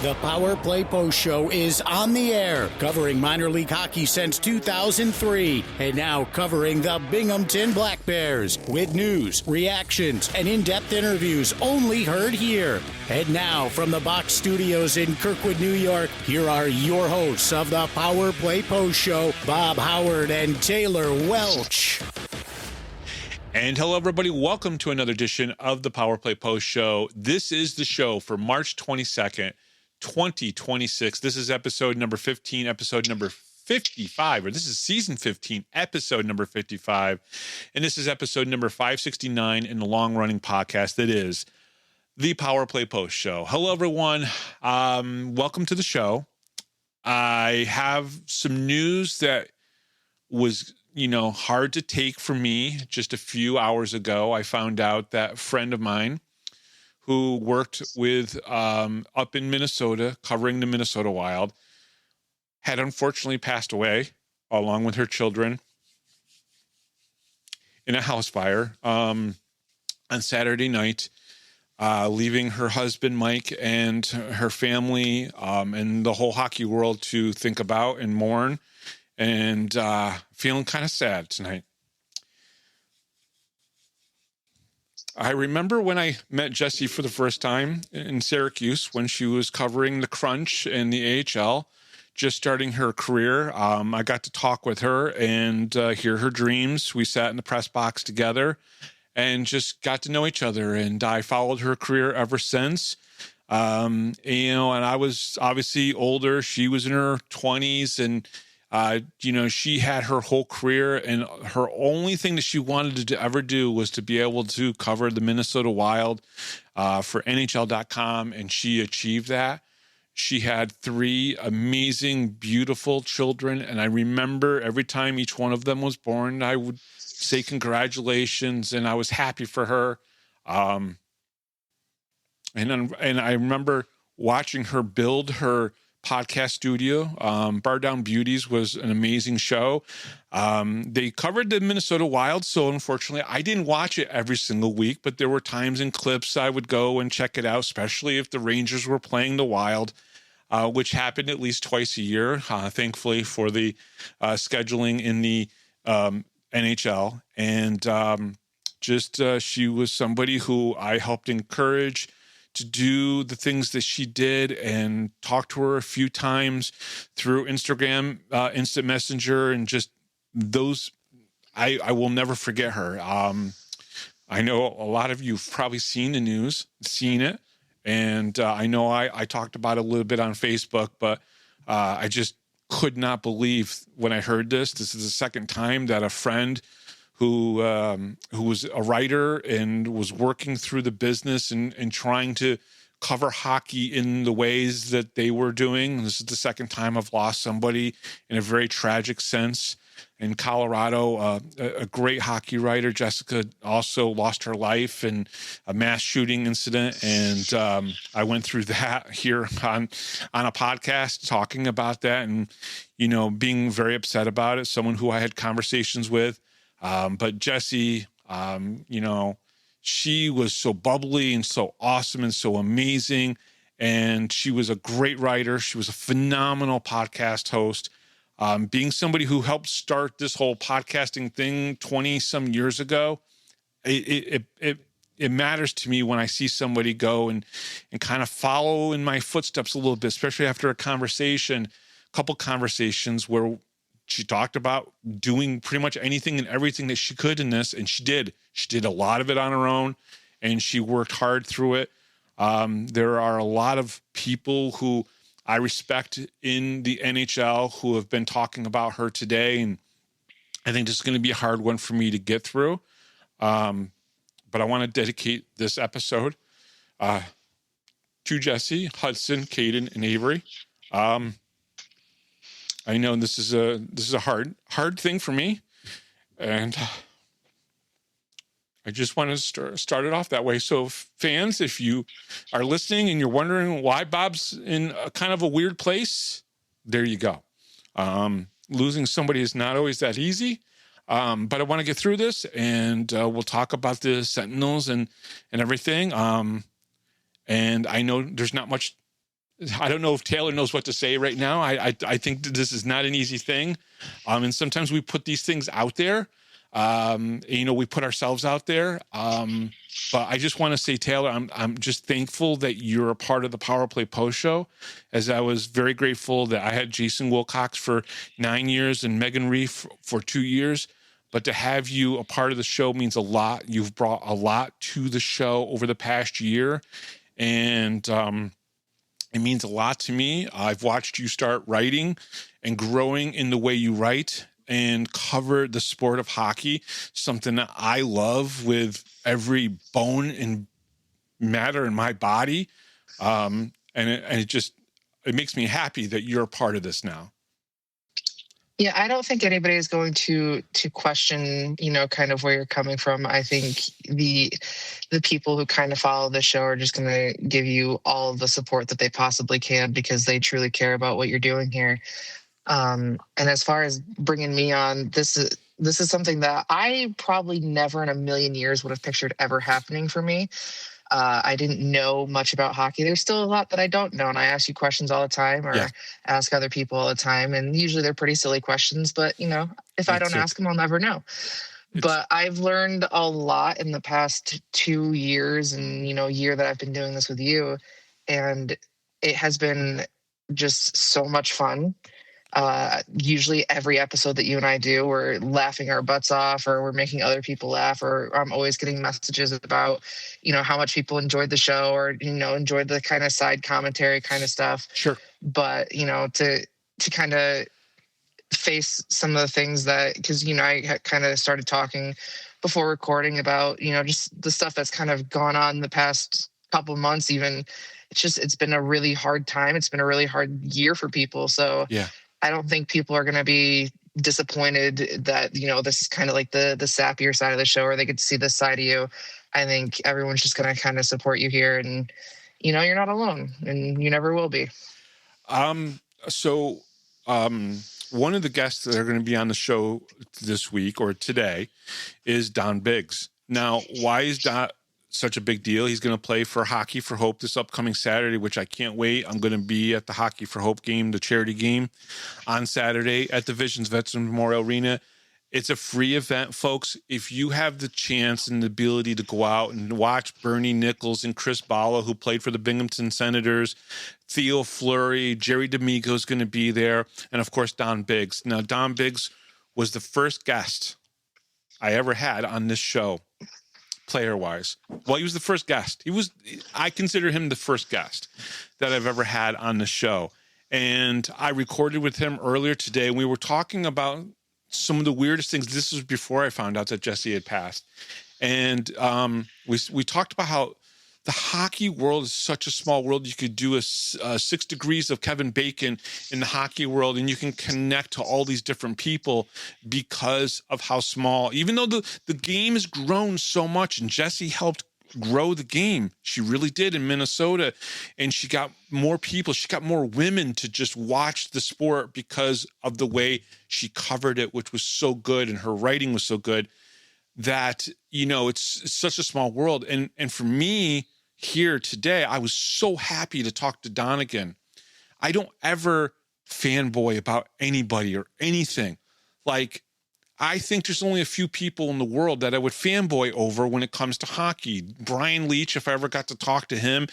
The Power Play Post Show is on the air, covering minor league hockey since 2003, and now covering the Binghamton Black Bears with news, reactions, and in-depth interviews only heard here. And now, from the Box Studios in Kirkwood, New York, here are your hosts of the Power Play Post Show, Bob Howard and Taylor Welch. And hello, everybody. Welcome to another edition of the Power Play Post Show. This is the show for March 22nd, 2026. This is episode number 15, episode number 55, or this is season 15, episode number 55. And this is episode number 569 in the long-running podcast that is the Power Play Post Show. Hello, everyone. Welcome to the show. I have some news that was hard to take for me. Just a few hours ago, I found out that a friend of mine who worked with up in Minnesota, covering the Minnesota Wild, had unfortunately passed away along with her children in a house fire on Saturday night, leaving her husband, Mike, and her family and the whole hockey world to think about and mourn, and feeling kind of sad tonight. I remember when I met Jessi for the first time in Syracuse when she was covering the Crunch and the AHL, just starting her career. I got to talk with her and hear her dreams. We sat in the press box together and just got to know each other. And I followed her career ever since. And I was obviously older. She was in her 20s, and she had her whole career, and her only thing that she wanted to ever do was to be able to cover the Minnesota Wild for NHL.com, and she achieved that. She had 3 amazing, beautiful children, and I remember every time each one of them was born, I would say congratulations, and I was happy for her. And I remember watching her build her podcast studio. Bar Down Beauties was an amazing show. They covered the Minnesota Wild, so unfortunately I didn't watch it every single week, but there were times in clips I would go and check it out, especially if the Rangers were playing the Wild, which happened at least twice a year, thankfully for the scheduling in the NHL. And she was somebody who I helped encourage to do the things that she did, and talked to her a few times through Instagram, Instant Messenger, and just those, I will never forget her. I know a lot of you have probably seen the news, seen it, and I know I talked about it a little bit on Facebook, but I just could not believe when I heard this. This is the second time that a friend who was a writer and was working through the business and trying to cover hockey in the ways that they were doing. This is the second time I've lost somebody in a very tragic sense. In Colorado, a great hockey writer, Jessica, also lost her life in a mass shooting incident. And I went through that here on a podcast, talking about that and, being very upset about it. Someone who I had conversations with. But Jessi, she was so bubbly and so awesome and so amazing. And she was a great writer. She was a phenomenal podcast host. Being somebody who helped start this whole podcasting thing 20 some years ago, it matters to me when I see somebody go and kind of follow in my footsteps a little bit, especially after a couple conversations where she talked about doing pretty much anything and everything that she could in this, and she did. She did a lot of it on her own, and she worked hard through it. There are a lot of people who I respect in the NHL who have been talking about her today, and I think this is going to be a hard one for me to get through. But I want to dedicate this episode to Jessi, Hudson, Caden, and Avery. I know this is a hard thing for me, and I just want to start it off that way. So fans, if you are listening and you're wondering why Bob's in a kind of a weird place, there you go. Losing somebody is not always that easy, but I want to get through this, and we'll talk about the Sentinels and everything. And I know there's not much I don't know if Taylor knows what to say right now. I think that this is not an easy thing. And sometimes we put these things out there. We put ourselves out there. But I just want to say, Taylor, I'm just thankful that you're a part of the Power Play Post Show, as I was very grateful that I had Jason Wilcox for 9 years and Megan Reef for 2 years. But to have you a part of the show means a lot. You've brought a lot to the show over the past year. And it means a lot to me. I've watched you start writing and growing in the way you write and cover the sport of hockey, something that I love with every bone and matter in my body. And it makes me happy that you're a part of this now. Yeah, I don't think anybody is going to question, kind of where you're coming from. I think the people who kind of follow the show are just going to give you all of the support that they possibly can, because they truly care about what you're doing here. And as far as bringing me on, this is something that I probably never in a million years would have pictured ever happening for me. I didn't know much about hockey. There's still a lot that I don't know, and I ask you questions all the time, or ask other people all the time, and usually they're pretty silly questions, but if I don't ask them, I'll never know. But I've learned a lot in the past 2 years and year that I've been doing this with you, and it has been just so much fun. Usually every episode that you and I do, we're laughing our butts off, or we're making other people laugh, or I'm always getting messages about, how much people enjoyed the show, or, enjoyed the kind of side commentary kind of stuff. Sure. But, to kind of face some of the things that, because, I kind of started talking before recording about, just the stuff that's kind of gone on the past couple of months, even. It's been a really hard time. It's been a really hard year for people. So yeah. I don't think people are going to be disappointed that, this is kind of like the sappier side of the show, or they get to see this side of you. I think everyone's just going to kind of support you here, and, you're not alone, and you never will be. So one of the guests that are going to be on the show this week or today is Don Biggs. Now, why is Don such a big deal? He's going to play for Hockey for Hope this upcoming Saturday, which I can't wait. I'm going to be at the Hockey for Hope game, the charity game, on Saturday at the Visions Veterans Memorial Arena. It's a free event, folks. If you have the chance and the ability to go out and watch Bernie Nichols and Chris Bala, who played for the Binghamton Senators, Theo Fleury, Jerry D'Amico is going to be there, and of course Don Biggs. Now, Don Biggs was the first guest I ever had on this show, player-wise. Well, he was the first guest. I consider him the first guest that I've ever had on the show. And I recorded with him earlier today, and we were talking about some of the weirdest things. This was before I found out that Jessi had passed. And we talked about how the hockey world is such a small world. You could do a 6 degrees of Kevin Bacon in the hockey world, and you can connect to all these different people because of how small, even though the game has grown so much, and Jessi helped grow the game. She really did in Minnesota, and she got more people. She got more women to just watch the sport because of the way she covered it, which was so good, and her writing was so good that, it's such a small world. And for me here today, I was so happy to talk to Don again. I don't ever fanboy about anybody or anything. Like, I think there's only a few people in the world that I would fanboy over when it comes to hockey. Brian Leach, if I ever got to talk to him,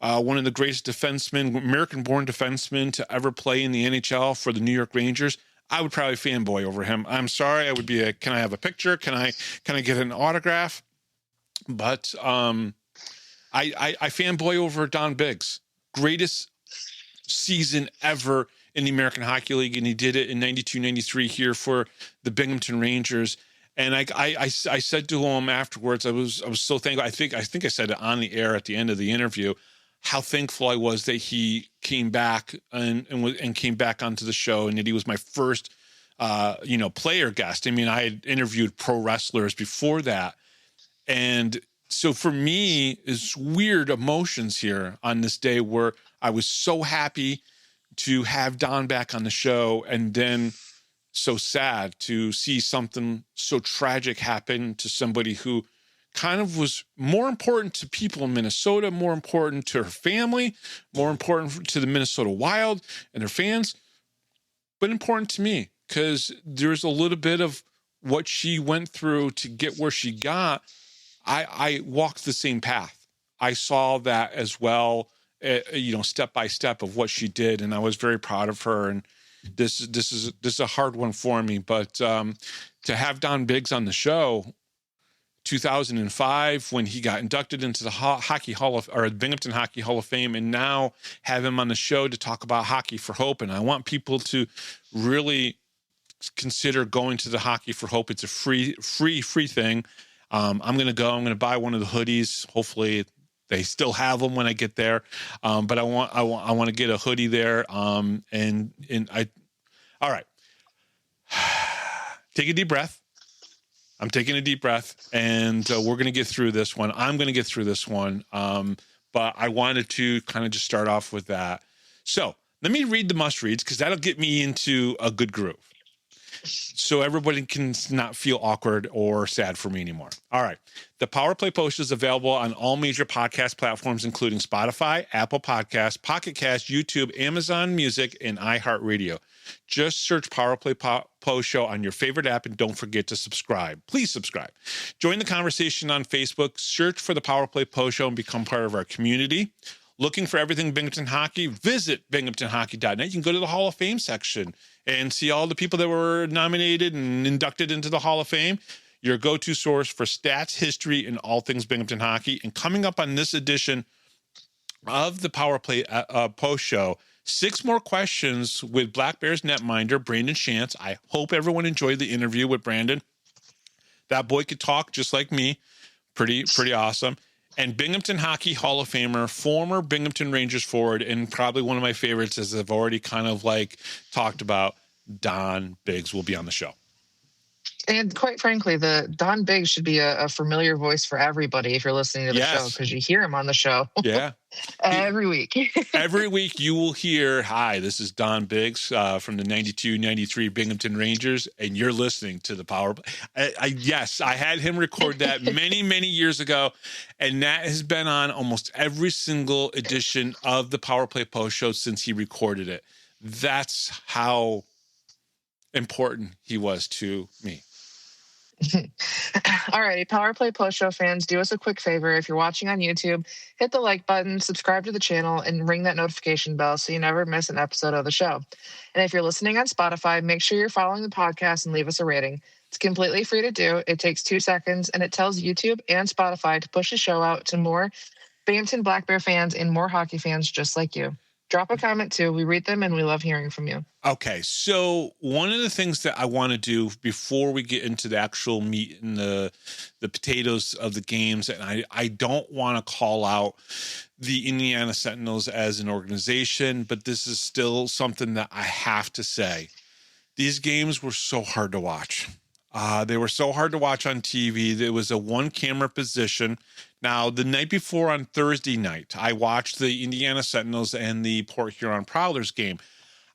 one of the greatest defensemen, American-born defensemen to ever play in the NHL for the New York Rangers, I would probably fanboy over him. I'm sorry, I would be can I have a picture? Can I get an autograph? But I fanboy over Don Biggs. Greatest season ever in the American Hockey League, and he did it in 92-93 here for the Binghamton Rangers. And I said to him afterwards, I was so thankful. I think I said it on the air at the end of the interview, how thankful I was that he came back and came back onto the show, and that he was my first player guest. I mean, I had interviewed pro wrestlers before that, and so for me, it's weird emotions here on this day where I was so happy to have Don back on the show, and then so sad to see something so tragic happen to somebody who kind of was more important to people in Minnesota, more important to her family, more important to the Minnesota Wild and their fans, but important to me because there's a little bit of what she went through to get where she got. I walked the same path. I saw that as well, step by step of what she did, and I was very proud of her. And this is a hard one for me, but to have Don Biggs on the show, 2005 when he got inducted into the Binghamton Hockey Hall of Fame, and now have him on the show to talk about Hockey for Hope. And I want people to really consider going to the Hockey for Hope. It's a free thing. I'm going to go. I'm going to buy one of the hoodies. Hopefully they still have them when I get there. But I want to get a hoodie there. All right. Take a deep breath. I'm taking a deep breath, and we're going to get through this one. I'm going to get through this one. But I wanted to kind of just start off with that. So let me read the must reads, because that'll get me into a good groove, so everybody can not feel awkward or sad for me anymore. All right. The Power Play Post is available on all major podcast platforms, including Spotify, Apple Podcasts, Pocket Cast, YouTube, Amazon Music, and iHeartRadio. Just search Power Play Post Show on your favorite app, and don't forget to subscribe. Please subscribe. Join the conversation on Facebook. Search for the Power Play Post Show and become part of our community. Looking for everything Binghamton Hockey? Visit binghamtonhockey.net. You can go to the Hall of Fame section and see all the people that were nominated and inducted into the Hall of Fame. Your go-to source for stats, history, and all things Binghamton Hockey. And coming up on this edition of the Power Play Post Show, 6 more questions with Black Bears netminder Brandon Shantz. I hope everyone enjoyed the interview with Brandon. That boy could talk just like me. Pretty awesome. And Binghamton Hockey Hall of Famer, former Binghamton Rangers forward, and probably one of my favorites, as I've already kind of talked about, Don Biggs will be on the show. And quite frankly, the Don Biggs should be a familiar voice for everybody if you're listening to the show, because you hear him on the show. Yeah. Every week. Every week you will hear, hi, this is Don Biggs from the 92-93 Binghamton Rangers, and you're listening to the Power Play. Yes, I had him record that many, many years ago, and that has been on almost every single edition of the Power Play Post Show since he recorded it. That's how important he was to me. All right, Power Play Post Show fans, do us a quick favor. If you're watching on YouTube, hit the like button, subscribe to the channel, and ring that notification bell so you never miss an episode of the show. And if you're listening on Spotify, make sure you're following the podcast and leave us a rating. It's completely free to do. It takes 2 seconds, and it tells YouTube and Spotify to push the show out to more Binghamton Black Bear fans and more hockey fans just like you. Drop a comment too. We read them and we love hearing from you. Okay, so one of the things that I want to do before we get into the actual meat and the potatoes of the games, and I don't want to call out the Indiana Sentinels as an organization, but this is still something that I have to say. These games were so hard to watch. They were so hard to watch on TV. There was a one-camera position. Now, the night before on Thursday night, I watched the Indiana Sentinels and the Port Huron Prowlers game.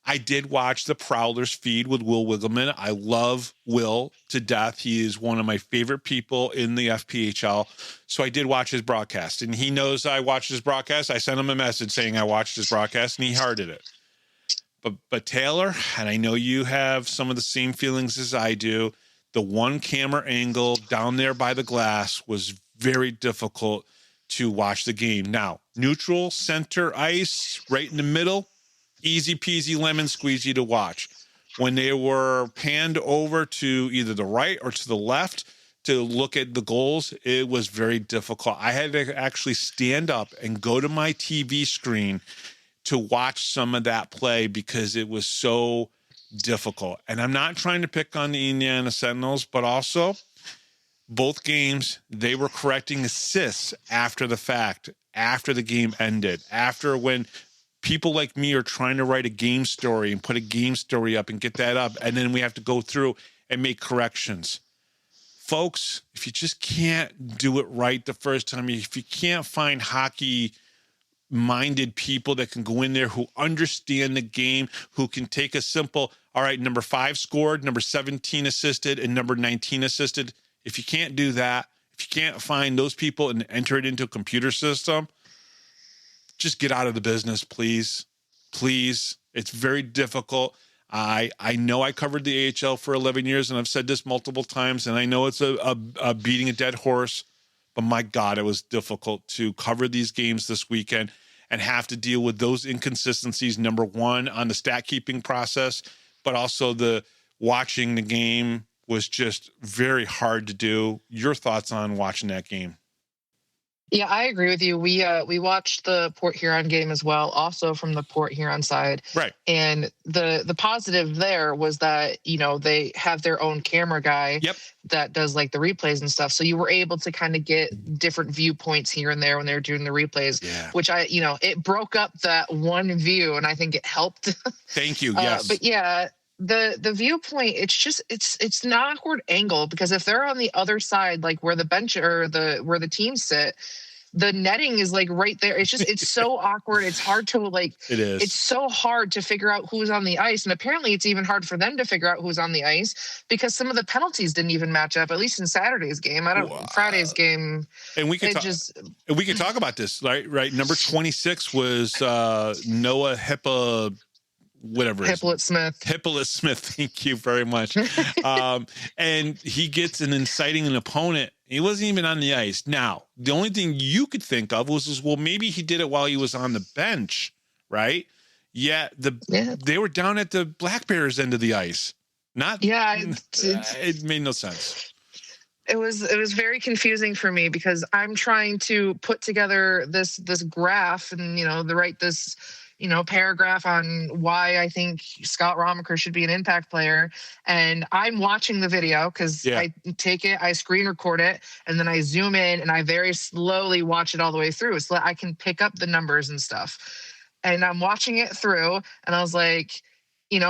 I did watch the Prowlers feed with Will Wiggleman. I love Will to death. He is one of my favorite people in the FPHL. So I did watch his broadcast, and he knows I watched his broadcast. I sent him a message saying I watched his broadcast, and he hearted it. But Taylor, and I know you have some of the same feelings as I do, the one camera angle down there by the glass was very difficult to watch the game. Now, neutral, center ice, right in the middle, easy peasy lemon squeezy to watch. When they were panned over to either the right or to the left to look at the goals, it was very difficult. I had to actually stand up and go to my TV screen to watch some of that play because it was so difficult. And I'm not trying to pick on the Indiana Sentinels, but also both games, they were correcting assists after the fact, after the game ended, after when people like me are trying to write a game story and put a game story up and get that up, and then we have to go through and make corrections. Folks, if you just can't do it right the first time, if you can't find hockey-minded people that can go in there who understand the game, who can take a simple, all right, number 5 scored, number 17 assisted, and number 19 assisted. If you can't do that, If you can't find those people and enter it into a computer system, just get out of the business, please. Please. It's very difficult. I know I covered the AHL for 11 years, and I've said this multiple times, and I know it's a beating a dead horse, but my God, it was difficult to cover these games this weekend and have to deal with those inconsistencies, number one, on the stat keeping process, but also the watching the game was just very hard to do. Your thoughts on watching that game? Yeah, I agree with you. We watched the Port Huron game as well, also from the Port Huron side. Right. And the positive there was that, they have their own camera guy that does like the replays and stuff. So you were able to kind of get different viewpoints here and there when they were doing the replays, which it broke up that one view, and I think it helped. Thank you. Yes. But yeah, the viewpoint, it's an awkward angle, because if they're on the other side, like where the bench or where the teams sit, the netting is like right there. It's so awkward. It's hard to it is. It's so hard to figure out who's on the ice. And apparently it's even hard for them to figure out who's on the ice, because some of the penalties didn't even match up, at least in Saturday's game. Friday's game. And we can talk about this, right? Number 26 was Noah Hippolyte Smith. Thank you very much. And he gets an inciting an opponent. He wasn't even on the ice. Now, the only thing you could think of was well, maybe he did it while he was on the bench, right? Yeah, they were down at the Black Bears end of the ice. It made no sense. It was very confusing for me, because I'm trying to put together this graph and write this paragraph on why I think Scott Romaker should be an impact player. And I'm watching the video because I take it, I screen record it, and then I zoom in and I very slowly watch it all the way through so that I can pick up the numbers and stuff. And I'm watching it through, and I was like,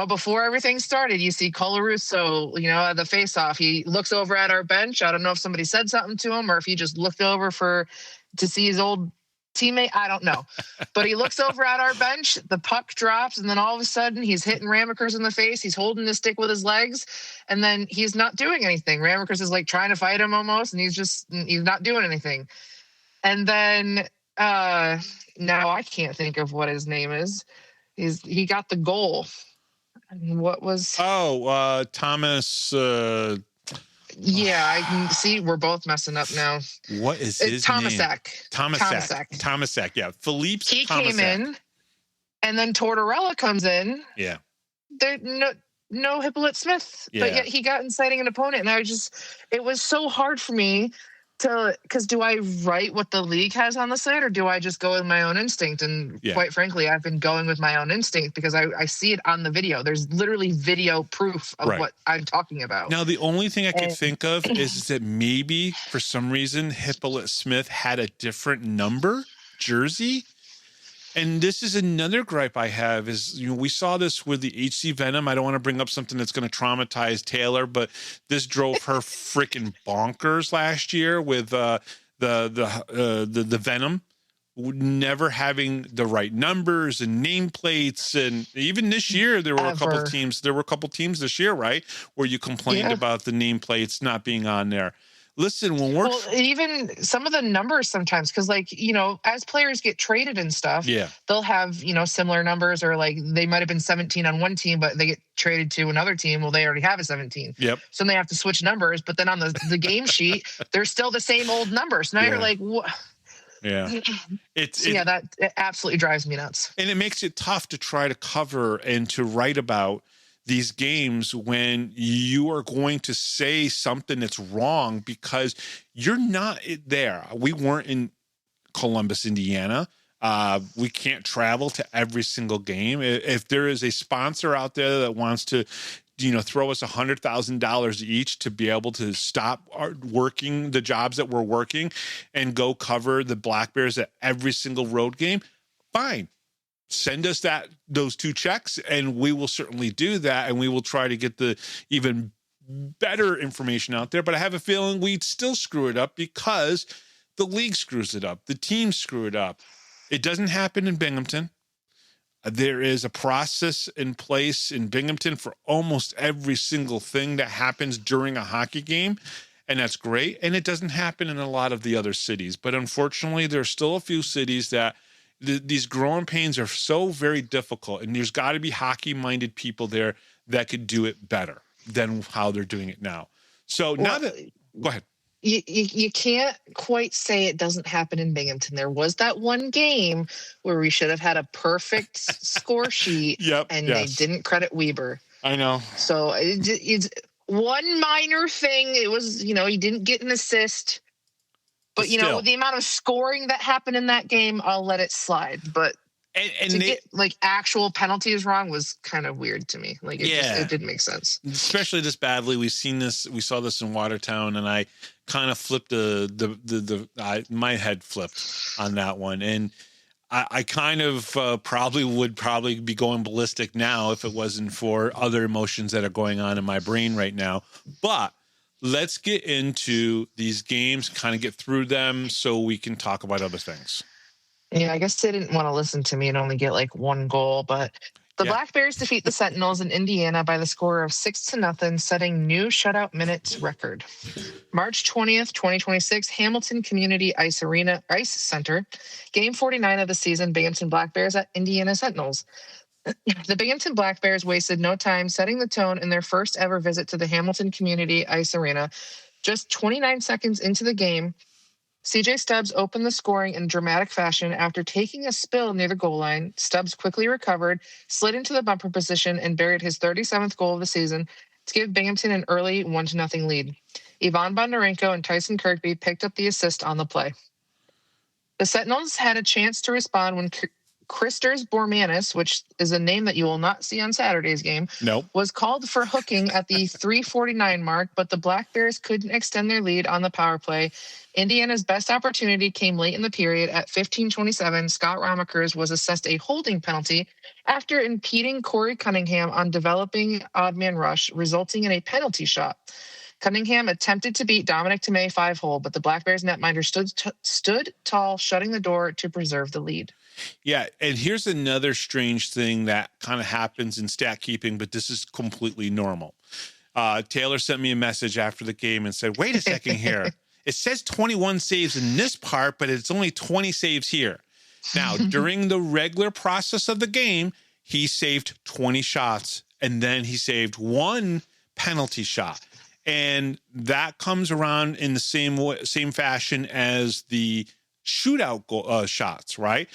before everything started, you see Colarusso, at the face-off. He looks over at our bench. I don't know if somebody said something to him or if he just looked over to see his old teammate. I don't know. But he looks over at our bench, the puck drops, and then all of a sudden he's hitting Ramakers in the face. He's holding the stick with his legs, and then he's not doing anything. Ramakers is like trying to fight him almost, and he's not doing anything. And then now I can't think of what his name is. He got the goal. What was? Thomas. Yeah, I can see we're both messing up now. What is his name? Thomasak. Yeah, Philippe's He Thomasak. came in, and then Tortorella comes in. Yeah. There no Hippolyte Smith, but yet he got inciting an opponent, and it was so hard for me because do I write what the league has on the site, or do I just go with my own instinct? And quite frankly, I've been going with my own instinct because I see it on the video. There's literally video proof of what I'm talking about. Now, the only thing I could think of is that maybe for some reason Hippolyte Smith had a different number jersey. And this is another gripe I have is, we saw this with the HC Venom. I don't want to bring up something that's going to traumatize Taylor, but this drove her freaking bonkers last year with the Venom never having the right numbers and nameplates. And even this year, there were a couple teams this year, right, where you complained about the nameplates not being on there. Listen, even some of the numbers sometimes, because as players get traded and stuff, they'll have, similar numbers, or like they might have been 17 on one team, but they get traded to another team. Well, they already have a 17. Yep. So they have to switch numbers, but then on the game sheet, they're still the same old numbers. Now you're like, what? Yeah. That it absolutely drives me nuts. And it makes it tough to try to cover and to write about these games when you are going to say something that's wrong because you're not there. We weren't in Columbus, Indiana. We can't travel to every single game. If there is a sponsor out there that wants to, throw us $100,000 each to be able to stop working the jobs that we're working and go cover the Black Bears at every single road game, fine. Send us those two checks, and we will certainly do that, and we will try to get the even better information out there. But I have a feeling we'd still screw it up because the league screws it up. The teams screw it up. It doesn't happen in Binghamton. There is a process in place in Binghamton for almost every single thing that happens during a hockey game. and that's great. And it doesn't happen in a lot of the other cities. But unfortunately, there's still a few cities that these growing pains are so very difficult. And there's got to be hockey-minded people there that could do it better than how they're doing it now. So now that, go ahead. You can't quite say it doesn't happen in Binghamton. There was that one game where we should have had a perfect score sheet, they didn't credit Weber. I know. So it's one minor thing. It was, he didn't get an assist. But, the amount of scoring that happened in that game, I'll let it slide. But get actual penalties wrong was kind of weird to me. It didn't make sense. Especially this badly. We saw this in Watertown, and I kind of flipped my head flipped on that one. And I kind of probably would be going ballistic now if it wasn't for other emotions that are going on in my brain right now. But let's get into these games, kind of get through them so we can talk about other things. Yeah, I guess they didn't want to listen to me and only get one goal, but the Black Bears defeat the Sentinels in Indiana by the score of 6-0, setting new shutout minutes record. March 20th, 2026, Hamilton Community Ice Center, Game 49 of the season, Binghamton Black Bears at Indiana Sentinels. The Binghamton Black Bears wasted no time setting the tone in their first ever visit to the Hamilton Community Ice Arena. Just 29 seconds into the game, CJ Stubbs opened the scoring in dramatic fashion after taking a spill near the goal line. Stubbs quickly recovered, slid into the bumper position, and buried his 37th goal of the season to give Binghamton an early 1-0 lead. Ivan Bondarenko and Tyson Kirkby picked up the assist on the play. The Sentinels had a chance to respond when Christers Bormanis, which is a name that you will not see on Saturday's game, was called for hooking at the 3:49 mark, but the Black Bears couldn't extend their lead on the power play. Indiana's best opportunity came late in the period. At 15:27, Scott Ramakers was assessed a holding penalty after impeding Corey Cunningham on developing odd man rush, resulting in a penalty shot. Cunningham attempted to beat Dominic Tomei 5-hole, but the Black Bears netminder stood tall, shutting the door to preserve the lead. Yeah, and here's another strange thing that kind of happens in stat keeping, but this is completely normal. Taylor sent me a message after the game and said, wait a second here. It says 21 saves in this part, but it's only 20 saves here. Now, during the regular process of the game, he saved 20 shots, and then he saved one penalty shot. And that comes around in the same fashion as the shootout shots, right?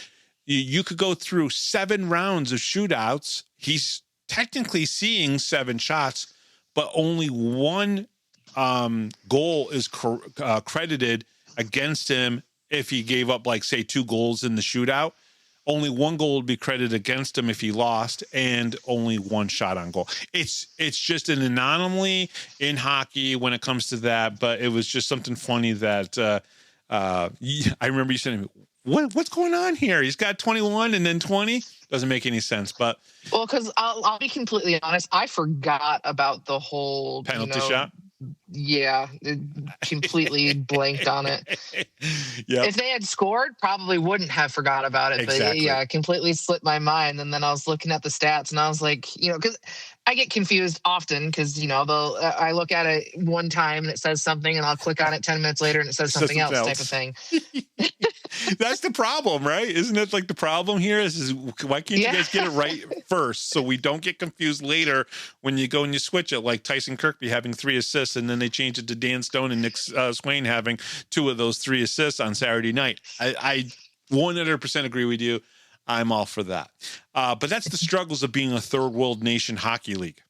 You could go through 7 rounds of shootouts. He's technically seeing 7 shots, but only one goal is credited against him if he gave up, say, 2 goals in the shootout. Only 1 goal would be credited against him if he lost, and only 1 shot on goal. It's just an anomaly in hockey when it comes to that, but it was just something funny that I remember you saying, what's going on here? He's got 21 and then 20. Doesn't make any sense, but because I'll be completely honest, I forgot about the whole penalty shot. Yeah, completely blanked on it. Yep. If they had scored, probably wouldn't have forgot about it. Exactly. But yeah, it completely slipped my mind. And then I was looking at the stats, and I was like, because I get confused often because I look at it one time and it says something, and I'll click on it 10 minutes later and it says something else type of thing. That's the problem, right? Isn't it the problem here? Is why can't you guys get it right first so we don't get confused later when you go and you switch it, like Tyson Kirkby having 3 assists and then they change it to Dan Stone and Nick Swain having 2 of those 3 assists on Saturday night. I 100% agree with you. I'm all for that. But that's the struggles of being a third world nation hockey league.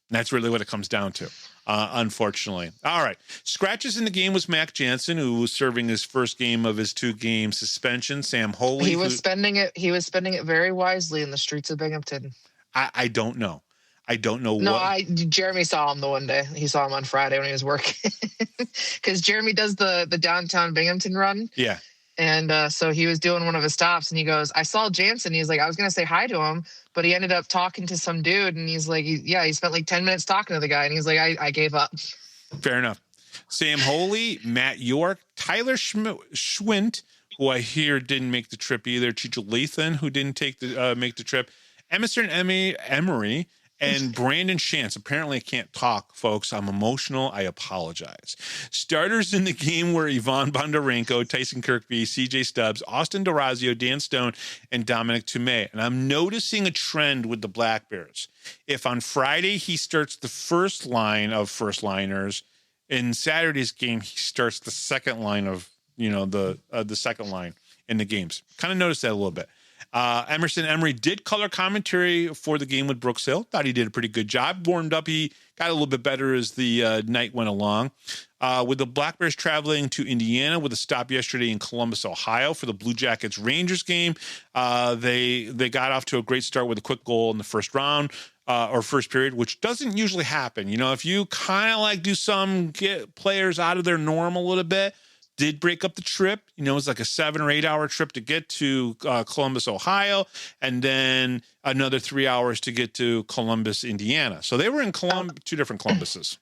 And that's really what it comes down to. Unfortunately. All right. Scratches in the game was Mac Jansen, who was serving his first game of his 2-game suspension. Sam Holy. He was spending it very wisely in the streets of Binghamton. I don't know. I don't know Jeremy saw him the one day. He saw him on Friday when he was working. Because Jeremy does the downtown Binghamton run. Yeah. And so he was doing one of his stops, and he goes, I saw Jansen. He's like, I was going to say hi to him, but he ended up talking to some dude, and he's like, he spent 10 minutes talking to the guy, and he's like, I gave up. Fair enough. Sam Holy, Matt York, Tyler Schwint, who I hear didn't make the trip either, Chicho Lathan, who didn't make the trip, Emerson Emery, And Brandon Shantz, apparently I can't talk, folks. I'm emotional. I apologize. Starters in the game were Ivan Bondarenko, Tyson Kirkby, CJ Stubbs, Austin DeRazio, Dan Stone, and Dominic Tomei. And I'm noticing a trend with the Black Bears. If on Friday he starts the first line of first liners, in Saturday's game he starts the second line of, the second line in the games. Kind of noticed that a little bit. Emerson Emery did color commentary for the game with Brooks Hill. Thought he did a pretty good job. Warmed up. He got a little bit better as the night went along. With the Black Bears traveling to Indiana with a stop yesterday in Columbus, Ohio for the Blue Jackets Rangers game. They got off to a great start with a quick goal in the first round or first period, which doesn't usually happen. If you kind of get players out of their norm a little bit, did break up the trip. It was like a 7 or 8 hour trip to get to Columbus, Ohio, and then another 3 hours to get to Columbus, Indiana. So they were in two different Columbuses.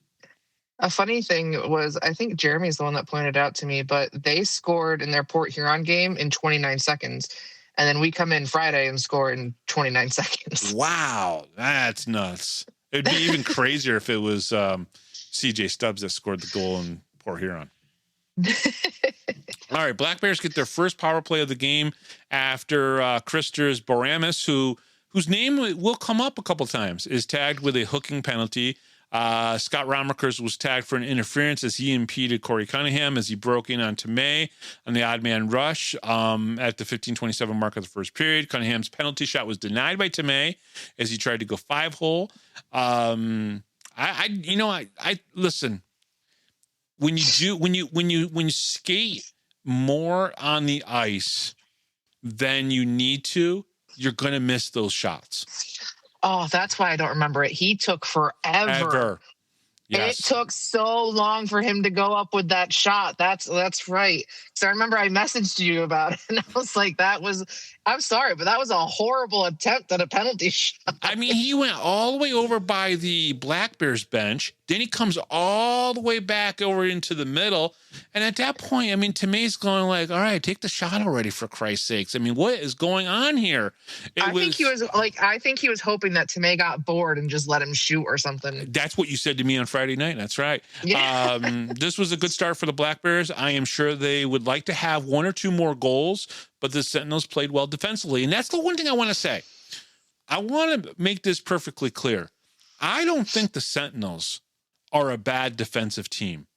A funny thing was, I think Jeremy's the one that pointed out to me, but they scored in their Port Huron game in 29 seconds. And then we come in Friday and score in 29 seconds. Wow, that's nuts. It'd be even crazier if it was CJ Stubbs that scored the goal in Port Huron. All right, Black Bears get their first power play of the game after Kristers Boramis, whose name will come up a couple times, is tagged with a hooking penalty. Scott Romakers was tagged for an interference as he impeded Corey Cunningham as he broke in on Tomei on the odd man rush at the 15:27 mark of the first period. Cunningham's penalty shot was denied by Tomei as he tried to go 5-hole. I listen. When you skate more on the ice than you need to, you're going to miss those shots. Oh, that's why I don't remember it. He took forever. Yes. It took so long for him to go up with that shot. That's right. So I remember I messaged you about it, and I was like, I'm sorry, but that was a horrible attempt at a penalty shot. I mean, he went all the way over by the Black Bears bench. Then he comes all the way back over into the middle. And at that point, I mean, Tomei's going like, all right, take the shot already, for Christ's sakes. I mean, what is going on here? I think he was hoping that Tomei got bored and just let him shoot or something. That's what you said to me on Friday night. That's right. Yeah. This was a good start for the Black Bears. I am sure they would like to have 1 or 2 more goals, but the Sentinels played well defensively. And that's the one thing I want to say. I want to make this perfectly clear. I don't think the Sentinels are a bad defensive team.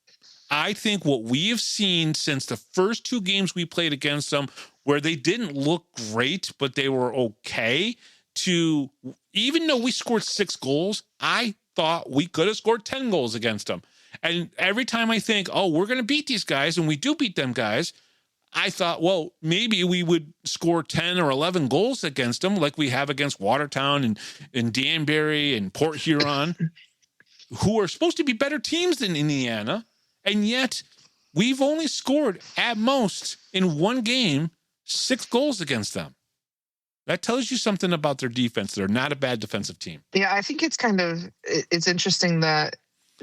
I think what we have seen since the first 2 games we played against them, where they didn't look great, but they were okay, to even though we scored 6 goals, I thought we could have scored 10 goals against them. And every time I think, oh, we're going to beat these guys, and we do beat them guys, I thought, well, maybe we would score 10 or 11 goals against them like we have against Watertown and Danbury and Port Huron, who are supposed to be better teams than Indiana. And yet we've only scored at most in 1 game 6 goals against them. That tells you something about their defense. They're not a bad defensive team. Yeah, I think it's interesting that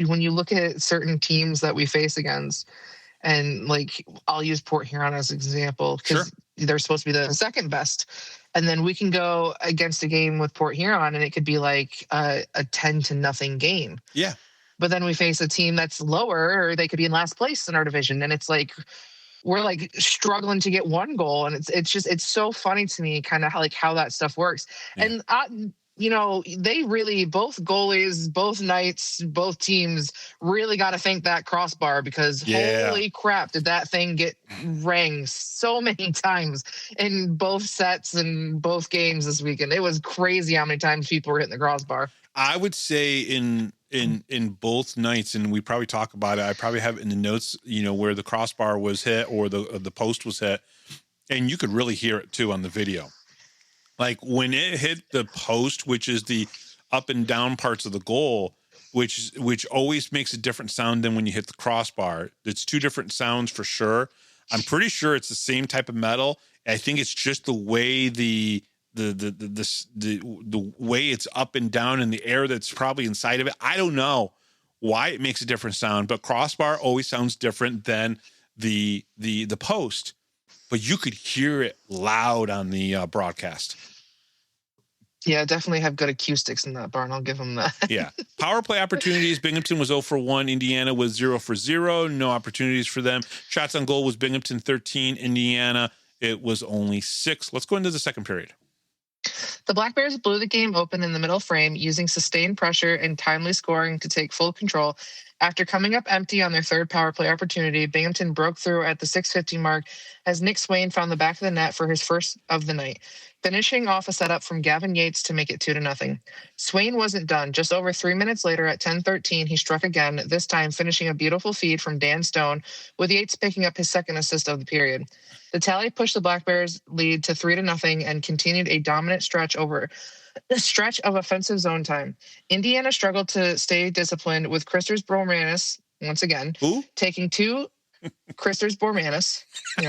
when you look at certain teams that we face against, and like I'll use Port Huron as an example because they're supposed to be the second best. And then we can go against a game with Port Huron and it could be like a 10-0 game. Yeah. But then we face a team that's lower, or they could be in last place in our division. And it's like, we're like struggling to get 1 goal. And it's so funny to me kind of how that stuff works. Yeah. And they really, both goalies, both nights, both teams really got to thank that crossbar because holy crap, did that thing get rang so many times in both sets and both games this weekend. It was crazy how many times people were hitting the crossbar. I would say in both nights, and we probably talk about it, I probably have it in the notes, where the crossbar was hit or the post was hit, and you could really hear it too on the video. Like when it hit the post, which is the up and down parts of the goal, which always makes a different sound than when you hit the crossbar. It's 2 different sounds for sure. I'm pretty sure it's the same type of metal. I think it's just the way the way it's up and down in the air that's probably inside of it. I don't know why it makes a different sound, but crossbar always sounds different than the post. But you could hear it loud on the broadcast. Yeah, definitely have good acoustics in that barn. I'll give them that. Yeah. Power play opportunities. Binghamton was 0 for 1. Indiana was 0 for 0. No opportunities for them. Shots on goal was Binghamton 13. Indiana, it was only 6. Let's go into the second period. The Black Bears blew the game open in the middle frame, using sustained pressure and timely scoring to take full control. After coming up empty on their third power play opportunity, Binghamton broke through at the 6:50 mark as Nick Swain found the back of the net for his first of the night, finishing off a setup from Gavin Yates to make it 2-0. Swain wasn't done. Just over 3 minutes later at 10:13, he struck again, this time finishing a beautiful feed from Dan Stone, with Yates picking up his second assist of the period. The tally pushed the Black Bears lead to 3-0 and continued a dominant stretch of offensive zone time. Indiana struggled to stay disciplined, with Christers Bormanis, once again, taking two. Christers Bormanis, I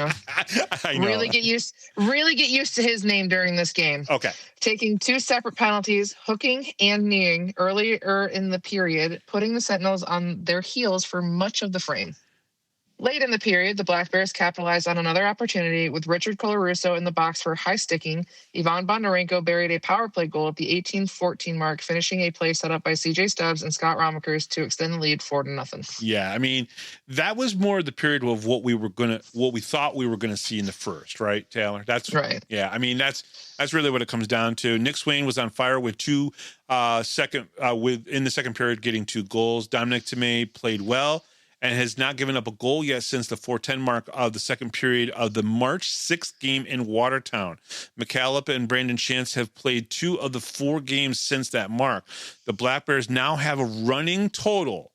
know. Really get used to his name during this game. Okay. Taking 2 separate penalties, hooking and kneeing earlier in the period, putting the Sentinels on their heels for much of the frame. Late in the period, the Black Bears capitalized on another opportunity, with Richard Colarusso in the box for high sticking. Ivan Bondarenko buried a power play goal at the 18:14 mark, finishing a play set up by CJ Stubbs and Scott Romakers to extend the lead 4-0. Yeah, I mean, that was more the period of what we thought we were gonna see in the first, right, Taylor? That's right. Yeah, I mean, that's really what it comes down to. Nick Swain was on fire with in the second period, getting 2 goals. Dominic Tomei played well and has not given up a goal yet since the 4:10 mark of the second period of the March 6th game in Watertown. McCallum and Brandon Shantz have played 2 of the 4 games since that mark. The Black Bears now have a running total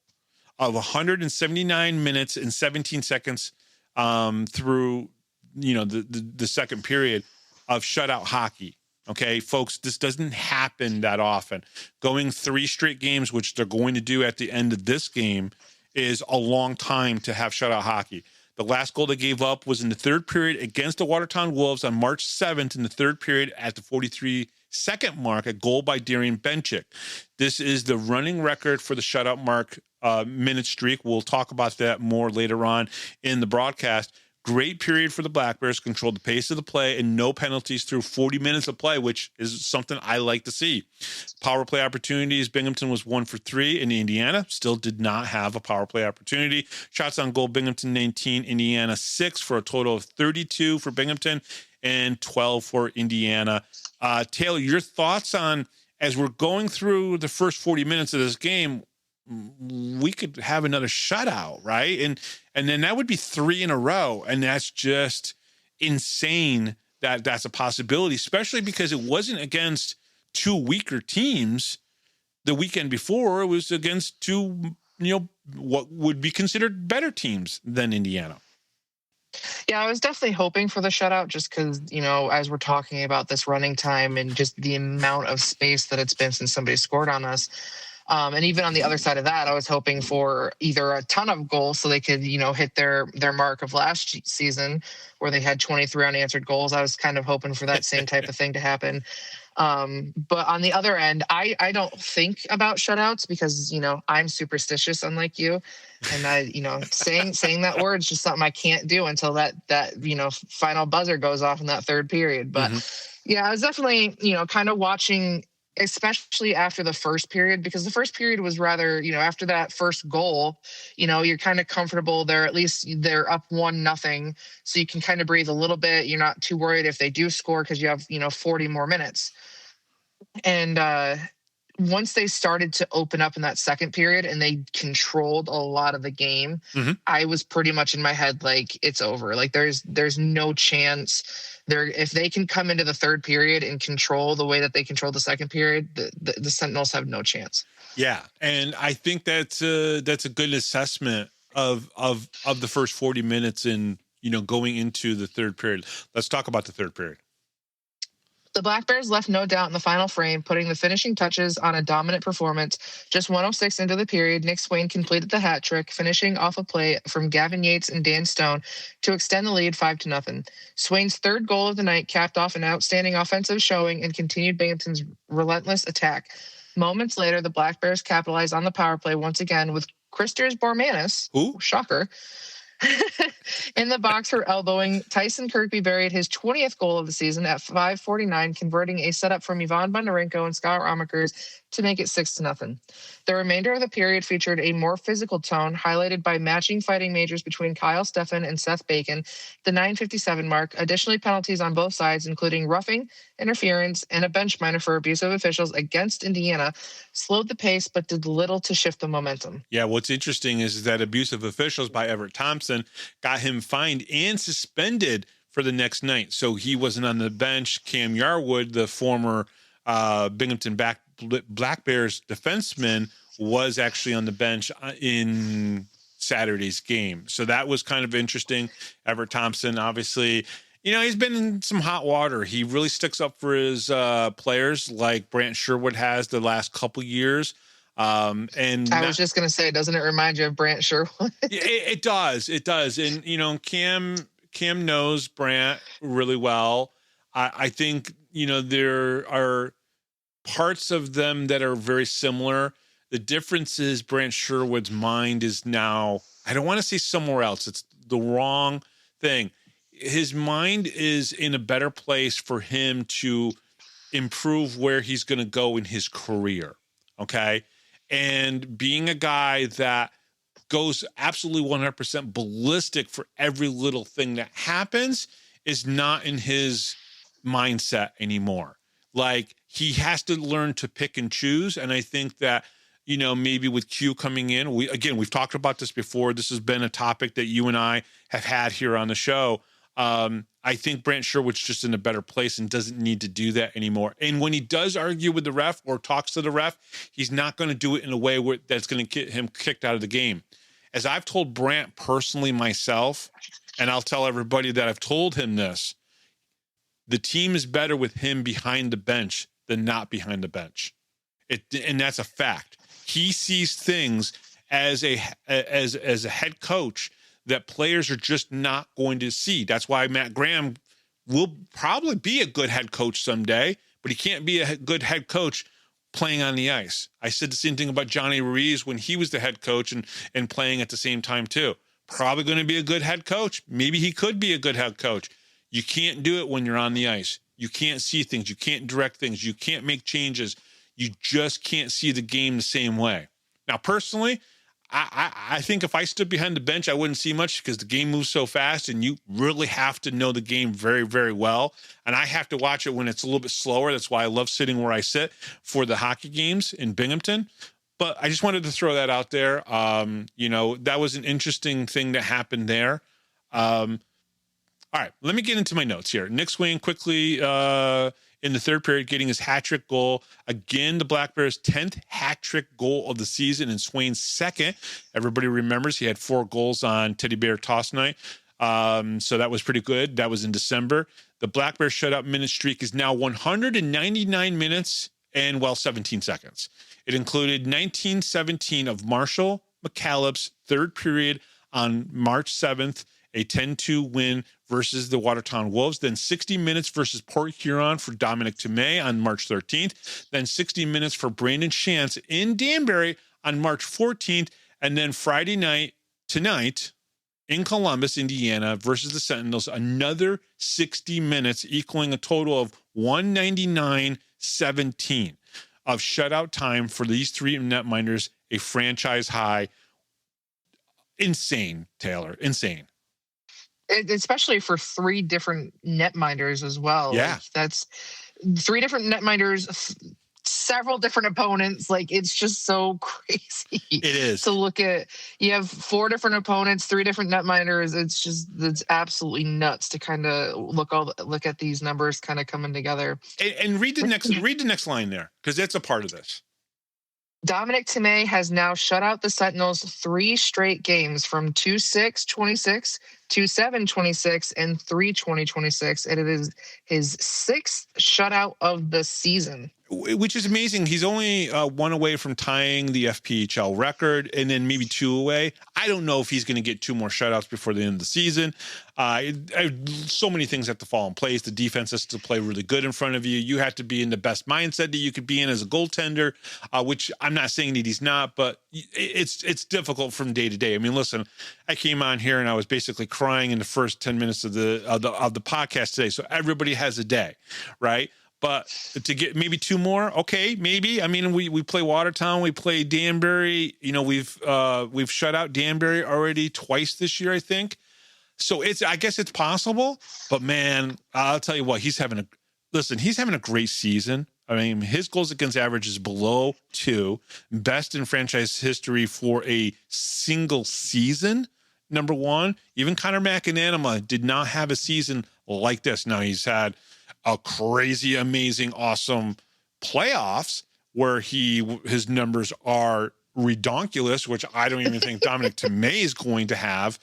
of 179 minutes and 17 seconds through the second period of shutout hockey. Okay, folks, this doesn't happen that often. Going 3 straight games, which they're going to do at the end of this game, is a long time to have shutout hockey. The last goal they gave up was in the third period against the Watertown Wolves on March 7th in the third period at the 43-second mark, a goal by Darian Benchik. This is the running record for the shutout mark minute streak. We'll talk about that more later on in the broadcast. Great period for the Black Bears, controlled the pace of the play and no penalties through 40 minutes of play, which is something I like to see. Power play opportunities, Binghamton was 1 for 3, and Indiana still did not have a power play opportunity. Shots on goal, Binghamton 19, Indiana 6, for a total of 32 for Binghamton and 12 for Indiana. Taylor, your thoughts on, as we're going through the first 40 minutes of this game, we could have another shutout, right? And then that would be 3 in a row. And that's just insane that that's a possibility, especially because it wasn't against 2 weaker teams the weekend before. It was against 2, what would be considered better teams than Indiana. Yeah, I was definitely hoping for the shutout, just because, as we're talking about this running time and just the amount of space that it's been since somebody scored on us. And even on the other side of that, I was hoping for either a ton of goals so they could, hit their mark of last season where they had 23 unanswered goals. I was kind of hoping for that same type of thing to happen. But on the other end, I don't think about shutouts because, I'm superstitious, unlike you. And I, saying that word is just something I can't do until that final buzzer goes off in that third period. But yeah, I was definitely, kind of watching, especially after the first period, because the first period was rather, after that first goal, you're kind of comfortable there. At least they're up 1-0. So you can kind of breathe a little bit. You're not too worried if they do score because you have, 40 more minutes. And once they started to open up in that second period and they controlled a lot of the game, I was pretty much in my head like, it's over. Like there's no chance. If they can come into the third period and control the way that they control the second period, the Sentinels have no chance. Yeah, and I think that's a good assessment of the first 40 minutes and going into the third period. Let's talk about the third period. The Black Bears left no doubt in the final frame, putting the finishing touches on a dominant performance. Just 1:06 into the period, Nick Swain completed the hat trick, finishing off a play from Gavin Yates and Dan Stone to extend the lead 5-0. Swain's third goal of the night capped off an outstanding offensive showing and continued Binghamton's relentless attack. Moments later, the Black Bears capitalized on the power play once again with Christers Bormanis, shocker, In the box for elbowing, Tyson Kirkby buried his 20th goal of the season at 5:49, converting a setup from Ivan Bondarenko and Scott Romakers to make it 6-0. The remainder of the period featured a more physical tone, highlighted by matching fighting majors between Kyle Steffen and Seth Bacon, the 9:57 mark. Additionally, penalties on both sides, including roughing, interference, and a bench minor for abusive officials against Indiana, slowed the pace but did little to shift the momentum. Yeah, what's interesting is that abusive officials by Everett Thompson got him fined and suspended for the next night. So he wasn't on the bench. Cam Yarwood, the former Binghamton Black Bears defenseman, was actually on the bench in Saturday's game. So that was kind of interesting. Everett Thompson, obviously, he's been in some hot water. He really sticks up for his players like Brant Sherwood has the last couple years. And I was just going to say, doesn't it remind you of Brant Sherwood? It does. It does. And, Cam knows Brant really well. I think, there are parts of them that are very similar. The difference is Brant Sherwood's mind is now, I don't want to say somewhere else. It's the wrong thing. His mind is in a better place for him to improve where he's going to go in his career. Okay. And being a guy that goes absolutely 100% ballistic for every little thing that happens is not in his mindset anymore. Like, he has to learn to pick and choose. And I think that, maybe with Q coming in, we've talked about this before. This has been a topic that you and I have had here on the show. I think Brant Sherwood's just in a better place and doesn't need to do that anymore. And when he does argue with the ref or talks to the ref, he's not going to do it in a way that's going to get him kicked out of the game. As I've told Brant personally myself, and I'll tell everybody that I've told him this, the team is better with him behind the bench than not behind the bench. And that's a fact. He sees things as a head coach that players are just not going to see. That's why Matt Graham will probably be a good head coach someday, but he can't be a good head coach playing on the ice. I said the same thing about Johnny Ruiz when he was the head coach and playing at the same time too. Probably going to be a good head coach. Maybe he could be a good head coach. You can't do it when you're on the ice. You can't see things. You can't direct things. You can't make changes. You just can't see the game the same way. Now, personally, I think if I stood behind the bench, I wouldn't see much because the game moves so fast and you really have to know the game very, very well. And I have to watch it when it's a little bit slower. That's why I love sitting where I sit for the hockey games in Binghamton. But I just wanted to throw that out there. That was an interesting thing that happened there. All right, let me get into my notes here. Nick Swain quickly in the third period, getting his hat-trick goal. Again, the Black Bears' 10th hat-trick goal of the season and Swain's second. Everybody remembers he had 4 goals on Teddy Bear Toss Night. So that was pretty good. That was in December. The Black Bears shutout minute streak is now 199 minutes and, 17 seconds. It included 1917 of Marshall McCallop's third period on March 7th, a 10-2 win versus the Watertown Wolves. Then 60 minutes versus Port Huron for Dominic Tomei on March 13th. Then 60 minutes for Brandon Shantz in Danbury on March 14th. And then Friday night, tonight, in Columbus, Indiana versus the Sentinels, another 60 minutes, equaling a total of 199-17 of shutout time for these 3 netminders, a franchise high. Insane, Taylor. Insane. Especially for 3 different netminders as well. Yeah. Like, that's 3 different netminders, several different opponents. Like, it's just so crazy. It is. To look at. You have 4 different opponents, 3 different netminders. It's absolutely nuts to kind of look at these numbers kind of coming together. And read the next line there, because that's a part of this. Dominic Tomei has now shut out the Sentinels 3 straight games from 2-6-26, 2-7-26, and 3-20-26. And it is his 6th shutout of the season. which is amazing. He's only one away from tying the FPHL record, and then maybe two away. I don't know if he's going to get two more shutouts before the end of the season. So many things have to fall in place. The defense has to play really good in front of you. You have to be in the best mindset that you could be in as a goaltender, which I'm not saying that he's not, but it's difficult from day to day. I mean, listen, I came on here and I was basically crying in the first 10 minutes of the podcast today. So everybody has a day, right? But to get maybe two more, okay, maybe. I mean, we play Watertown, we play Danbury. You know, we've shut out Danbury already twice this year, I think. So I guess it's possible. But man, I'll tell you what, he's having a great season. I mean, his goals against average is below 2, best in franchise history for a single season. Number one, even Connor McAnanama did not have a season like this. Now he's had a crazy, amazing, awesome playoffs where his numbers are redonkulous, which I don't even think Dominic Tomei is going to have,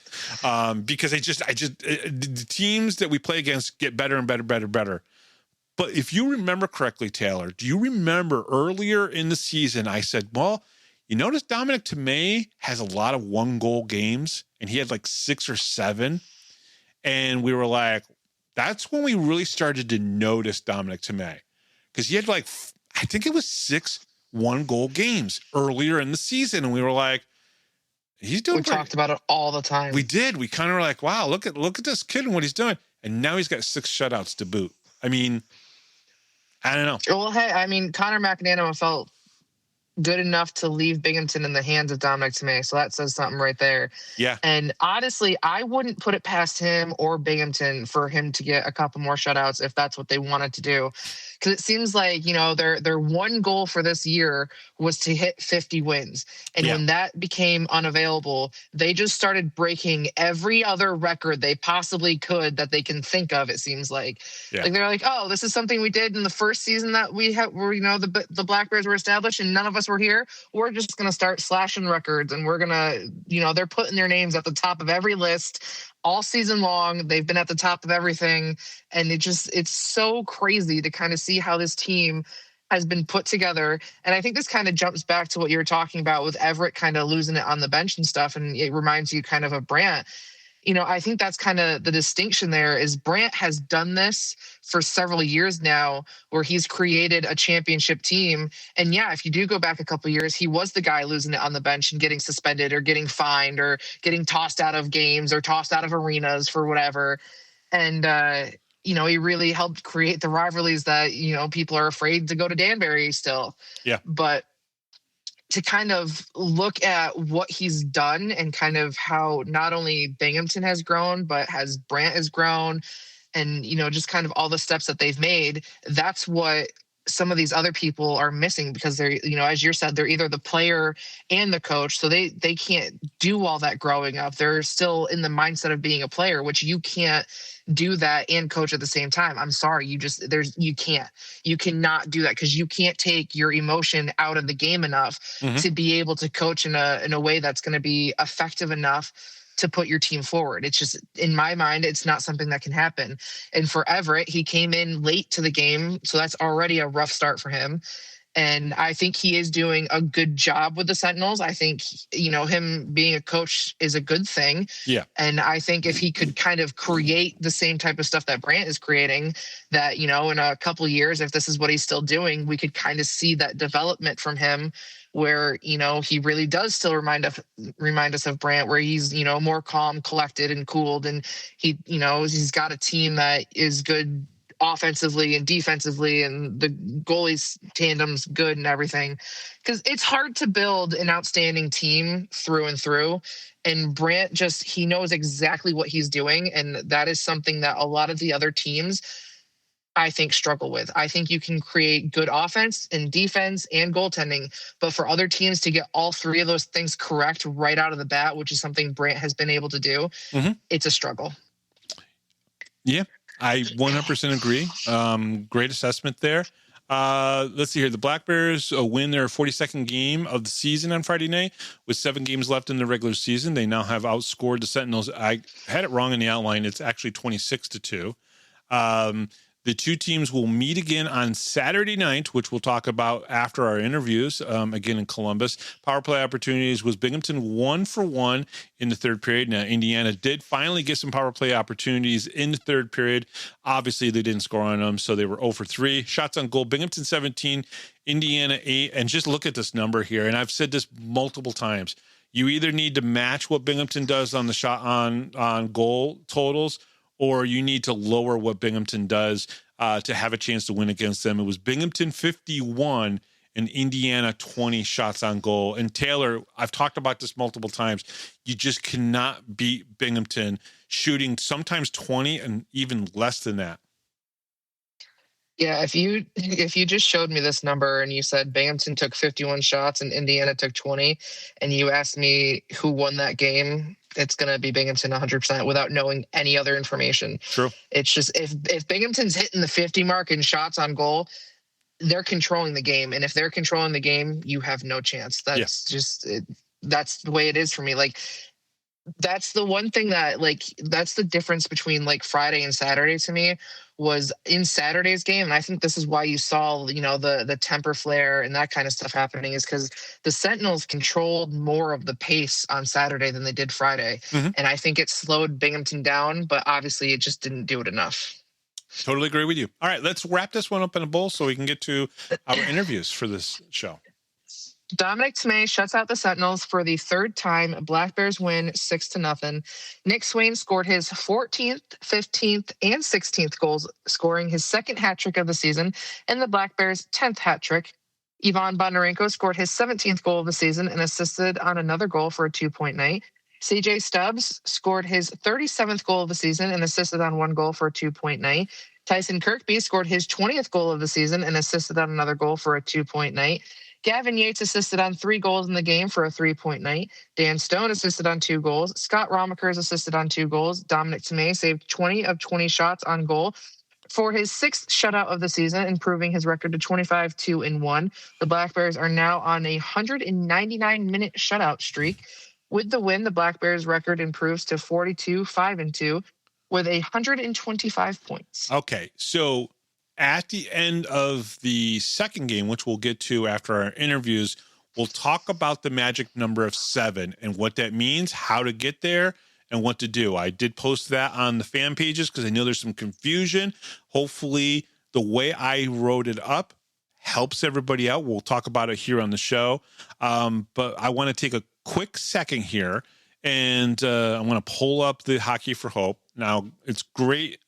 because the teams that we play against get better and better. But if you remember correctly, Taylor, do you remember earlier in the season I said, well, you notice Dominic Tomei has a lot of 1-goal games, and he had like 6 or 7, and we were like, that's when we really started to notice Dominic Tomei, because he had I think it was 6 1-goal games earlier in the season, and we were like, he's doing. We talked about it all the time. We did. We kind of were like, wow, look at this kid and what he's doing, and now he's got 6 shutouts to boot. I mean, I don't know. Well, hey, I mean, Connor McAnanama felt good enough to leave Binghamton in the hands of Dominic Tomei, so that says something right there. Yeah. And honestly, I wouldn't put it past him or Binghamton for him to get a couple more shutouts if that's what they wanted to do. Because it seems like, their one goal for this year was to hit 50 wins. And when that became unavailable, they just started breaking every other record they possibly could that they can think of, it seems like. Yeah. Like they're like, oh, this is something we did in the first season that we had where, the Black Bears were established and none of us were here. We're just going to start slashing records, and we're going to, they're putting their names at the top of every list. All season long, they've been at the top of everything. And it's so crazy to kind of see how this team has been put together. And I think this kind of jumps back to what you were talking about with Everett kind of losing it on the bench and stuff. And it reminds you kind of Brant. I think that's kind of the distinction there is Brant has done this for several years now where he's created a championship team. And yeah, if you do go back a couple of years, he was the guy losing it on the bench and getting suspended or getting fined or getting tossed out of games or tossed out of arenas for whatever. And, he really helped create the rivalries that, people are afraid to go to Danbury still. Yeah. But to kind of look at what he's done and kind of how not only Binghamton has grown, but has Brant has grown and, just kind of all the steps that they've made, that's what some of these other people are missing because they're, as you said, they're either the player and the coach. So they can't do all that growing up. They're still in the mindset of being a player, which you can't do that and coach at the same time. I'm sorry. You cannot do that because you can't take your emotion out of the game enough to be able to coach in a way that's going to be effective enough to put your team forward. It's just, in my mind, it's not something that can happen. And for Everett, he came in late to the game, so that's already a rough start for him. And I think he is doing a good job with the Sentinels. I think, him being a coach is a good thing. Yeah. And I think if he could kind of create the same type of stuff that Brant is creating, that, in a couple of years, if this is what he's still doing, we could kind of see that development from him where, he really does still remind us of Brant, where he's, more calm, collected and cooled. And he, he's got a team that is good offensively and defensively, and the goalies tandem's good and everything, because it's hard to build an outstanding team through and through. And Brant he knows exactly what he's doing. And that is something that a lot of the other teams, I think, struggle with. I think you can create good offense and defense and goaltending, but for other teams to get all three of those things correct right out of the bat, which is something Brant has been able to do, it's a struggle. Yeah. I 100% agree. Great assessment there. Let's see here. The Black Bears win their 42nd game of the season on Friday night with 7 games left in the regular season. They now have outscored the Sentinels. I had it wrong in the outline. It's actually 26-2. The two teams will meet again on Saturday night, which we'll talk about after our interviews, again in Columbus. Power play opportunities was Binghamton 1 for 1 in the third period. Now, Indiana did finally get some power play opportunities in the third period. Obviously, they didn't score on them, so they were 0 for 3. Shots on goal, Binghamton 17, Indiana 8. And just look at this number here, and I've said this multiple times. You either need to match what Binghamton does on the shot on goal totals, or you need to lower what Binghamton does to have a chance to win against them. It was Binghamton 51 and Indiana 20 shots on goal. And Taylor, I've talked about this multiple times. You just cannot beat Binghamton shooting sometimes 20 and even less than that. Yeah, if you just showed me this number and you said Binghamton took 51 shots and Indiana took 20, and you asked me who won that game, it's going to be Binghamton 100% without knowing any other information. True. It's just if Binghamton's hitting the 50 mark in shots on goal, they're controlling the game. And if they're controlling the game, you have no chance. That's the way it is for me. Like, that's the one thing that, like, that's the difference between like Friday and Saturday to me, was in Saturday's game. And I think this is why you saw, the temper flare and that kind of stuff happening, is because the Sentinels controlled more of the pace on Saturday than they did Friday. Mm-hmm. And I think it slowed Binghamton down, but obviously it just didn't do it enough. Totally agree with you. All right, let's wrap this one up in a bowl so we can get to our interviews for this show. Dominic Tomei shuts out the Sentinels for the third time. Black Bears win 6-0. Nick Swain scored his 14th, 15th, and 16th goals, scoring his second hat trick of the season, and the Black Bears' 10th hat trick. Ivan Bondarenko scored his 17th goal of the season and assisted on another goal for a 2-point night. CJ Stubbs scored his 37th goal of the season and assisted on one goal for a 2-point night. Tyson Kirkby scored his 20th goal of the season and assisted on another goal for a 2-point night. Gavin Yates assisted on 3 goals in the game for a 3-point night. Dan Stone assisted on 2 goals. Scott Romakers assisted on 2 goals. Dominic Tomei saved 20 of 20 shots on goal for his 6th shutout of the season, improving his record to 25-2-1. The Black Bears are now on a 199-minute shutout streak. With the win, the Black Bears record improves to 42-5-2 with 125 points. Okay, so at the end of the second game, which we'll get to after our interviews, we'll talk about the magic number of 7 and what that means, how to get there, and what to do. I did post that on the fan pages because I know there's some confusion. Hopefully, the way I wrote it up helps everybody out. We'll talk about it here on the show. But I want to take a quick second here, and I'm going to pull up the Hockey for Hope. Now, it's great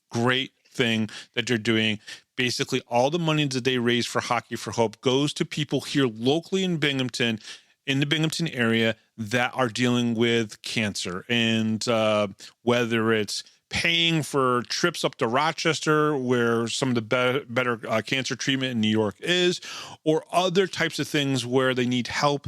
thing that they're doing. Basically, all the money that they raise for Hockey for Hope goes to people here locally in Binghamton, in the Binghamton area, that are dealing with cancer. And whether it's paying for trips up to Rochester, where some of the better cancer treatment in New York is, or other types of things where they need help,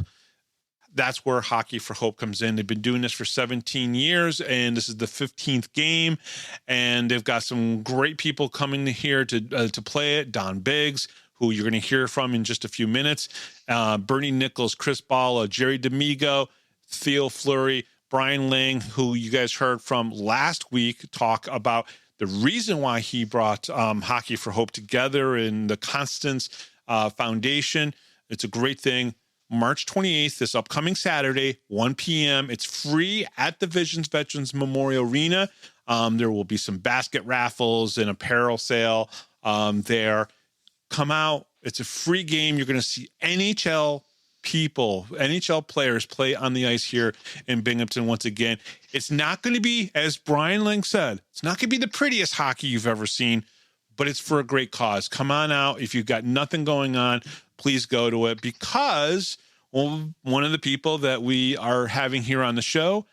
that's where Hockey for Hope comes in. They've been doing this for 17 years, and this is the 15th game, and they've got some great people coming here to play it. Don Biggs, who you're going to hear from in just a few minutes, Bernie Nichols, Chris Balla, Jerry D'Amigo, Theo Fleury, Brian Lang, who you guys heard from last week, talk about the reason why he brought Hockey for Hope together in the Constance Foundation. It's a great thing. March 28th, this upcoming Saturday, 1 p.m. It's free at the Visions Veterans Memorial Arena. There will be some basket raffles and apparel sale there. Come out. It's a free game. You're going to see NHL players play on the ice here in Binghamton once again. It's not going to be, as Brian Lang said, it's not going to be the prettiest hockey you've ever seen, but it's for a great cause. Come on out. If you've got nothing going on, please go to it, because one of the people that we are having here on the show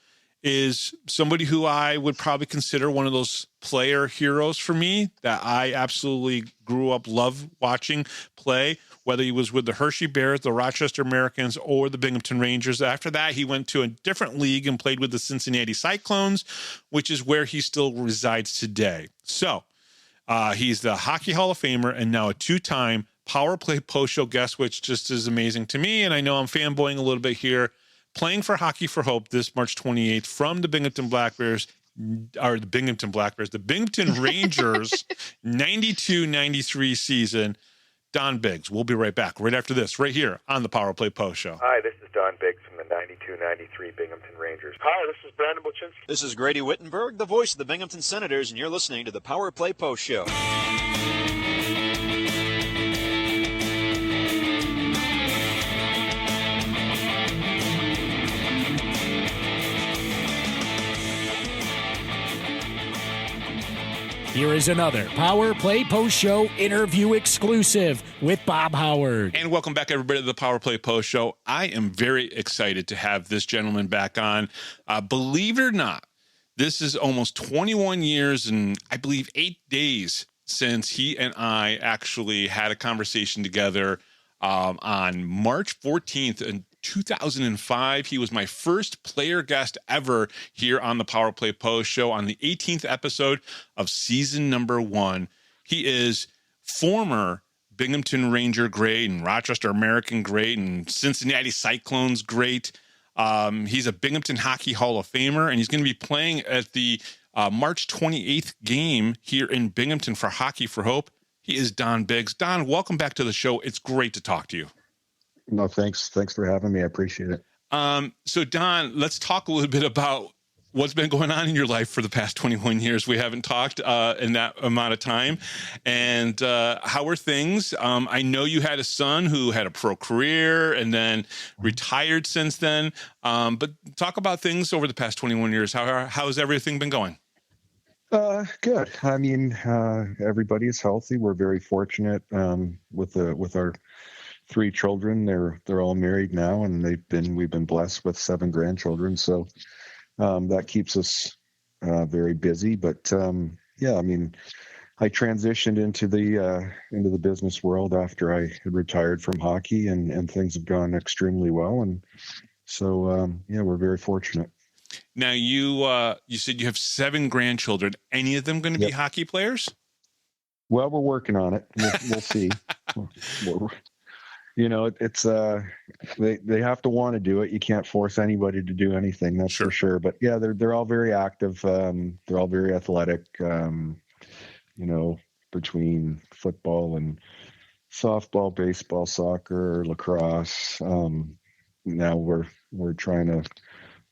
is somebody who I would probably consider one of those player heroes for me, that I absolutely grew up love watching play, whether he was with the Hershey Bears, the Rochester Americans, or the Binghamton Rangers. After that, he went to a different league and played with the Cincinnati Cyclones, which is where he still resides today. So he's the Hockey Hall of Famer and now a 2-time Power Play post-show guest, which just is amazing to me. And I know I'm fanboying a little bit here. Playing for Hockey for Hope this March 28th from the Binghamton Black Bears, or the Binghamton Black Bears, the Binghamton Rangers 92-93 season. Don Biggs. We'll be right back right after this, right here on the Power Play Post Show. Hi, this is Don Biggs from the 92-93 Binghamton Rangers. Hi, this is Brandon Shantz. This is Grady Wittenberg, the voice of the Binghamton Senators, and you're listening to the Power Play Post Show. Here is another Power Play Post Show interview exclusive with Bob Howard. And welcome back, everybody, to the Power Play Post Show. I am very excited to have this gentleman back on. Believe it or not, this is almost 21 years and I believe 8 days since he and I actually had a conversation together on March 14th in 2005. He was my first player guest ever here on the Power Play Post Show on the 18th episode of season number 1. He is former Binghamton Ranger great and Rochester American great and Cincinnati Cyclones great. He's a Binghamton Hockey Hall of Famer, and he's going to be playing at the March 28th game here in Binghamton for Hockey for Hope. He is Don Biggs. Don, welcome back to the show. It's great to talk to you. No, thanks. Thanks for having me. I appreciate it. So Don, let's talk a little bit about what's been going on in your life for the past 21 years. We haven't talked in that amount of time. And how are things? I know you had a son who had a pro career and then retired since then. But talk about things over the past 21 years. How has everything been going? Good. I mean, everybody is healthy. We're very fortunate with our 3 children. They're all married now, and we've been blessed with 7 grandchildren. So that keeps us very busy. But yeah, I mean, I transitioned into the business world after I had retired from hockey, and things have gone extremely well. And so yeah, we're very fortunate. Now you said you have 7 grandchildren. Any of them going to be hockey players? Well, we're working on it. We'll see. You know, it's they have to want to do it. You can't force anybody to do anything. That's for sure. But yeah, they're all very active. They're all very athletic. You know, between football and softball, baseball, soccer, lacrosse. Now we're trying to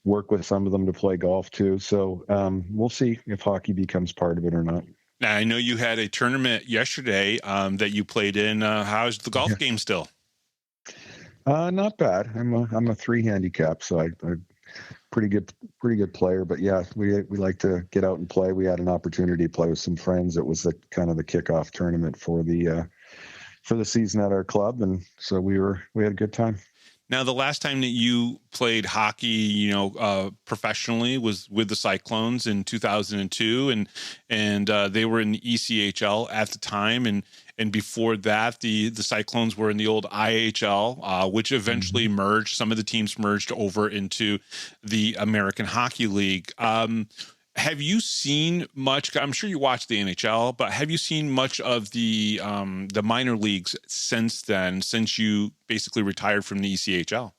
work with some of them to play golf too. So we'll see if hockey becomes part of it or not. Now I know you had a tournament yesterday that you played in. How's the golf game still? Not bad. I'm a 3 handicap, so I pretty good player. But yeah, we like to get out and play. We had an opportunity to play with some friends. It was kind of the kickoff tournament for the season at our club, and so we had a good time. Now, the last time that you played hockey, professionally was with the Cyclones in 2002, and they were in the ECHL at the time, and before that, the Cyclones were in the old IHL, which eventually merged. Some of the teams merged over into the American Hockey League. Have you seen much? I'm sure you watched the NHL, but have you seen much of the minor leagues since then? Since you basically retired from the ECHL?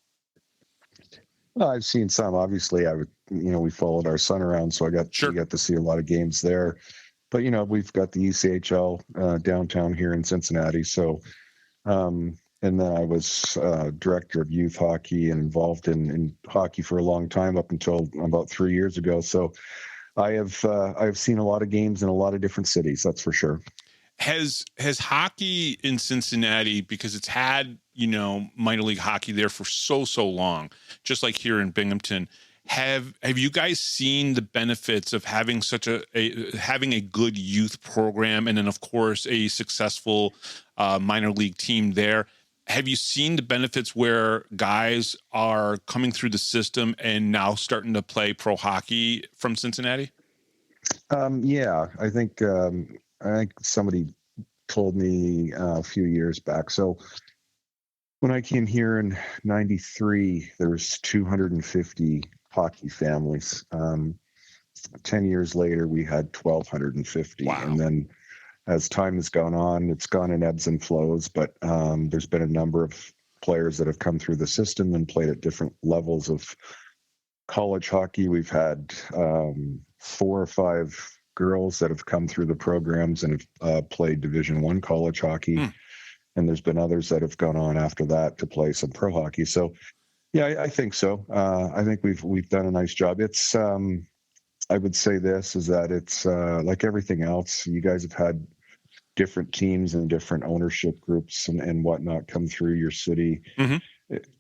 Well, I've seen some. Obviously, we followed our son around, so we got to see a lot of games there. But we've got the ECHL downtown here in Cincinnati. So, and then I was director of youth hockey and involved in hockey for a long time up until about 3 years ago. So. I've seen a lot of games in a lot of different cities. That's for sure. Has hockey in Cincinnati, because it's had minor league hockey there for so long, just like here in Binghamton. Have you guys seen the benefits of having having a good youth program, and then of course a successful minor league team there? Have you seen the benefits where guys are coming through the system and now starting to play pro hockey from Cincinnati? Yeah, I think somebody told me a few years back. So when I came here in '93, there was 250 hockey families. 10 years later, we had 1,250. Wow. And then as time has gone on, it's gone in ebbs and flows, but there's been a number of players that have come through the system and played at different levels of college hockey, we've had 4 or 5 girls that have come through the programs and have played Division I college hockey. And there's been others that have gone on after that to play some pro hockey. So, yeah, I think so. I think we've done a nice job. It's I would say this is that it's like everything else. You guys have had different teams and different ownership groups and whatnot come through your city.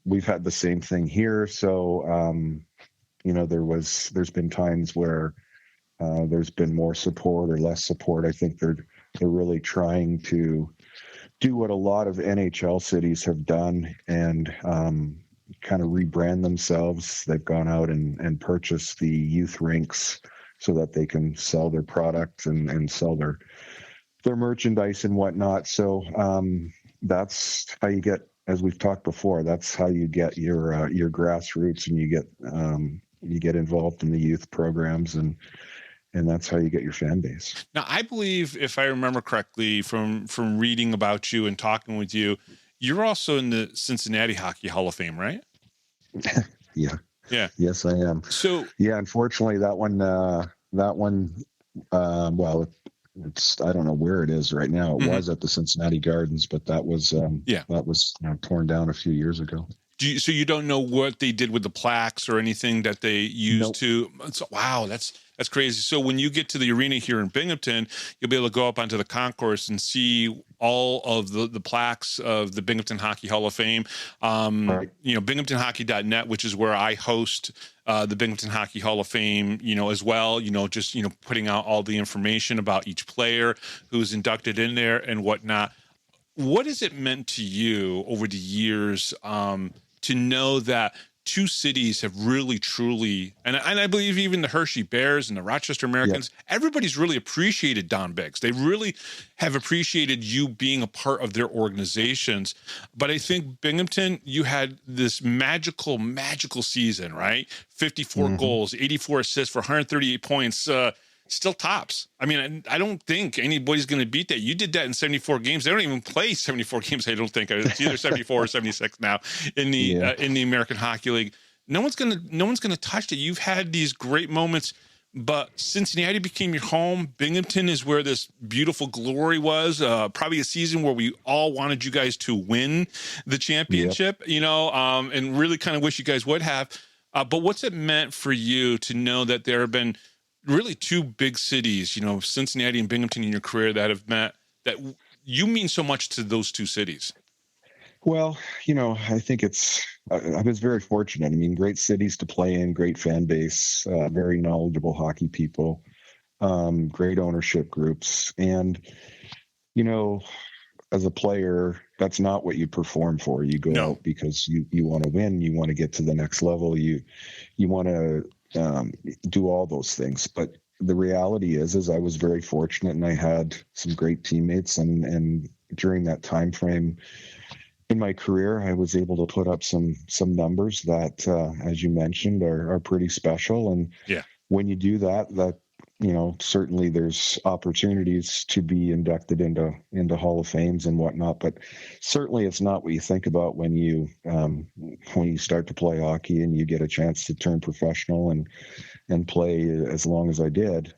We've had the same thing here. So, there's been times where there's been more support or less support. I think they're really trying to do what a lot of NHL cities have done and kind of rebrand themselves. They've gone out and purchased the youth rinks so that they can sell their product and sell their merchandise and whatnot. So that's how you get, as we've talked before, that's how you get your grassroots, and you get involved in the youth programs, and that's how you get your fan base. Now, I believe, if I remember correctly from reading about you and talking with you, you're also in the Cincinnati Hockey Hall of Fame, right? Yeah. Yes, I am. So, yeah, unfortunately, that one, well, it's, I don't know where it is right now. It was at the Cincinnati Gardens, but that was torn down a few years ago. So you don't know what they did with the plaques or anything that they used to? So, wow, that's crazy. So when you get to the arena here in Binghamton, you'll be able to go up onto the concourse and see all of the plaques of the Binghamton Hockey Hall of Fame. Right. BinghamtonHockey.net, which is where I host the Binghamton Hockey Hall of Fame, as well, just putting out all the information about each player who's inducted in there and whatnot. What has it meant to you over the years to know that two cities have really, truly, and I believe even the Hershey Bears and the Rochester Americans, everybody's really appreciated Don Biggs. They really have appreciated you being a part of their organizations. But I think Binghamton, you had this magical season, right? 54 goals, 84 assists for 138 points. Still tops. I mean, I don't think anybody's going to beat that. You did that in 74 games. They don't even play 74 games. I don't think it's either 74 or 76 now in the American Hockey League. No one's going to touch it. You've had these great moments, but Cincinnati became your home. Binghamton is where this beautiful glory was. Probably a season where we all wanted you guys to win the championship, and really kind of wish you guys would have. But what's it meant for you to know that there have been really two big cities, Cincinnati and Binghamton in your career that have met, that you mean so much to those two cities? Well, I think I was very fortunate. I mean, great cities to play in, great fan base, very knowledgeable hockey people, great ownership groups. And, as a player, that's not what you perform for. You go out because you want to win, you want to get to the next level, you want to do all those things. But the reality is I was very fortunate, and I had some great teammates, and during that time frame in my career, I was able to put up some numbers that, as you mentioned, are pretty special. And when you do that, certainly there's opportunities to be inducted into Hall of Fames and whatnot, but certainly it's not what you think about when you start to play hockey and you get a chance to turn professional and play as long as I did.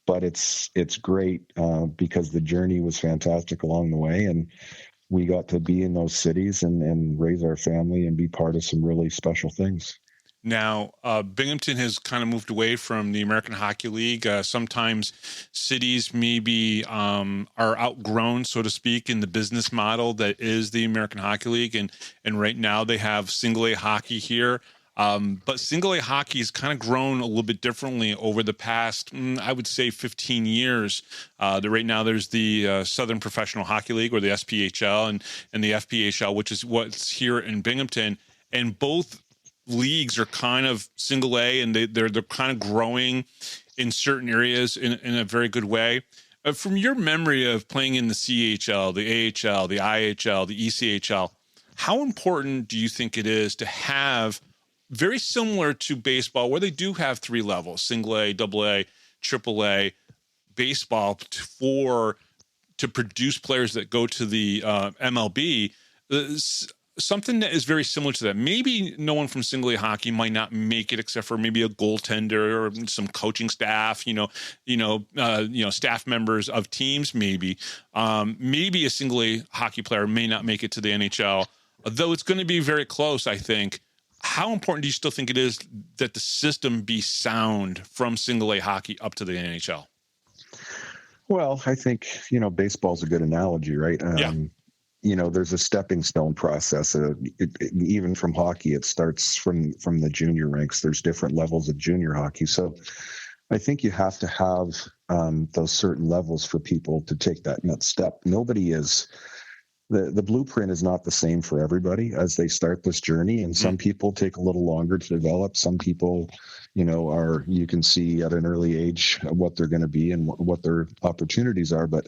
But it's great because the journey was fantastic along the way, and we got to be in those cities and raise our family and be part of some really special things. Now, Binghamton has kind of moved away from the American Hockey League. Sometimes cities maybe are outgrown, so to speak, in the business model that is the American Hockey League. And right now they have single-A hockey here. But single-A hockey has kind of grown a little bit differently over the past, I would say, 15 years. Right now there's the Southern Professional Hockey League, or the SPHL, and the FPHL, which is what's here in Binghamton. And both leagues are kind of single A, and they're kind of growing in certain areas in a very good way. From your memory of playing in the CHL, the AHL, the IHL, the ECHL, how important do you think it is to have, very similar to baseball, where they do have three levels, single A, double A, triple A, baseball, to produce players that go to the MLB? something that is very similar to that. Maybe no one from single A hockey might not make it, except for maybe a goaltender or some coaching staff. Staff members of teams. Maybe a single A hockey player may not make it to the NHL, though it's going to be very close, I think. How important do you still think it is that the system be sound from single A hockey up to the NHL? Well, I think, baseball's a good analogy, right? There's a stepping stone process. Even from hockey, it starts from the junior ranks. There's different levels of junior hockey. So I think you have to have those certain levels for people to take that next step. Nobody is... The blueprint is not the same for everybody as they start this journey. And some people take a little longer to develop. Some people, you can see at an early age what they're going to be and what their opportunities are. But,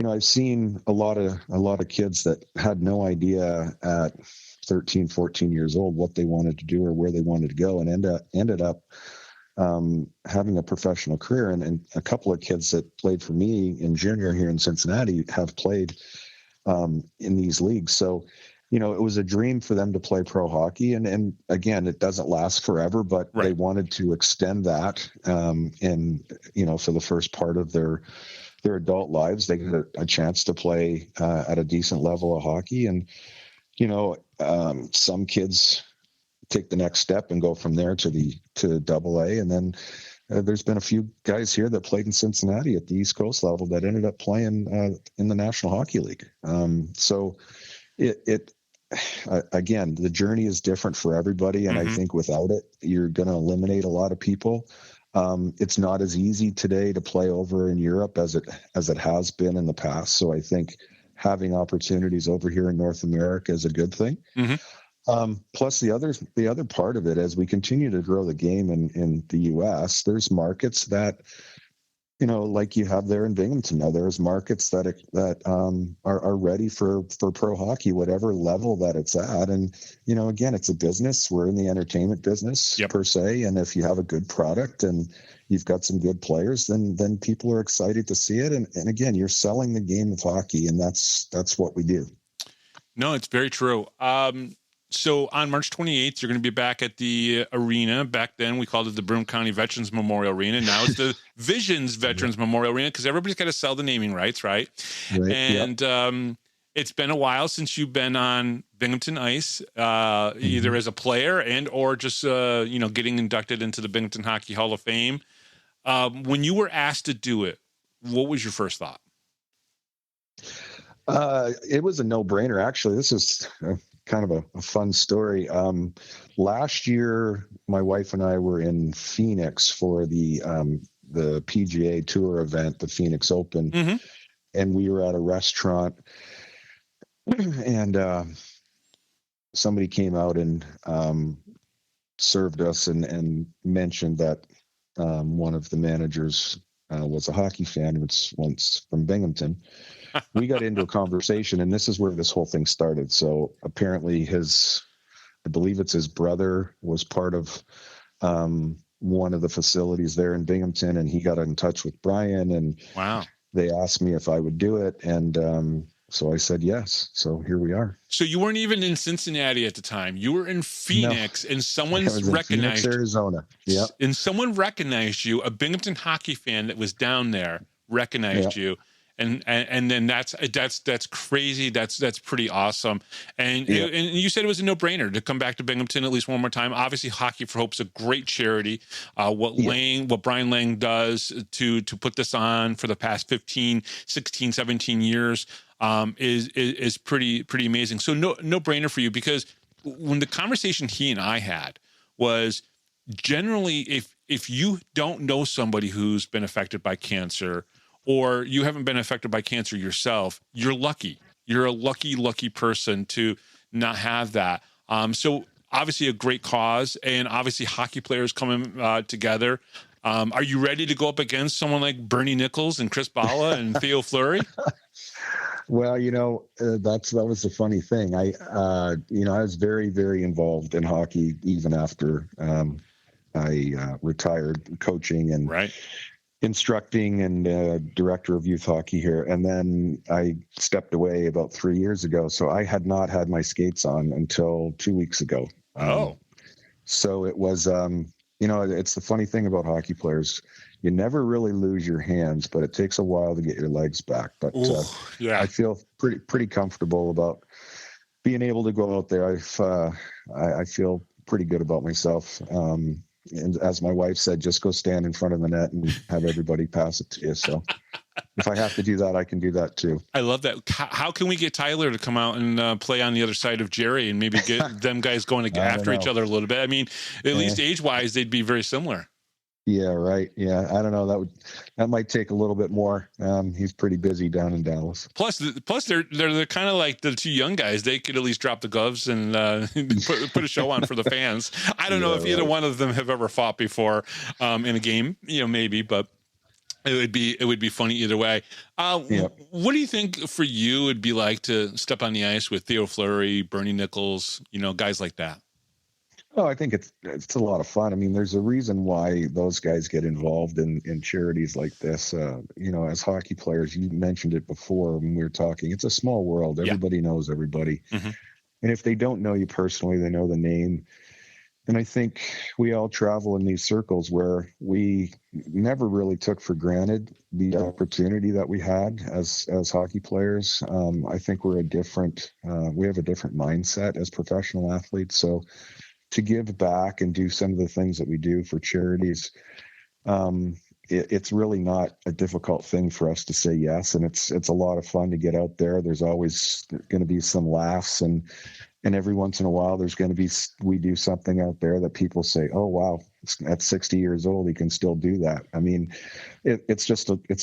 I've seen a lot of kids that had no idea at 13, 14 years old what they wanted to do or where they wanted to go, and ended up having a professional career. And a couple of kids that played for me in junior here in Cincinnati have played in these leagues. So, it was a dream for them to play pro hockey. And again, it doesn't last forever, but They wanted to extend that. For the first part of their adult lives, they get a chance to play at a decent level of hockey. And, some kids take the next step and go from there to double A. And then there's been a few guys here that played in Cincinnati at the East Coast level that ended up playing in the National Hockey League. So again, the journey is different for everybody. And I think without it, you're going to eliminate a lot of people. It's not as easy today to play over in Europe as it has been in the past. So I think having opportunities over here in North America is a good thing. Plus the other part of it, as we continue to grow the game in the U.S., there's markets that, like you have there in Binghamton. Now there's markets that are ready for pro hockey, whatever level that it's at. And, again, it's a business. We're in the entertainment business per se. And if you have a good product and you've got some good players, then people are excited to see it. And again, you're selling the game of hockey, and that's what we do. No, it's very true. So on March 28th, you're going to be back at the arena. Back then, we called it the Broome County Veterans Memorial Arena. Now it's the Visions Veterans Memorial Arena, because everybody's got to sell the naming rights, right? And it's been a while since you've been on Binghamton ice, either as a player and or just getting inducted into the Binghamton Hockey Hall of Fame. When you were asked to do it, what was your first thought? It was a no-brainer. Actually, this is kind of a fun story. Last year, my wife and I were in Phoenix for the PGA Tour event, the Phoenix Open, and we were at a restaurant, and somebody came out and served us and mentioned that one of the managers was a hockey fan, once from Binghamton. We got into a conversation, and this is where this whole thing started. So apparently I believe it's his brother was part of one of the facilities there in Binghamton, and he got in touch with Brian, and they asked me if I would do it. And so I said yes. So here we are. So you weren't even in Cincinnati at the time. You were in Phoenix, and someone's recognized Phoenix, Arizona. Yeah. And someone recognized you. A Binghamton hockey fan that was down there recognized you. And then that's crazy. That's pretty awesome. And you said it was a no-brainer to come back to Binghamton at least one more time. Obviously, Hockey for Hope's a great charity. What Brian Lang does to put this on for the past 15, 16, 17 years is pretty amazing. So no-brainer for you, because when the conversation he and I had was generally if you don't know somebody who's been affected by cancer, or you haven't been affected by cancer yourself, you're lucky. You're a lucky person to not have that. So obviously a great cause, and obviously hockey players coming together. Are you ready to go up against someone like Bernie Nichols and Chris Bala and Theo Fleury? Well, that was the funny thing. I was very, very involved in hockey even after I retired coaching, and instructing and director of youth hockey here. And then I stepped away about 3 years ago. So I had not had my skates on until 2 weeks ago. So it was, it's the funny thing about hockey players. You never really lose your hands, but it takes a while to get your legs back. But I feel pretty comfortable about being able to go out there. I feel pretty good about myself. And as my wife said, just go stand in front of the net and have everybody pass it to you. So if I have to do that, I can do that too. I love that. How can we get Tyler to come out and play on the other side of Jerry and maybe get them guys going after each other a little bit? I mean, at least age-wise, they'd be very similar. Yeah, right. Yeah, I don't know. That might take a little bit more. He's pretty busy down in Dallas. Plus they're kind of like the two young guys. They could at least drop the gloves and put a show on for the fans. I don't know if either one of them have ever fought before in a game. Maybe, but it would be funny either way. What do you think for you would be like to step on the ice with Theo Fleury, Bernie Nichols, guys like that? Oh, I think it's a lot of fun. I mean, there's a reason why those guys get involved in charities like this. As hockey players, you mentioned it before when we were talking. It's a small world. Everybody knows everybody. Mm-hmm. And if they don't know you personally, they know the name. And I think we all travel in these circles where we never really took for granted the opportunity that we had as hockey players. I think we have a different mindset as professional athletes. So to give back and do some of the things that we do for charities, it's really not a difficult thing for us to say yes. And it's a lot of fun to get out there. There's always going to be some laughs and every once in a while we do something out there that people say, oh, wow, at 60 years old, he can still do that. I mean, it's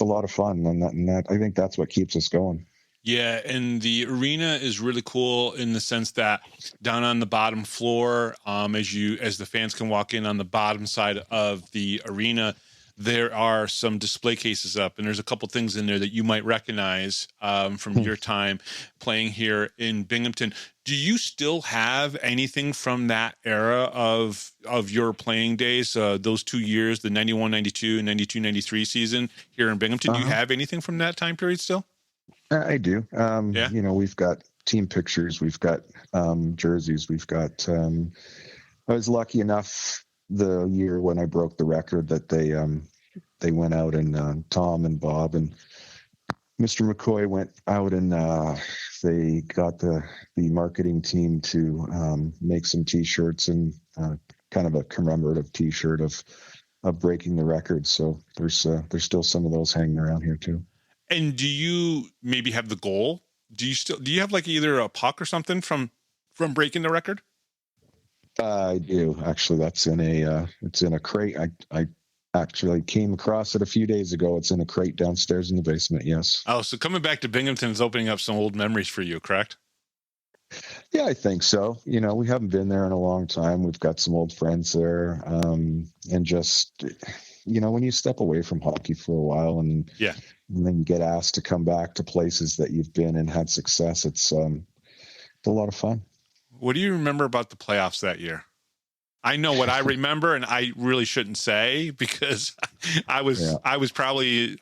a lot of fun. And that, I think that's what keeps us going. Yeah, and the arena is really cool in the sense that down on the bottom floor, as the fans can walk in on the bottom side of the arena, there are some display cases up, and there's a couple things in there that you might recognize from your time playing here in Binghamton. Do you still have anything from that era of your playing days, those 2 years, the 91-92 and 92-93 season here in Binghamton? Do you have anything from that time period still? I do. We've got team pictures, we've got jerseys, we've got. I was lucky enough the year when I broke the record that they went out and Tom and Bob and Mr. McCoy went out and they got the marketing team to make some T-shirts and kind of a commemorative T-shirt of breaking the record. So there's still some of those hanging around here too. And do you maybe have the goal? Do you have like either a puck or something from breaking the record? I do actually. That's it's in a crate. I actually came across it a few days ago. It's in a crate downstairs in the basement. Yes. Oh, so coming back to Binghamton is opening up some old memories for you, correct? Yeah, I think so. We haven't been there in a long time. We've got some old friends there, and just when you step away from hockey for a while and then you get asked to come back to places that you've been and had success, it's a lot of fun. What do you remember about the playoffs that year? I know what I remember, and I really shouldn't say because I was probably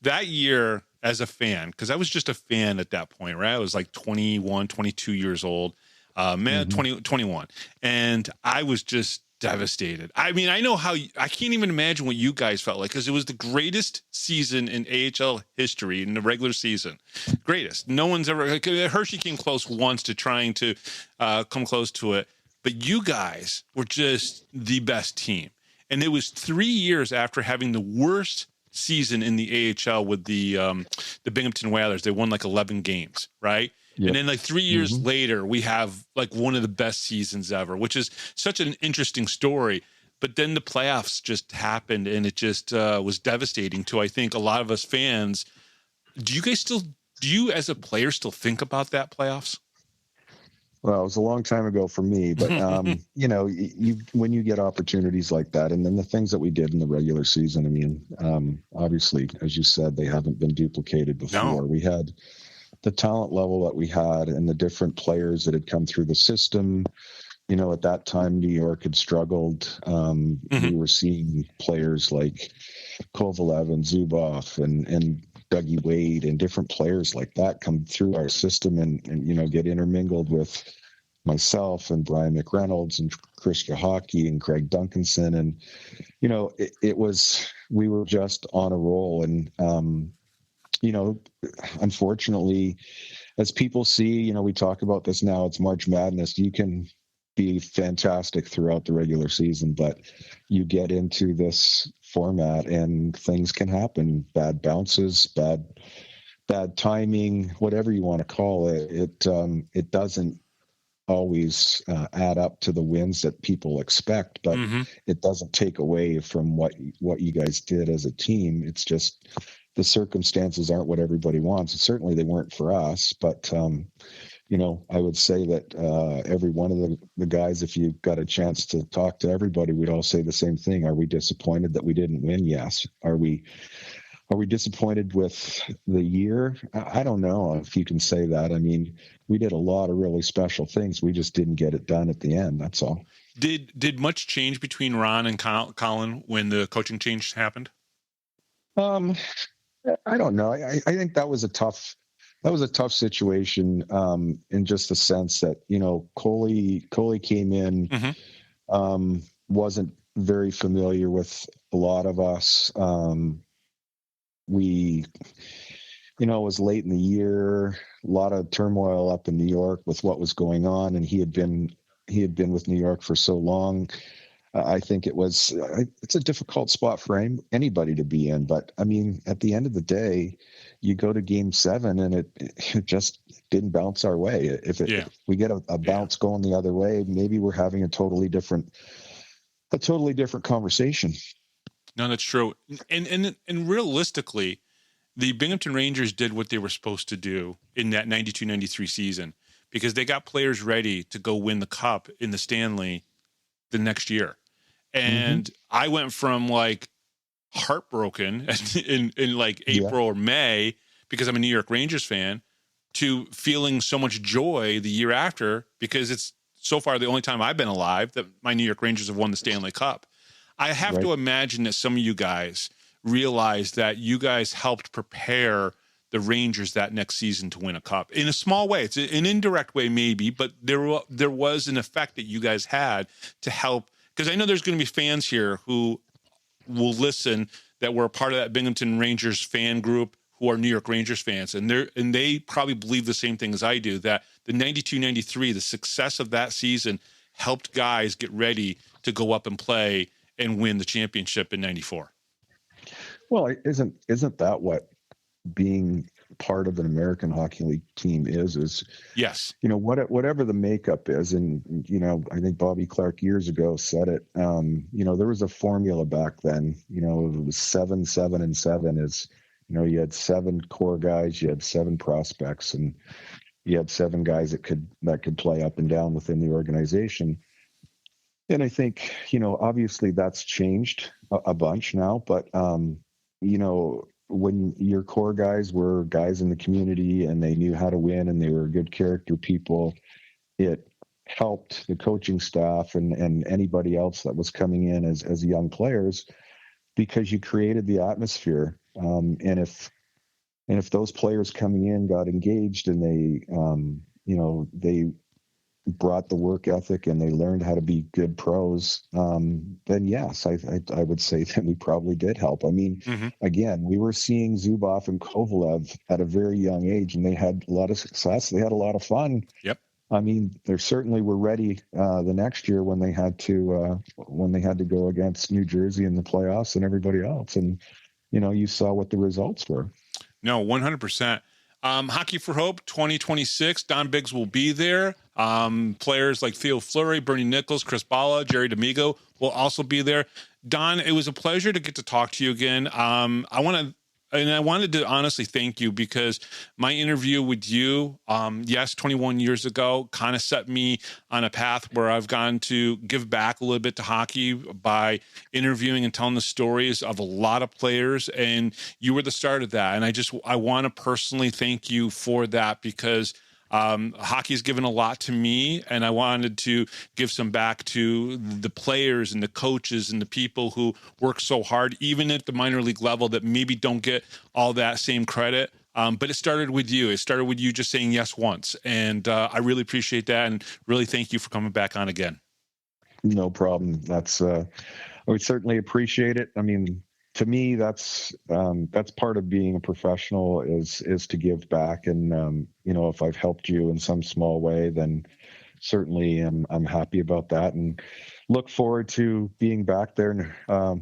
that year as a fan, because I was just a fan at that point, right? I was like 21, 22 years old, 21. And I was just devastated. I mean, I can't even imagine what you guys felt like, because it was the greatest season in AHL history in the regular season. Greatest. No one's ever, Hershey came close once to trying to come close to it, but you guys were just the best team. And it was 3 years after having the worst season in the AHL with the Binghamton Whalers. They won like 11 games, right? Yep. And then like 3 years later, we have like one of the best seasons ever, which is such an interesting story. But then the playoffs just happened, and it just was devastating to, I think, a lot of us fans. Do you as a player still think about that playoffs? Well, it was a long time ago for me, but when you get opportunities like that, and then the things that we did in the regular season, I mean, obviously, as you said, they haven't been duplicated before. No. We had the talent level that we had and the different players that had come through the system. At that time, New York had struggled. We were seeing players like Kovalev and Zubov and Dougie Wade and different players like that come through our system and get intermingled with myself and Brian McReynolds and Chris Hockey and Craig Duncanson. And, we were just on a roll. And, unfortunately, as people see, we talk about this now, it's March Madness. You can be fantastic throughout the regular season, but you get into this format and things can happen. Bad bounces, bad timing, whatever you want to call it. It doesn't always add up to the wins that people expect, but it doesn't take away from what you guys did as a team. It's just the circumstances aren't what everybody wants. Certainly they weren't for us, but I would say that every one of the guys, if you got a chance to talk to everybody, we'd all say the same thing. Are we disappointed that we didn't win? Yes. Are we disappointed with the year? I don't know if you can say that. I mean, we did a lot of really special things. We just didn't get it done at the end. That's all. Did much change between Ron and Colin when the coaching change happened? I don't know. I think that was a tough situation in just the sense that, Coley came in, wasn't very familiar with a lot of us. We, it was late in the year, a lot of turmoil up in New York with what was going on. And he had been with New York for so long. I think it's a difficult spot for anybody to be in. But I mean, at the end of the day, you go to Game 7 and it just didn't bounce our way. If we get a bounce going the other way, maybe we're having a totally different conversation. No, that's true. And realistically, the Binghamton Rangers did what they were supposed to do in that 92-93 season because they got players ready to go win the Cup in the Stanley the next year. And I went from like heartbroken in like April or May because I'm a New York Rangers fan to feeling so much joy the year after because it's so far the only time I've been alive that my New York Rangers have won the Stanley Cup. I have to imagine that some of you guys realize that you guys helped prepare the Rangers that next season to win a cup in a small way. It's an indirect way maybe, but there was an effect that you guys had to help. Because I know there's going to be fans here who will listen that were a part of that Binghamton Rangers fan group who are New York Rangers fans. And they probably believe the same thing as I do, that the 92-93, the success of that season helped guys get ready to go up and play and win the championship in 94. Well, isn't that what being part of an American Hockey League team is yes, whatever the makeup is. And, I think Bobby Clark years ago said it, there was a formula back then, it was 7, 7, and 7 is, you had 7 core guys, you had 7 prospects, and you had 7 guys that could play up and down within the organization. And I think, obviously that's changed a bunch now, but, when your core guys were guys in the community and they knew how to win and they were good character people, it helped the coaching staff and anybody else that was coming in as young players because you created the atmosphere. And if those players coming in got engaged and they brought the work ethic and they learned how to be good pros, then yes, I would say that we probably did help. I mean, again, we were seeing Zubov and Kovalev at a very young age, and they had a lot of success. They had a lot of fun. Yep. I mean, they certainly were ready the next year when they had to go against New Jersey in the playoffs and everybody else. And, you saw what the results were. No, 100%. Hockey for Hope 2026. Don Biggs will be there. Players like Theo Fleury, Bernie Nichols, Chris Bala, Jerry D'Amigo will also be there. Don, it was a pleasure to get to talk to you again. I wanted to honestly thank you because my interview with you, 21 years ago, kind of set me on a path where I've gone to give back a little bit to hockey by interviewing and telling the stories of a lot of players. And you were the start of that. And I want to personally thank you for that because Hockey's given a lot to me, and I wanted to give some back to the players and the coaches and the people who work so hard, even at the minor league level, that maybe don't get all that same credit. But it started with you. It started with you just saying yes once. And I really appreciate that, and really thank you for coming back on again. No problem. That's I would certainly appreciate it. I mean, to me, that's part of being a professional is to give back. And if I've helped you in some small way, then certainly I'm happy about that, and look forward to being back there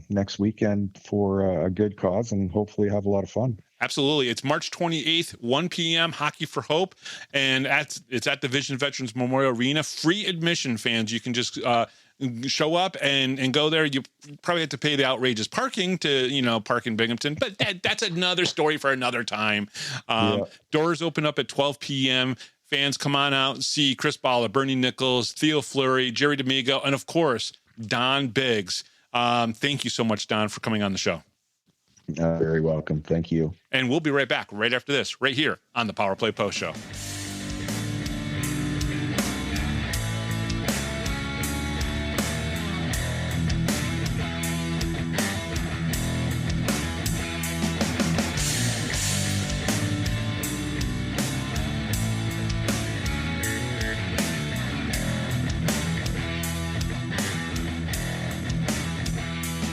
next weekend for a good cause, and hopefully have a lot of fun. Absolutely. It's March 28th, 1 p.m., Hockey for Hope, and it's at the Vision Veterans Memorial Arena. Free admission, fans. You can just show up and go there. You probably have to pay the outrageous parking to, park in Binghamton, but that's another story for another time. Doors open up at 12 p.m. Fans, come on out and see Chris Balla, Bernie Nichols, Theo Fleury, Jerry D'Amigo, and of course, Don Biggs. Thank you so much, Don, for coming on the show. Very welcome. Thank you. And we'll be right back right after this, right here on the Power Play Post Show.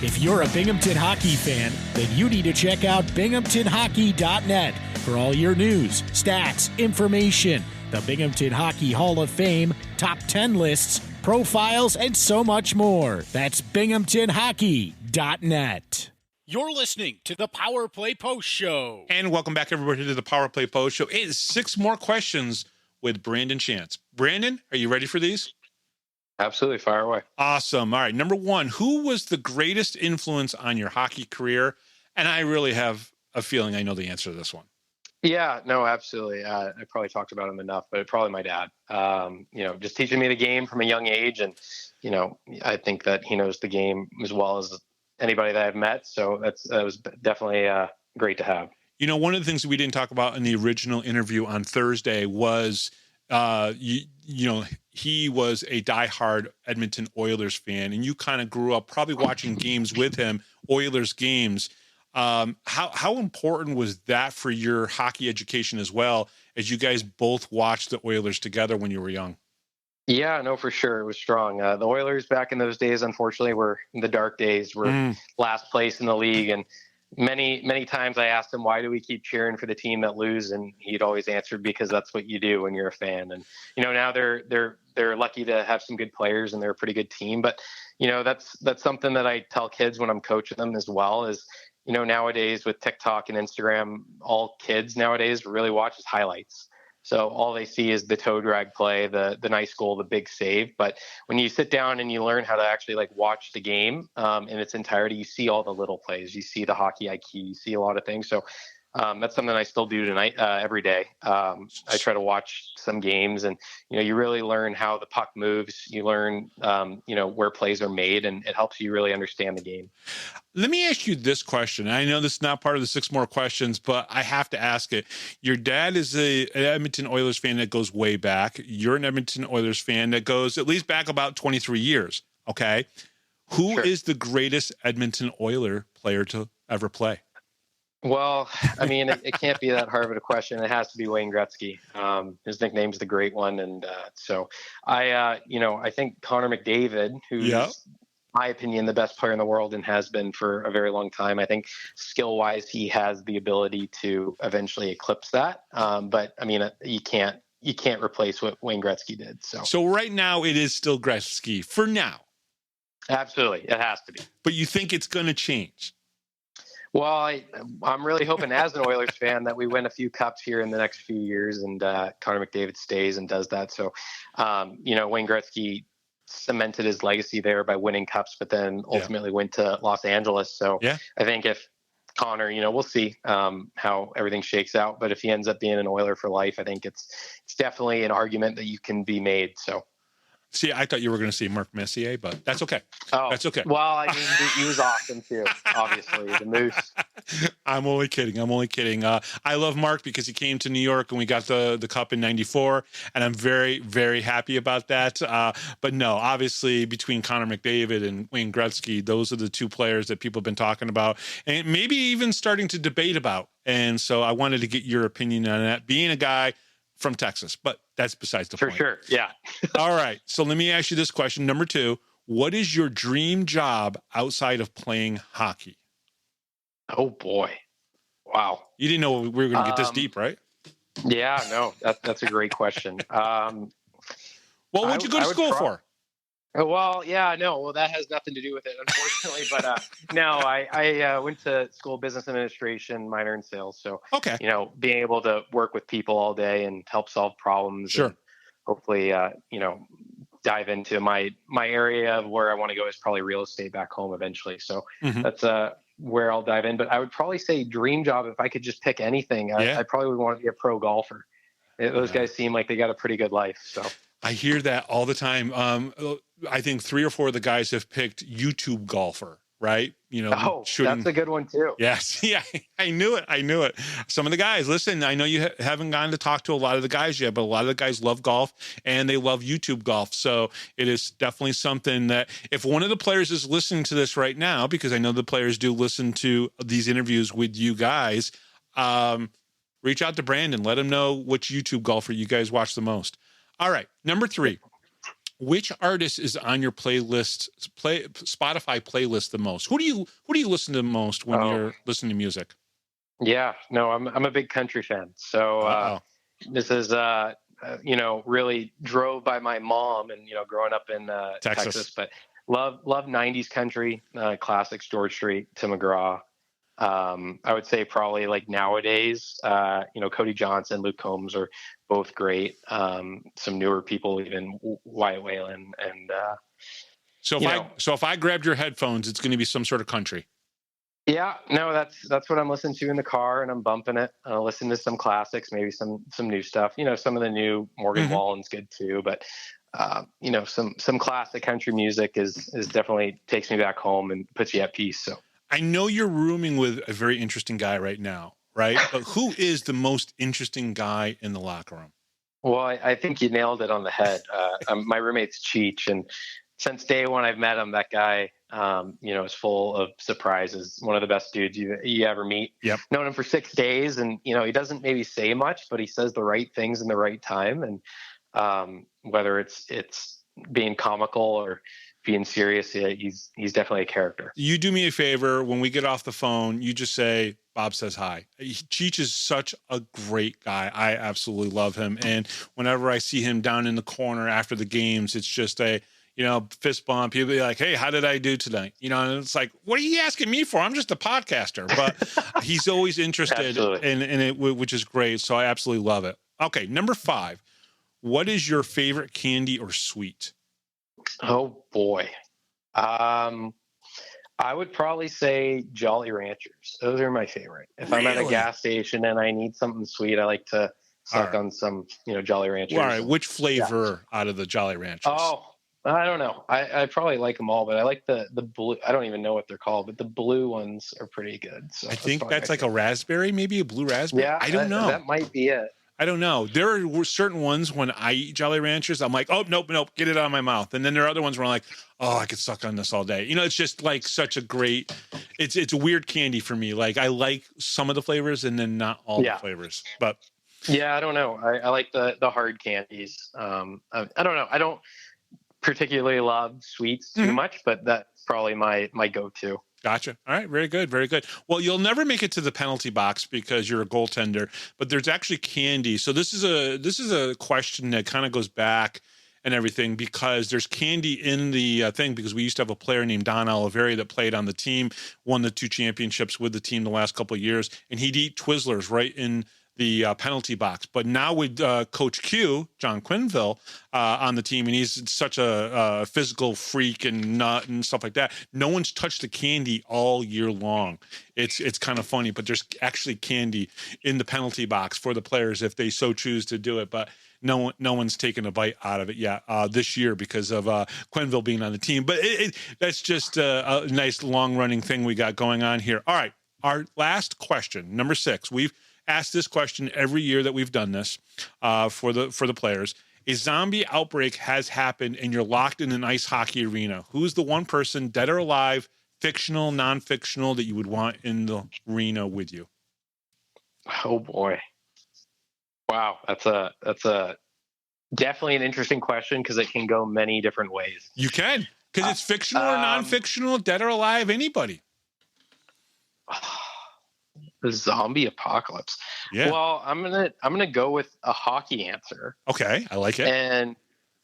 If you're a Binghamton hockey fan, then you need to check out binghamtonhockey.net for all your news, stats, information, the Binghamton Hockey Hall of Fame, top 10 lists, profiles, and so much more. That's binghamtonhockey.net. You're listening to the Power Play Post Show. And welcome back, everybody, to the Power Play Post Show. It is 6 more questions with Brandon Shantz. Brandon, are you ready for these? Absolutely. Fire away. Awesome. All right. Number 1, who was the greatest influence on your hockey career? And I really have a feeling I know the answer to this one. Yeah, no, absolutely. I probably talked about him enough, but probably my dad, just teaching me the game from a young age. And, I think that he knows the game as well as anybody that I've met. So that was definitely great to have. One of the things we didn't talk about in the original interview on Thursday was, he was a diehard Edmonton Oilers fan, and you kind of grew up probably watching games with him, Oilers games. How important was that for your hockey education as well, as you guys both watched the Oilers together when you were young? Yeah, no, for sure. It was strong. The Oilers back in those days, unfortunately, were in the dark days, were last place in the league. And many times I asked him, why do we keep cheering for the team that lose? And he'd always answered, because that's what you do when you're a fan. And, now they're lucky to have some good players, and they're a pretty good team. But, that's something that I tell kids when I'm coaching them as well is, nowadays with TikTok and Instagram, all kids nowadays really watch is highlights. So all they see is the toe drag play, the nice goal, the big save. But when you sit down and you learn how to actually watch the game in its entirety, you see all the little plays, you see the hockey IQ, you see a lot of things. So that's something I still do tonight, every day. I try to watch some games, and, you really learn how the puck moves. You learn, where plays are made, and it helps you really understand the game. Let me ask you this question. I know this is not part of the 6 more questions, but I have to ask it. Your dad is an Edmonton Oilers fan that goes way back. You're an Edmonton Oilers fan that goes at least back about 23 years. Okay. Who is the greatest Edmonton Oiler player to ever play? Well, I mean, it can't be that hard of a question. It has to be Wayne Gretzky. His nickname's the Great One. And so I think Connor McDavid, who's, in my opinion, the best player in the world and has been for a very long time. I think skill-wise, he has the ability to eventually eclipse that. But, I mean, you can't replace what Wayne Gretzky did. So right now, it is still Gretzky for now. Absolutely. It has to be. But you think it's going to change? Well, I'm really hoping as an Oilers fan that we win a few cups here in the next few years, and Connor McDavid stays and does that. So, Wayne Gretzky cemented his legacy there by winning cups, but then ultimately went to Los Angeles. So I think if Connor, we'll see how everything shakes out. But if he ends up being an Oiler for life, I think it's definitely an argument that you can be made. So See, I thought you were going to say Mark Messier, but that's okay. Oh, that's okay. Well, I mean, he was awesome too. Obviously, the Moose. I'm only kidding. I love Mark because he came to New York and we got the cup in '94, and I'm very, very happy about that. But no, obviously between Connor McDavid and Wayne Gretzky, those are the two players that people have been talking about and maybe even starting to debate about. And so I wanted to get your opinion on that, being a guy from Texas, but that's besides the point. For sure. Yeah. All right. So let me ask you this question. Number 2, what is your dream job outside of playing hockey? Oh boy. Wow. You didn't know we were going to get this deep, right? Yeah, no, that's a great question. Well, what'd you go to school for? Well, yeah, no, well, that has nothing to do with it, unfortunately. But no, I went to school of business administration, minor in sales. So, okay, being able to work with people all day and help solve problems. Sure. And hopefully, dive into my area of where I want to go is probably real estate back home eventually. So that's where I'll dive in. But I would probably say dream job, if I could just pick anything, I probably would want to be a pro golfer. Those guys seem like they got a pretty good life. So I hear that all the time. I think 3 or 4 of the guys have picked YouTube golfer, right? Shooting. That's a good one too. Yes. Yeah. I knew it. Some of the guys, listen, I know you haven't gotten to talk to a lot of the guys yet, but a lot of the guys love golf and they love YouTube golf. So it is definitely something that if one of the players is listening to this right now, because I know the players do listen to these interviews with you guys, reach out to Brandon, let him know which YouTube golfer you guys watch the most. All right. Number 3. Which artist is on your Spotify playlist the most? Who do you listen to the most when you're listening to music? Yeah, no, I'm a big country fan. So this is really drove by my mom and growing up in Texas, but love 90s country classics, George Strait, Tim McGraw. I would say probably like nowadays, Cody Johnson, Luke Combs are both great. Some newer people, even Wyatt Whalen. And, so if I grabbed your headphones, it's going to be some sort of country. Yeah, no, that's what I'm listening to in the car and I'm bumping it. I'll listen to some classics, maybe some new stuff, some of the new Morgan Wallen's good too, but some classic country music is definitely takes me back home and puts you at peace. So I know you're rooming with a very interesting guy right now, right? But who is the most interesting guy in the locker room? Well, I think you nailed it on the head. My roommate's Cheech, and since day one I've met him, that guy, is full of surprises. One of the best dudes you ever meet. Yep. Known him for 6 days, and he doesn't maybe say much, but he says the right things in the right time. And whether it's being comical or being serious, he's definitely a character. You do me a favor when we get off the phone, you just say Bob says hi. Cheech is such a great guy. I absolutely love him, and whenever I see him down in the corner after the games, it's just a fist bump. He'll be like, "Hey, how did I do tonight?" And it's like, "What are you asking me for? I'm just a podcaster." But he's always interested in it, which is great. So I absolutely love it. Okay, number 5. What is your favorite candy or sweet? Oh boy. I would probably say Jolly Ranchers. Those are my favorite. If I'm at a gas station and I need something sweet, I like to suck on some, Jolly Ranchers. All right. Which flavor out of the Jolly Ranchers? Oh, I don't know. I probably like them all, but I like the blue. I don't even know what they're called, but the blue ones are pretty good. So I think that's like a raspberry, maybe a blue raspberry. Yeah, I don't know. That might be it. I don't know. There are certain ones when I eat Jolly Ranchers, I'm like, oh, nope, get it out of my mouth. And then there are other ones where I'm like, oh, I could suck on this all day. It's just like such a great, it's a weird candy for me. Like I like some of the flavors and then not all the flavors. But yeah, I don't know. I like the hard candies. I don't know. I don't particularly love sweets too much, but that's probably my go-to. Gotcha. All right. Very good. Very good. Well, you'll never make it to the penalty box because you're a goaltender, but there's actually candy. So this is a question that kind of goes back and everything because there's candy in the thing because we used to have a player named Don Oliveri that played on the team, won the 2 championships with the team the last couple of years, and he'd eat Twizzlers right in the penalty box. But now with Coach Q, John Quinville, on the team, and he's such a physical freak and nut and stuff like that, no one's touched the candy all year long. It's kind of funny, but there's actually candy in the penalty box for the players if they so choose to do it. But no one's taken a bite out of it yet this year because of Quinville being on the team. But that's just a nice long-running thing we got going on here. All right, our last question, number 6. We've asked this question every year that we've done this for the players. A zombie outbreak has happened and you're locked in an ice hockey arena. Who's the one person, dead or alive, fictional, non-fictional, that you would want in the arena with you? Oh boy. Wow. That's a definitely an interesting question because it can go many different ways. You can, because it's fictional or non-fictional, dead or alive, anybody. The zombie apocalypse. Yeah. Well, I'm gonna go with a hockey answer. Okay, I like it. And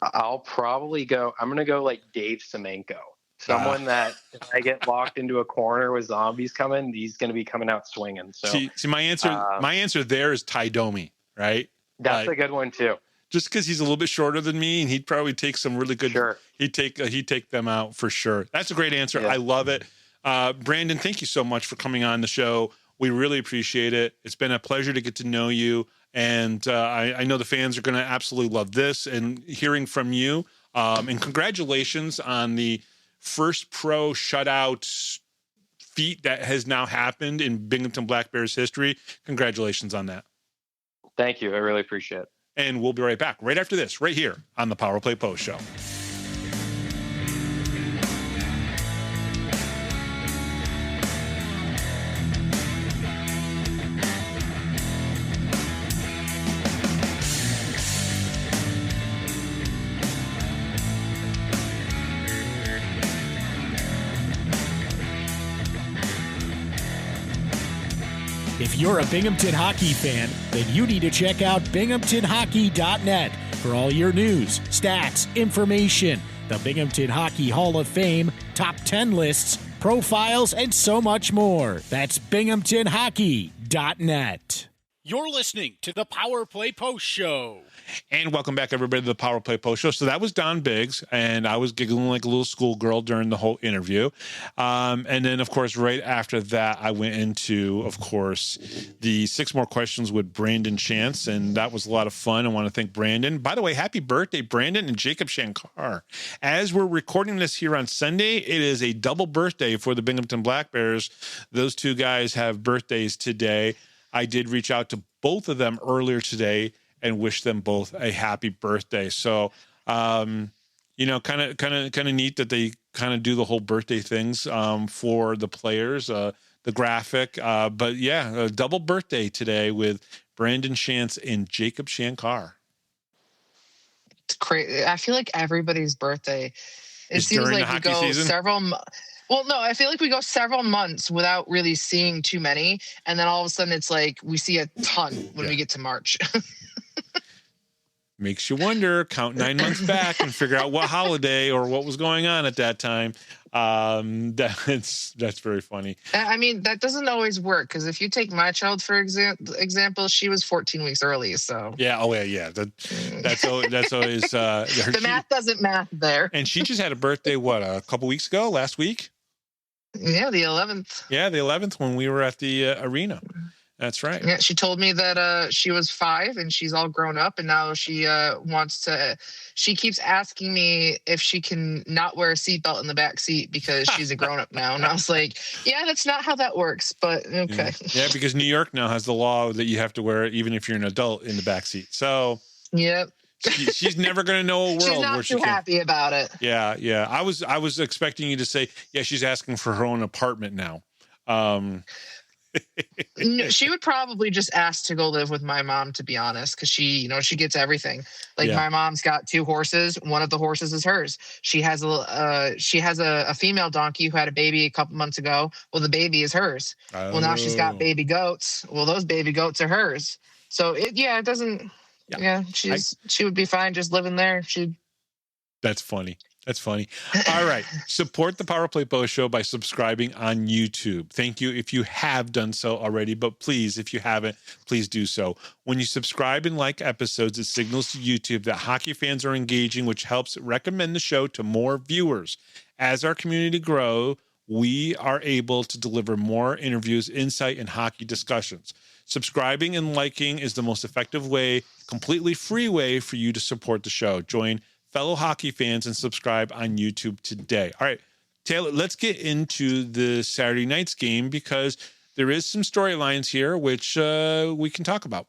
I'm gonna go like Dave Semenko. Someone that if I get locked into a corner with zombies coming, he's gonna be coming out swinging. So see my answer there is Ty Domi, right? That's a good one too. Just because he's a little bit shorter than me, and he'd probably take some really good. Sure. He'd take them out for sure. That's a great answer. Yeah. I love it. Brandon, thank you so much for coming on the show. We really appreciate it. It's been a pleasure to get to know you, and I know the fans are going to absolutely love this and hearing from you. And congratulations on the first pro shutout feat that has now happened in Binghamton Black Bears history. Congratulations on that. Thank you. I really appreciate it. And we'll be right back right after this, right here on the Power Play Post Show. If you're a Binghamton hockey fan, then you need to check out binghamtonhockey.net for all your news, stats, information, the Binghamton Hockey Hall of Fame, top 10 lists, profiles, and so much more. That's binghamtonhockey.net. You're listening to the Power Play Post Show. And welcome back, everybody, to the Power Play Post Show. So that was Don Biggs, and I was giggling like a little schoolgirl during the whole interview. And then, of course, right after that, I went into, of course, the 6 more questions with Brandon Shantz, and that was a lot of fun. I want to thank Brandon. By the way, happy birthday, Brandon and Jacob Shankar. As we're recording this here on Sunday, it is a double birthday for the Binghamton Black Bears. Those 2 guys have birthdays today. I did reach out to both of them earlier today and wish them both a happy birthday. So, kind of neat that they kind of do the whole birthday things for the players, the graphic. But yeah, a double birthday today with Brandon Shantz and Jacob Shankar. It's crazy. I feel like everybody's birthday. Is seems during like the we hockey go season? Well, no, I feel like we go several months without really seeing too many. And then all of a sudden it's like we see a ton when we get to March. Makes you wonder, count 9 months back and figure out what holiday or what was going on at that time. That's very funny. I mean, that doesn't always work because if you take my child, for example, she was 14 weeks early. So yeah. Oh yeah. That's always the math doesn't math there. And she just had a birthday, a couple weeks ago, last week? Yeah, the 11th. Yeah, the 11th when we were at the arena. That's right. Yeah, she told me that she was 5 and she's all grown up, and now she she keeps asking me if she can not wear a seatbelt in the back seat because she's a grown up now. And I was like, yeah, that's not how that works, but okay. Yeah, because New York now has the law that you have to wear it even if you're an adult in the back seat. So yep. She's never going to know a world she's not where she too happy about it. Yeah. I was expecting you to say, yeah, she's asking for her own apartment now. No, she would probably just ask to go live with my mom, to be honest, because she gets everything. Like my mom's got 2 horses. One of the horses is hers. She has a female donkey who had a baby a couple months ago. Well, the baby is hers. Oh. Well, now she's got baby goats. Well, those baby goats are hers. So it doesn't. Yeah, she would be fine just living there. That's funny. That's funny. All right. Support the Power Play Post Show by subscribing on YouTube. Thank you if you have done so already, but please, if you haven't, please do so. When you subscribe and like episodes, it signals to YouTube that hockey fans are engaging, which helps recommend the show to more viewers. As our community grows, we are able to deliver more interviews, insight, and hockey discussions. Subscribing and liking is the most effective way, completely free way for you to support the show. Join fellow hockey fans and subscribe on YouTube today. All right, Taylor, let's get into the Saturday night's game because there is some storylines here which we can talk about.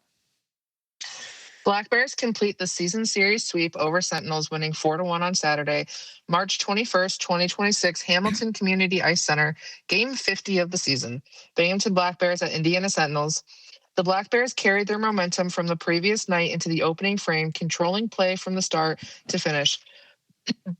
Black Bears complete the season series sweep over Sentinels, winning 4-1 on Saturday, March 21st, 2026, Hamilton Community Ice Center, Game 50 of the season. Binghamton Black Bears at Indiana Sentinels. The Black Bears carried their momentum from the previous night into the opening frame, controlling play from the start to finish,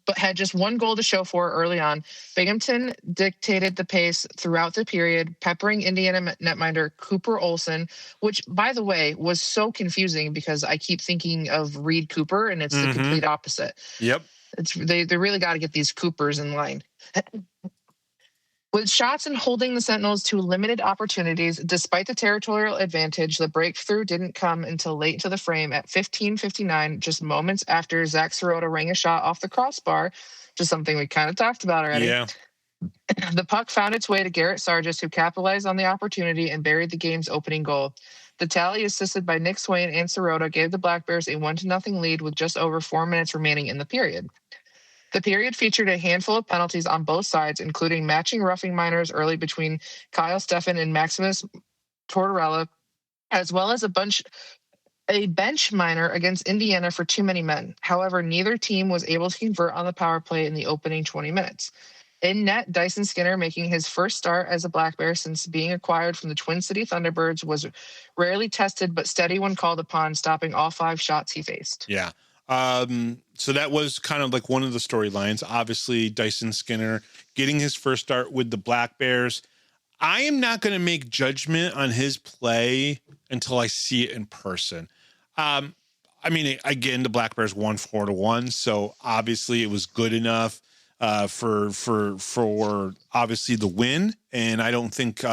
but had just one goal to show for early on. Binghamton dictated the pace throughout the period, peppering Indiana netminder Cooper Olsen, which, by the way, was so confusing because I keep thinking of Reed Cooper, and it's the complete opposite. Yep. They really got to get these Coopers in line. With shots and holding the Sentinels to limited opportunities, despite the territorial advantage, the breakthrough didn't come until late into the frame at 15:59, just moments after Zach Sirota rang a shot off the crossbar, just something we kind of talked about already. Yeah. The puck found its way to Garrett Sargis, who capitalized on the opportunity and buried the game's opening goal. The tally, assisted by Nick Swain and Sirota, gave the Black Bears a 1-0 lead with just over 4 minutes remaining in the period. The period featured a handful of penalties on both sides, including matching roughing minors early between Kyle Steffen and Maximus Tortorella, as well as a bench minor against Indiana for too many men. However, neither team was able to convert on the power play in the opening 20 minutes. In net, Dyson Skinner, making his first start as a Black Bear since being acquired from the Twin City Thunderbirds, was rarely tested but steady when called upon, stopping all 5 shots he faced. Yeah. So that was kind of like one of the storylines. Obviously, Dyson Skinner getting his first start with the Black Bears. I am not going to make judgment on his play until I see it in person. I mean, again, the Black Bears won 4-1, so obviously it was good enough for obviously the win. And I don't think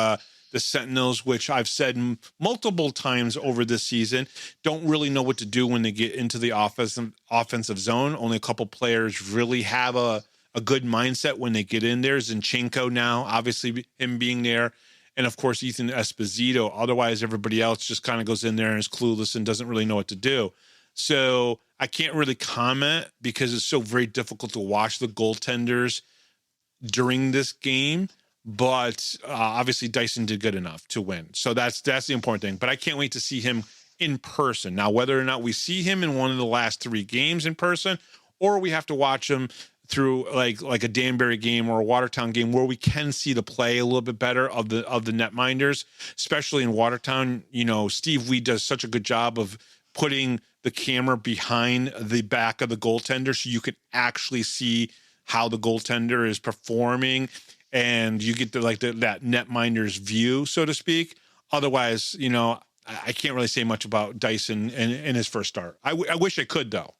the Sentinels, which I've said multiple times over this season, don't really know what to do when they get into the offensive zone. Only a couple players really have a good mindset when they get in there. Zinchenko now, obviously him being there, and of course Ethan Esposito. Otherwise, everybody else just kind of goes in there and is clueless and doesn't really know what to do. So I can't really comment because it's so very difficult to watch the goaltenders during this game. But obviously Dyson did good enough to win. So that's the important thing. But I can't wait to see him in person. Now, whether or not we see him in one of the last 3 games in person, or we have to watch him through like a Danbury game or a Watertown game where we can see the play a little bit better of the netminders, especially in Watertown. You know, Steve Weed does such a good job of putting the camera behind the back of the goaltender so you can actually see how the goaltender is performing. And you get that netminder's view, so to speak. Otherwise, you know, I can't really say much about Dyson and his first start. I wish I could, though.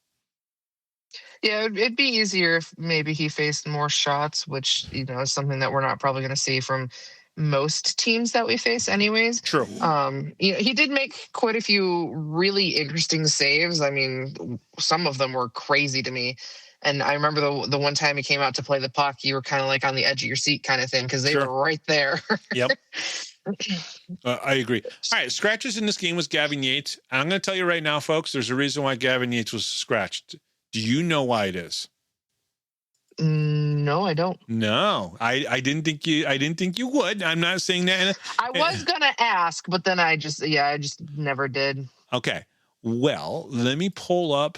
Yeah, it'd be easier if maybe he faced more shots, which, you know, is something that we're not probably going to see from most teams that we face anyways. True. You know, he did make quite a few really interesting saves. I mean, some of them were crazy to me. And I remember the one time he came out to play the puck, you were kind of like on the edge of your seat kind of thing because they were right there. Yep. I agree. All right, scratches in this game was Gavin Yates. And I'm going to tell you right now, folks, there's a reason why Gavin Yates was scratched. Do you know why it is? No, I don't. No, I didn't think you would. I'm not saying that. I was going to ask, but then I just never did. Okay. Well, let me pull up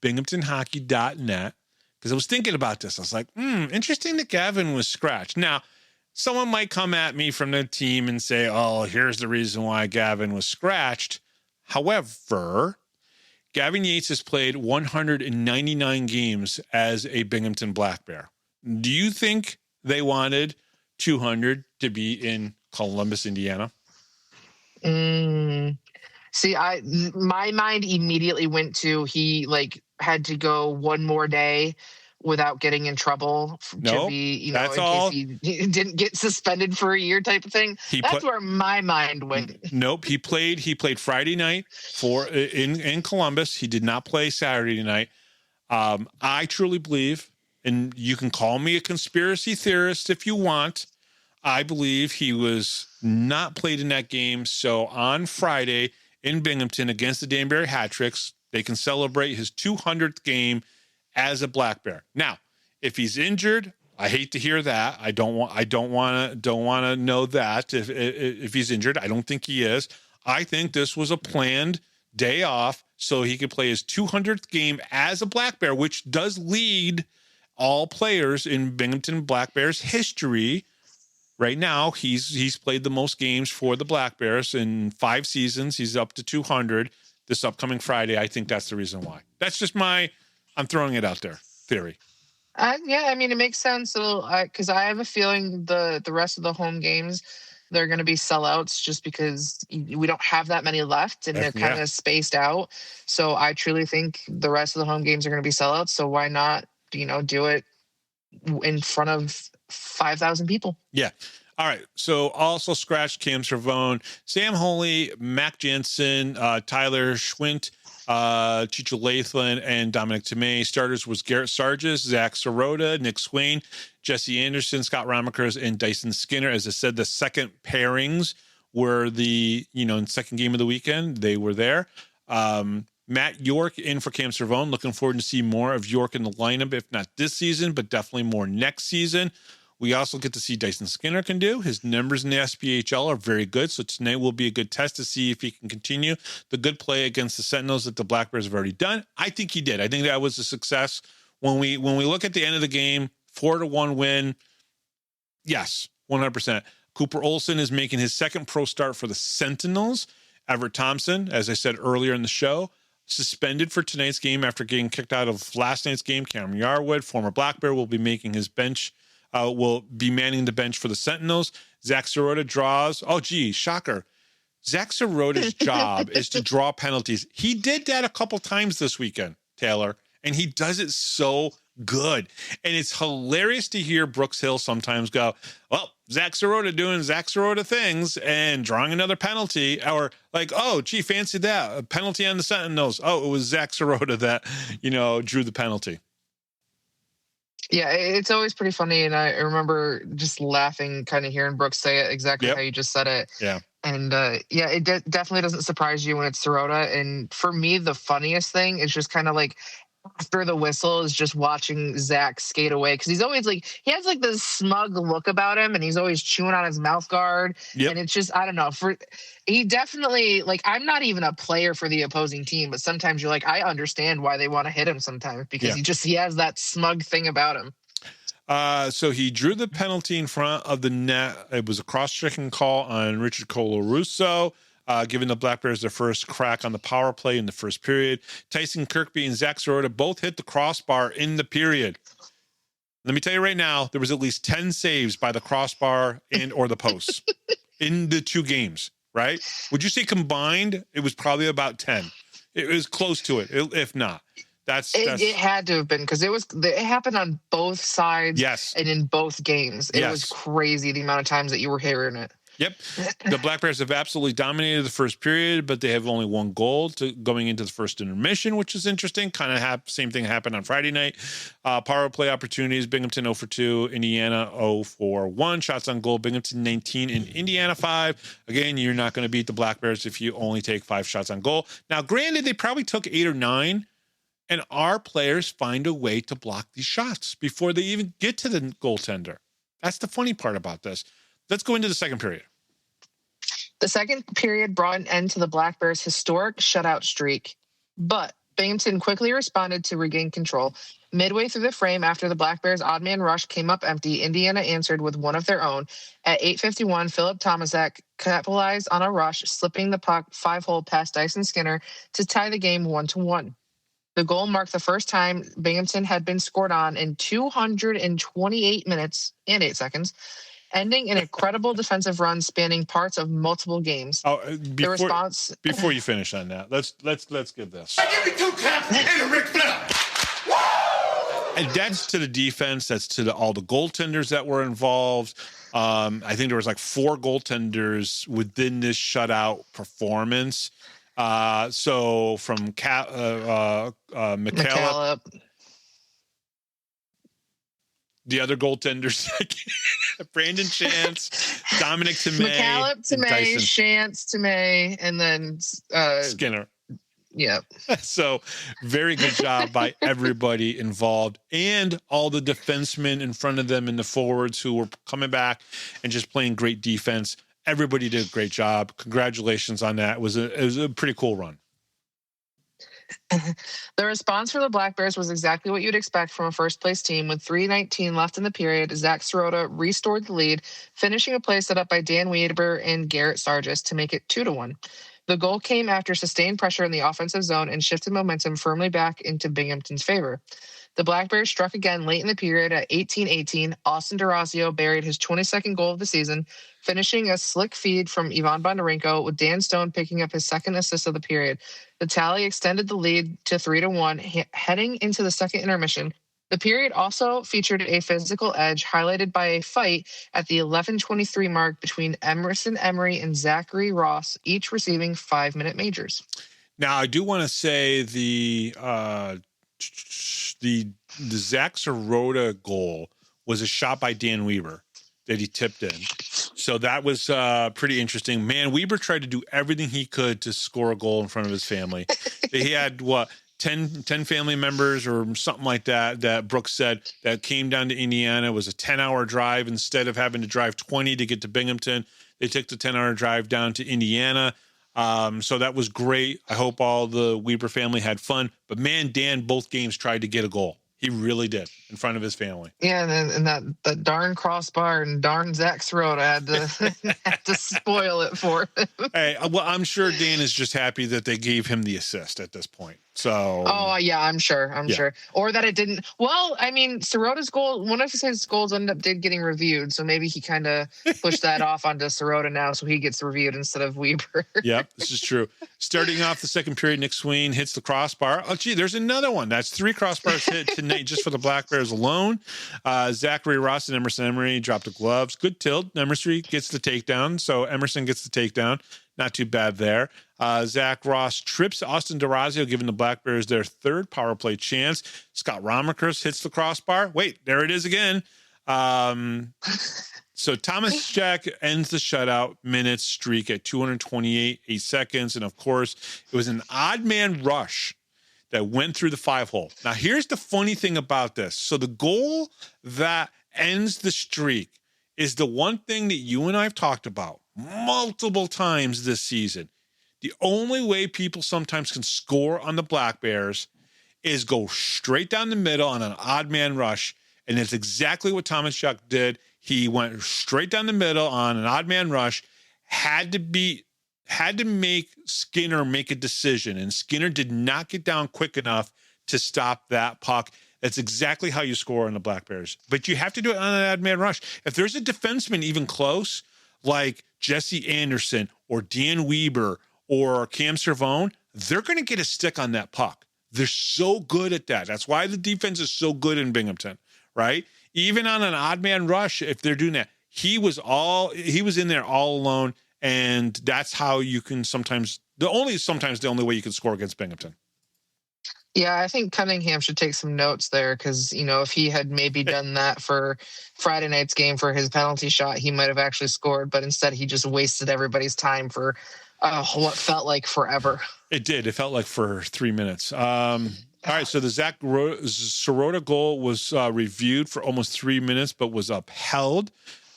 binghamtonhockey.net because I was thinking about this. I was like, interesting that Gavin was scratched. Now, someone might come at me from the team and say, oh, here's the reason why Gavin was scratched. However, Gavin Yates has played 199 games as a Binghamton Black Bear. Do you think they wanted 200 to be in Columbus, Indiana? See, my mind immediately went to he had to go one more day without getting in trouble to be, you know, case he didn't get suspended for a year type of thing. That's where my mind went. Nope. He played Friday night in Columbus. He did not play Saturday night. I truly believe, and you can call me a conspiracy theorist if you want, I believe he was not played in that game. So on Friday in Binghamton against the Danbury Hat-Tricks, they can celebrate his 200th game as a Black Bear. Now, if he's injured, I hate to hear that. I don't want to know that if he's injured. I don't think he is. I think this was a planned day off so he could play his 200th game as a Black Bear, which does lead all players in Binghamton Black Bears history. Right now, he's played the most games for the Black Bears in 5 seasons. He's up to 200 this upcoming Friday. I think that's the reason why. That's just I'm throwing it out there, theory. Yeah, I mean, it makes sense. Because I have a feeling the rest of the home games, they're going to be sellouts just because we don't have that many left and they're kind of spaced out. So I truly think the rest of the home games are going to be sellouts. So why not, do it in front of 5,000 people? Yeah. All right. So also scratched Cam Cervone, Sam Holy, Mac Jensen, Tyler Schwint, Chicho Latham, and Dominic Tomei. Starters was Garrett Sargis, Zach Sirota, Nick Swain, Jesse Anderson, Scott Ramakers, and Dyson Skinner. As I said, the second pairings were in second game of the weekend. They were there. Matt York in for Cam Cervone. Looking forward to see more of York in the lineup, if not this season, but definitely more next season. We also get to see Dyson Skinner can do. His numbers in the SPHL are very good, so tonight will be a good test to see if he can continue the good play against the Sentinels that the Black Bears have already done. I think he did. I think that was a success. When we look at the end of the game, 4-1 win, yes, 100%. Cooper Olsen is making his second pro start for the Sentinels. Everett Thompson, as I said earlier in the show, suspended for tonight's game after getting kicked out of last night's game. Cameron Yarwood, former Black Bear, will be making his bench. Will be manning the bench for the Sentinels. Zach Sirota draws. Oh, gee, shocker. Zach Sirota's job is to draw penalties. He did that a couple times this weekend, Taylor, and he does it so good. And it's hilarious to hear Brooks Hill sometimes go, well, Zach Sirota doing Zach Sirota things and drawing another penalty, or like, oh, gee, fancy that. A penalty on the Sentinels. Oh, it was Zach Sirota that, drew the penalty. Yeah, it's always pretty funny, and I remember just laughing, kind of hearing Brooks say it exactly how you just said it. Yeah. And, it definitely doesn't surprise you when it's Sirota. And for me, the funniest thing is just kind of like after the whistle is just watching Zach skate away, because he's always he has this smug look about him, and he's always chewing on his mouth guard. Yep. And it's just, I don't know, he definitely, I'm not even a player for the opposing team, but sometimes you're I understand why they want to hit him sometimes, because he has that smug thing about him. So he drew the penalty in front of the net. It was a cross-checking call on Richard Colarusso, giving the Black Bears their first crack on the power play in the first period. Tyson Kirkby and Zach Sirota both hit the crossbar in the period. Let me tell you right now, there was at least 10 saves by the crossbar and or the posts in the 2 games, right? Would you say combined, it was probably about 10? It was close to it, if not. It had to have been, because it happened on both sides. Yes. And in both games. It was crazy the amount of times that you were hearing it. Yep. The Black Bears have absolutely dominated the first period, but they have only 1 goal going into the first intermission, which is interesting. Kind of same thing happened on Friday night. Power play opportunities, Binghamton 0 for 2, Indiana 0 for 1. Shots on goal, Binghamton 19 and Indiana 5. Again, you're not going to beat the Black Bears if you only take 5 shots on goal. Now, granted, they probably took 8 or 9, and our players find a way to block these shots before they even get to the goaltender. That's the funny part about this. Let's go into the second period. The second period brought an end to the Black Bears' historic shutout streak, but Binghamton quickly responded to regain control. Midway through the frame, after the Black Bears' odd man rush came up empty, Indiana answered with one of their own. At 8:51, Philip Tomasek capitalized on a rush, slipping the puck 5-hole past Dyson Skinner to tie the game 1-1. The goal marked the first time Binghamton had been scored on in 228 minutes and 8 seconds, ending an incredible defensive run spanning parts of multiple games. Before you finish on that, let's give this. Give me 2 taps and a Ric Flair. And that's to the defense. That's to all the goaltenders that were involved. I think there was like 4 goaltenders within this shutout performance. So from McCallum, the other goaltenders, Brandon Shantz, Dominic Tomei, McCallum, Shantz, Tomei, and then Skinner. Yeah. So very good job by everybody involved and all the defensemen in front of them and the forwards who were coming back and just playing great defense. Everybody did a great job. Congratulations on that. It was a pretty cool run. The response from the Black Bears was exactly what you'd expect from a first-place team. With 3:19 left in the period, Zach Sirota restored the lead, finishing a play set up by Dan Weber and Garrett Sargis to make it 2-1. The goal came after sustained pressure in the offensive zone and shifted momentum firmly back into Binghamton's favor. The Black Bears struck again late in the period at 18-18. Austin D'Orazio buried his 22nd goal of the season, finishing a slick feed from Ivan Bondarenko, with Dan Stone picking up his second assist of the period. The tally extended the lead to 3-1, heading into the second intermission. The period also featured a physical edge, highlighted by a fight at the 11:23 mark between Emerson Emery and Zachary Ross, each receiving 5-minute majors. Now, I do want to say the Zach Sirota goal was a shot by Dan Weber that he tipped in. So that was pretty interesting. Man, Weber tried to do everything he could to score a goal in front of his family. He had, 10 family members or something like that Brooks said, that came down to Indiana. It was a 10-hour drive. Instead of having to drive 20 to get to Binghamton, they took the 10-hour drive down to Indiana. So that was great. I hope all the Weber family had fun. But, man, Dan, both games tried to get a goal. He really did in front of his family. Yeah, and that darn crossbar and darn Zach Sirota had to spoil it for him. Hey, well, I'm sure Dan is just happy that they gave him the assist at this point. So. Oh yeah, I'm sure. Or that it didn't. Well, I mean, Sirota's goal, one of his goals did getting reviewed, so maybe he kind of pushed that off onto Sirota now, so he gets reviewed instead of Weber. Yep, this is true. Starting off the second period, Nick Swain hits the crossbar. Oh, gee, there's another one. That's 3 crossbars hit tonight just for the Black Bears alone. Zachary Ross and Emerson Emery dropped the gloves. Good tilt. Emerson gets the takedown, so Emerson gets the takedown. Not too bad there. Zach Ross trips Austin D'Orazio, giving the Black Bears their 3rd power play chance. Scott Romakers hits the crossbar. Wait, there it is again. So Thomas Jack ends the shutout minutes streak at 228 seconds. And, of course, it was an odd man rush that went through the 5-hole. Now, here's the funny thing about this. So the goal that ends the streak is the one thing that you and I have talked about multiple times this season. The only way people sometimes can score on the Black Bears is go straight down the middle on an odd man rush. And that's exactly what Thomas Chuck did. He went straight down the middle on an odd man rush, had to make Skinner make a decision. And Skinner did not get down quick enough to stop that puck. That's exactly how you score on the Black Bears. But you have to do it on an odd man rush. If there's a defenseman even close, like Jesse Anderson or Dan Weber or Cam Servone, they're going to get a stick on that puck. They're so good at that. That's why the defense is so good in Binghamton, right? Even on an odd man rush, if they're doing that, he was in there all alone, and that's how you can sometimes the only way you can score against Binghamton. Yeah, I think Cunningham should take some notes there because, if he had maybe done that for Friday night's game for his penalty shot, he might have actually scored. But instead, he just wasted everybody's time for what felt like forever. It did. It felt like for 3 minutes. All right, so the Zach Sirota goal was reviewed for almost 3 minutes, but was upheld.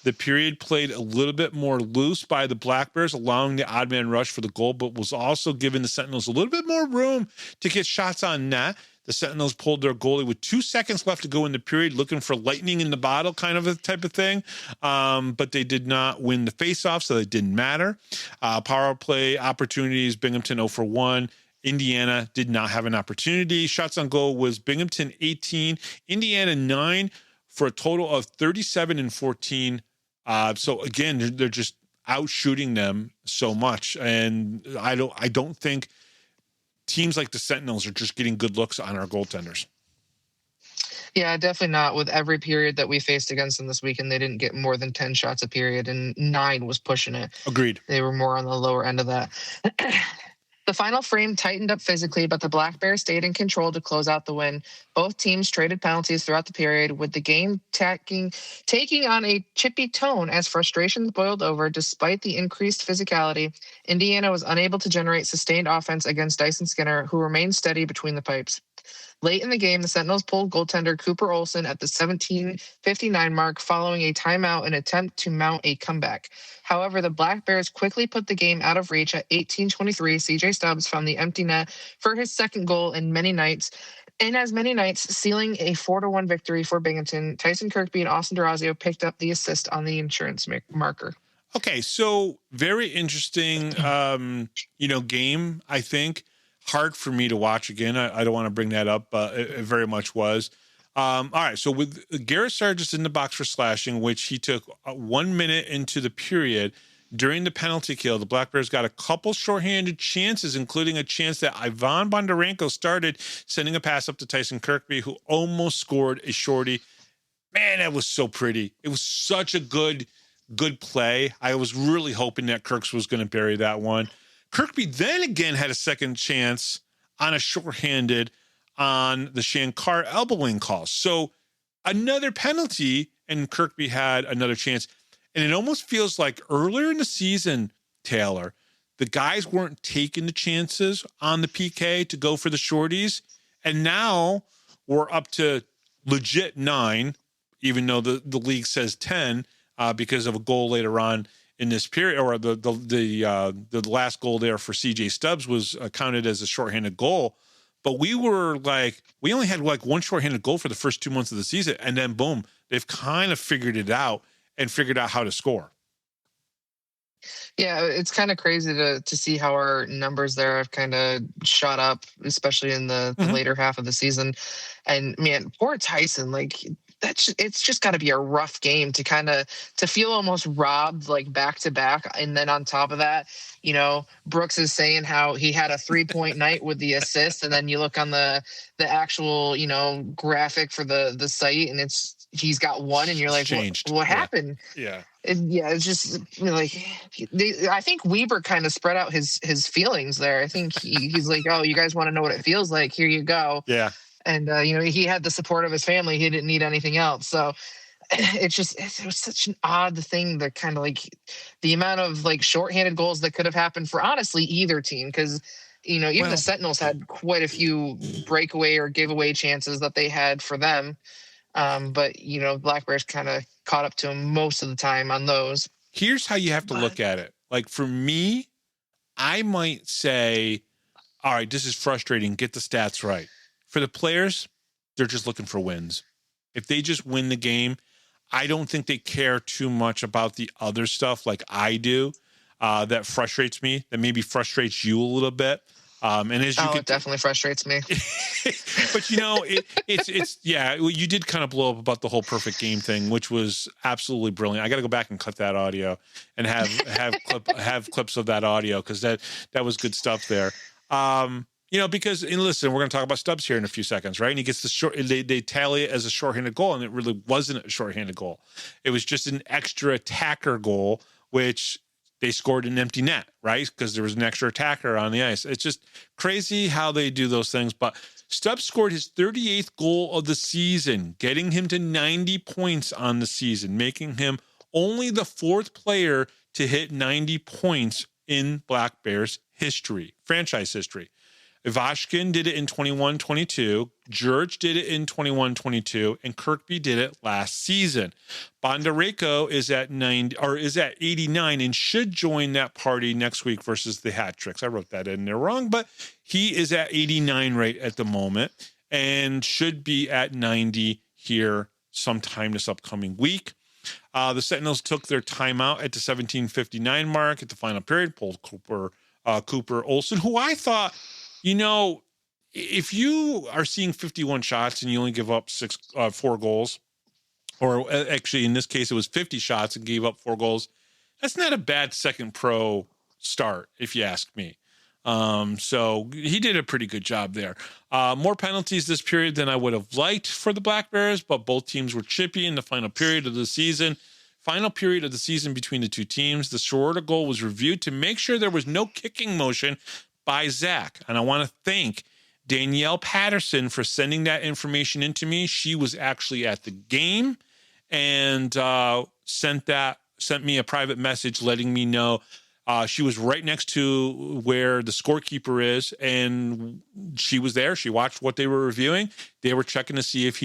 The period played a little bit more loose by the Black Bears, allowing the odd man rush for the goal, but was also giving the Sentinels a little bit more room to get shots on net. The Sentinels pulled their goalie with 2 seconds left to go in the period, looking for lightning in the bottle kind of a type of thing. But they did not win the faceoff, so it didn't matter. Power play opportunities, Binghamton 0 for 1. Indiana did not have an opportunity. Shots on goal was Binghamton 18, Indiana 9, for a total of 37 and 14. So again, they're just out shooting them so much, and I don't think teams like the Sentinels are just getting good looks on our goaltenders. Yeah, definitely not. With every period that we faced against them this weekend, they didn't get more than 10 shots a period, and 9 was pushing it. Agreed. They were more on the lower end of that. The final frame tightened up physically, but the Black Bears stayed in control to close out the win. Both teams traded penalties throughout the period, with the game taking on a chippy tone as frustrations boiled over. Despite the increased physicality, Indiana was unable to generate sustained offense against Dyson Skinner, who remained steady between the pipes. Late in the game, the Sentinels pulled goaltender Cooper Olsen at the 17:59 mark following a timeout in an attempt to mount a comeback. However, the Black Bears quickly put the game out of reach at 18:23. CJ Stubbs found the empty net for his second goal in as many nights, sealing a 4-1 victory for Binghamton. Tyson Kirkby and Austin Durazio picked up the assist on the insurance marker. Okay, so very interesting, game, I think. Hard for me to watch again. I don't want to bring that up, but it very much was. All right, so with Garrett Sargis in the box for slashing, which he took 1 minute into the period, during the penalty kill, the Black Bears got a couple shorthanded chances, including a chance that Ivan Bondarenko started, sending a pass up to Tyson Kirkby, who almost scored a shorty. Man, that was so pretty. It was such a good play. I was really hoping that Kirks was going to bury that one. Kirkby then again had a second chance on a shorthanded on the Shankar elbowing call. So another penalty, and Kirkby had another chance. And it almost feels like earlier in the season, Taylor, the guys weren't taking the chances on the PK to go for the shorties. And now we're up to legit 9, even though the league says 10 because of a goal later on in this period, or the last goal there for CJ Stubbs was counted as a shorthanded goal. But we only had one shorthanded goal for the first 2 months of the season. And then boom, they've kind of figured it out and figured out how to score. Yeah, it's kind of crazy to see how our numbers there have kind of shot up, especially in the later half of the season. And man, poor Tyson, it's just got to be a rough game to feel almost robbed back to back. And then on top of that, Brooks is saying how he had a 3-point night with the assist. And then you look on the actual, graphic for the site, and he's got 1, and you're like, what happened? Yeah. It's just I think Weber kind of spread out his feelings there. I think he's like, oh, you guys want to know what it feels like? Here you go. Yeah. And, he had the support of his family. He didn't need anything else. So it was such an odd thing, that kind of the amount of shorthanded goals that could have happened for honestly either team. Cause even the Sentinels had quite a few breakaway or giveaway chances that they had for them. But Black Bears kind of caught up to them most of the time on those. Here's how you have to look at it. For me, I might say, all right, this is frustrating. Get the stats right. For the players, they're just looking for wins. If they just win the game, I don't think they care too much about the other stuff like I do. That frustrates me. That maybe frustrates you a little bit. And as you it definitely frustrates me. But you did kind of blow up about the whole perfect game thing, which was absolutely brilliant. I got to go back and cut that audio and have clips of that audio, because that was good stuff there. Because listen, we're going to talk about Stubbs here in a few seconds, right? And he gets the short. They tally it as a shorthanded goal, and it really wasn't a shorthanded goal. It was just an extra attacker goal, which they scored an empty net, right? Because there was an extra attacker on the ice. It's just crazy how they do those things. But Stubbs scored his 38th goal of the season, getting him to 90 points on the season, making him only the 4th player to hit 90 points in Black Bears history, franchise history. Ivashkin did it in 21-22. George did it in 21-22, and Kirkby did it last season. Bondarenko is at 89 and should join that party next week versus the Hat Tricks. I wrote that in there wrong, but he is at 89 right at the moment and should be at 90 here sometime this upcoming week. The Sentinels took their timeout at the 17:59 mark at the final period, pulled Cooper Olsen, who I thought, if you are seeing 51 shots and you only give up 4 goals, or actually in this case it was 50 shots and gave up 4 goals, that's not a bad second pro start, if you ask me. So he did a pretty good job there. More penalties this period than I would have liked for the Black Bears, but both teams were chippy in the final period of the season. Final period of the season between the two teams. The Schroeder goal was reviewed to make sure there was no kicking motion by Zach. And I want to thank Danielle Patterson for sending that information into me. She was actually at the game and sent me a private message letting me know. She was right next to where the scorekeeper is, and she was there. She watched what they were reviewing. They were checking to see if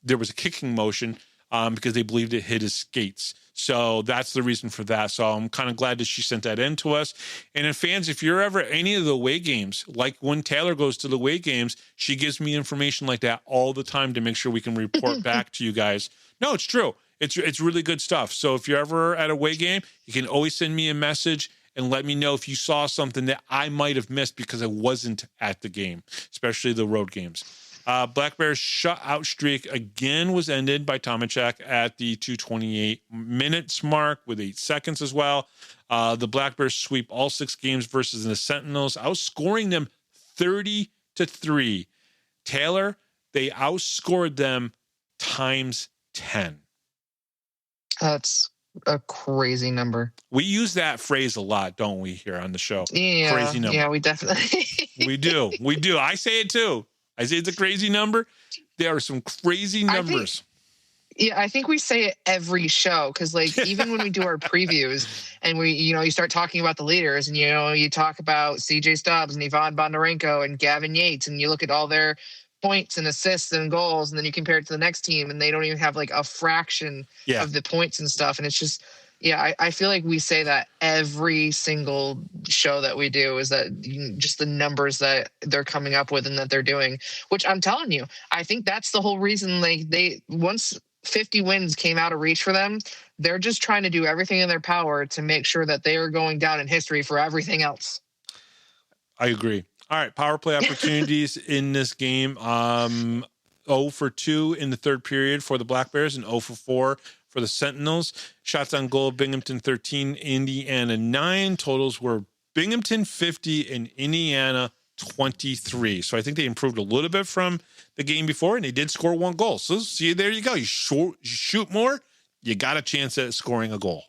there was a kicking motion because they believed it hit his skates. So that's the reason for that. So I'm kind of glad that she sent that in to us. And then fans, if you're ever at any of the away games, like when Taylor goes to the away games, she gives me information like that all the time to make sure we can report back to you guys. No, it's true. It's really good stuff. So if you're ever at a away game, you can always send me a message and let me know if you saw something that I might have missed because I wasn't at the game, especially the road games. Black Bears shutout streak again was ended by Tomachek at the 2:28 minutes mark with 8 seconds as well. The Black Bears sweep all 6 games versus the Sentinels, outscoring them 30-3. Taylor, they outscored them times 10. That's a crazy number. We use that phrase a lot, don't we, here on the show? Yeah, crazy number. Yeah, we definitely. We do. I say it too. I say it's a crazy number. There are some crazy numbers. I think we say it every show because, like, even when we do our previews and you start talking about the leaders and, you talk about CJ Stubbs and Ivan Bondarenko and Gavin Yates and you look at all their points and assists and goals and then you compare it to the next team and they don't even have like a fraction of the points and stuff. And it's just, I feel like we say that every single show that we do is that just the numbers that they're coming up with and that they're doing, which I'm telling you, I think that's the whole reason, like, once 50 wins came out of reach for them, they're just trying to do everything in their power to make sure that they are going down in history for everything else. I agree. All right, power play opportunities in this game. 0 for 2 in the third period for the Black Bears and 0 for 4 for the Sentinels. Shots on goal, Binghamton 13, Indiana 9. Totals were Binghamton 50 and Indiana 23. So I think they improved a little bit from the game before, and they did score 1 goal. So see, there you go. You shoot more, you got a chance at scoring a goal.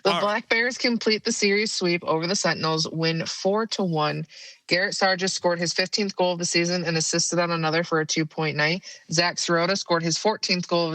The Black Bears complete the series sweep over the Sentinels, win 4-1. Garrett Sargis scored his 15th goal of the season and assisted on another for a 2-point night. Zach Sirota scored his 14th goal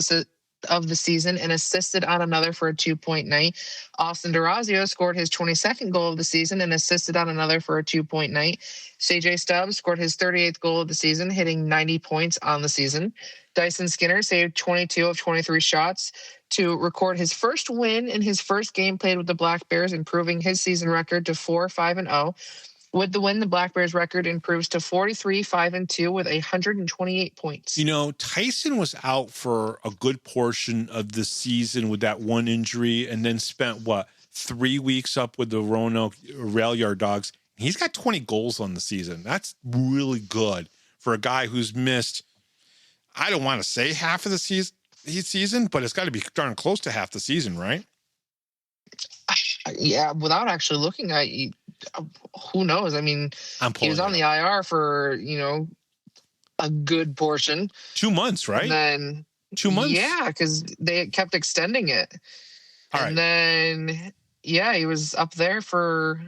of the season and assisted on another for a 2-point night. Austin DeRazio scored his 22nd goal of the season and assisted on another for a 2-point night. CJ Stubbs scored his 38th goal of the season, hitting 90 points on the season. Dyson Skinner saved 22 of 23 shots to record his first win in his first game played with the Black Bears, improving his season record to 4-5-0. With the win, the Black Bears record improves to 43-5-2 with 128 points. Tyson was out for a good portion of the season with that one injury and then spent, 3 weeks up with the Roanoke Rail Yard Dogs. He's got 20 goals on the season. That's really good for a guy who's missed, I don't want to say half of the season, but it's got to be darn close to half the season, right? Yeah, without actually looking at it, who knows? I mean, he was on the IR for, a good portion. 2 months, right? And then 2 months? Yeah, because they kept extending it. Then, he was up there for,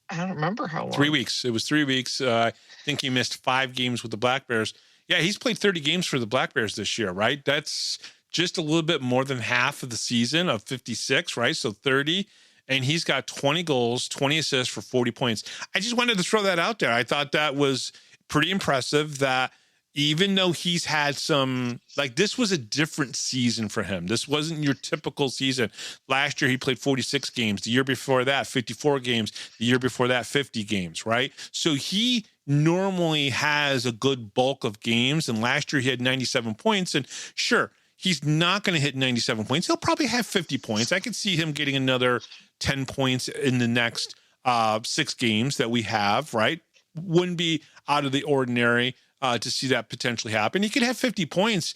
I don't remember how long. 3 weeks. It was 3 weeks. I think he missed 5 games with the Black Bears. Yeah, he's played 30 games for the Black Bears this year, right? That's just a little bit more than half of the season of 56, right? So 30. And he's got 20 goals, 20 assists for 40 points. I just wanted to throw that out there. I thought that was pretty impressive that even though he's had some, this was a different season for him. This wasn't your typical season. Last year, he played 46 games. The year before that, 54 games. The year before that, 50 games, right? So he normally has a good bulk of games. And last year, he had 97 points. And sure, he's not going to hit 97 points. He'll probably have 50 points. I could see him getting another 10 points in the next 6 games that we have, right? Wouldn't be out of the ordinary to see that potentially happen. He could have 50 points.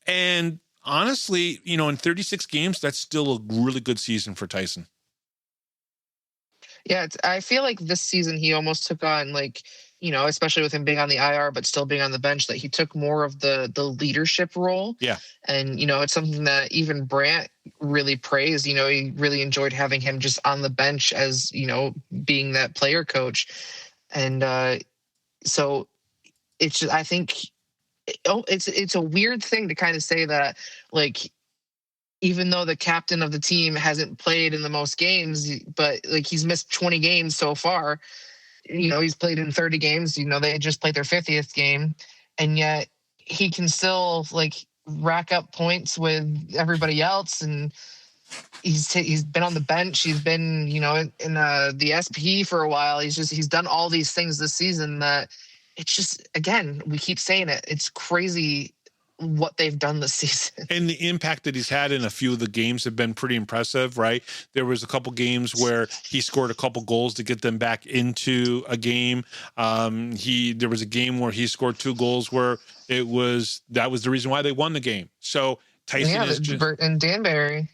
And honestly, in 36 games, that's still a really good season for Tyson. Yeah, I feel like this season he almost took on, like, especially with him being on the IR but still being on the bench, that he took more of the leadership role. Yeah. And it's something that even Brant really praised. He really enjoyed having him just on the bench as being that player coach. And so it's just, I think it's a weird thing to kind of say that, like, even though the captain of the team hasn't played in the most games, but like he's missed 20 games so far, he's played in 30 games, they just played their 50th game, and yet he can still like rack up points with everybody else. And he's been on the bench. He's been, in the SP for a while. He's done all these things this season that it's just, again, we keep saying it. It's crazy what they've done this season. And the impact that he's had in a few of the games have been pretty impressive, right? There was a couple games where he scored a couple goals to get them back into a game. There was a game where he scored 2 goals where that was the reason why they won the game. So Tyson is and Danbury.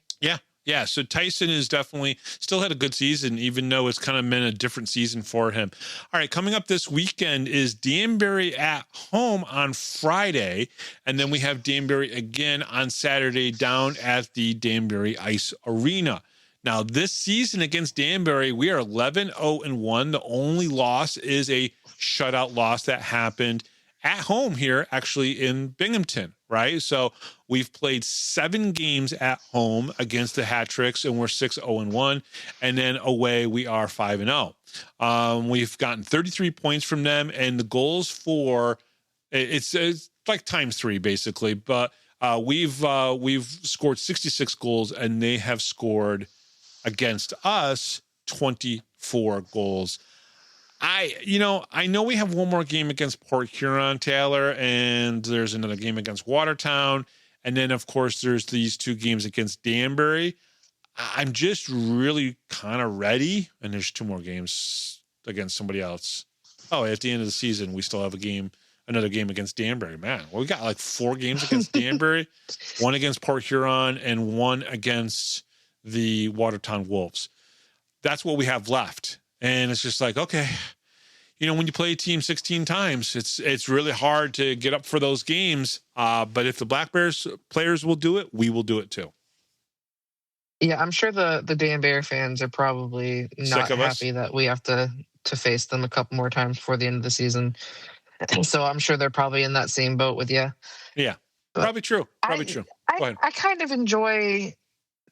Yeah, so Tyson is definitely still had a good season, even though it's kind of been a different season for him. All right, coming up this weekend is Danbury at home on Friday, and then we have Danbury again on Saturday down at the Danbury Ice Arena. Now, this season against Danbury, we are 11-0-1. The only loss is a shutout loss that happened at home here, actually in Binghamton, right? So we've played 7 games at home against the Hat Tricks, and we're 6-0-1. And then away, we are 5-0. We've gotten 33 points from them, and the goals for it's like times 3 basically. But we've scored 66 goals, and they have scored against us 24 goals. I know we have one more game against Port Huron, Taylor, and there's another game against Watertown. And then, of course, there's these 2 games against Danbury. I'm just really kind of ready. And there's 2 more games against somebody else. Oh, at the end of the season, we still have another game against Danbury. Man, well, we got like 4 games against Danbury, 1 against Port Huron, and 1 against the Watertown Wolves. That's what we have left. And it's just like, okay, when you play a team 16 times, it's really hard to get up for those games. But if the Black Bears players will do it, we will do it too. Yeah, I'm sure the Danbury fans are probably not happy that we have to face them a couple more times before the end of the season. So I'm sure they're probably in that same boat with you. Yeah, but probably true. Go ahead. I kind of enjoy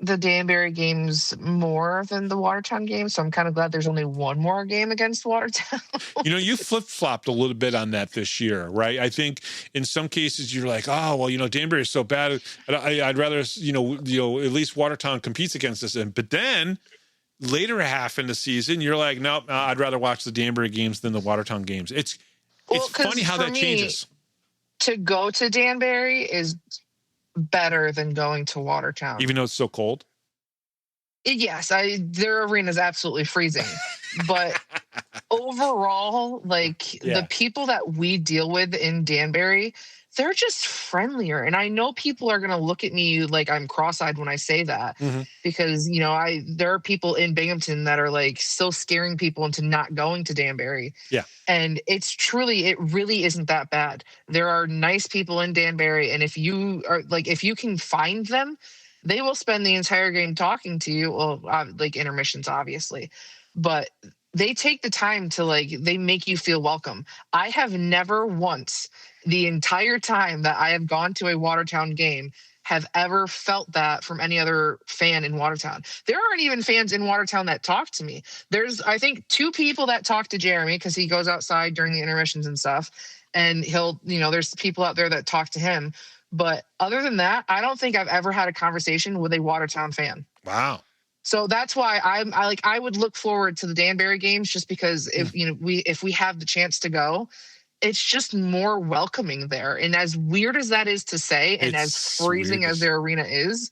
the Danbury games more than the Watertown games, so I'm kind of glad there's only 1 more game against Watertown. You flip-flopped a little bit on that this year, right? I think in some cases you're like, oh, well, Danbury is so bad. I'd rather, at least Watertown competes against us. But then later half in the season, you're like, nope, I'd rather watch the Danbury games than the Watertown games. It's funny how that changes. To go to Danbury is better than going to Watertown, even though it's so cold. Yes, their arena is absolutely freezing, but overall, the people that we deal with in Danbury, they're just friendlier. And I know people are going to look at me like I'm cross-eyed when I say that, because there are people in Binghamton that are like still scaring people into not going to Danbury. Yeah. And it really isn't that bad. There are nice people in Danbury, and if you can find them, they will spend the entire game talking to you. Well, like intermissions, obviously, but they take the time to they make you feel welcome. I have never once, the entire time that I have gone to a Watertown game, have ever felt that from any other fan in Watertown. There aren't even fans in Watertown that talk to me. There's, I think, 2 people that talk to Jeremy because he goes outside during the intermissions and stuff. And there's people out there that talk to him. But other than that, I don't think I've ever had a conversation with a Watertown fan. Wow. So that's why I would look forward to the Danbury games, just because if we have the chance to go, it's just more welcoming there. And as weird as that is to say, and as freezing as their arena is,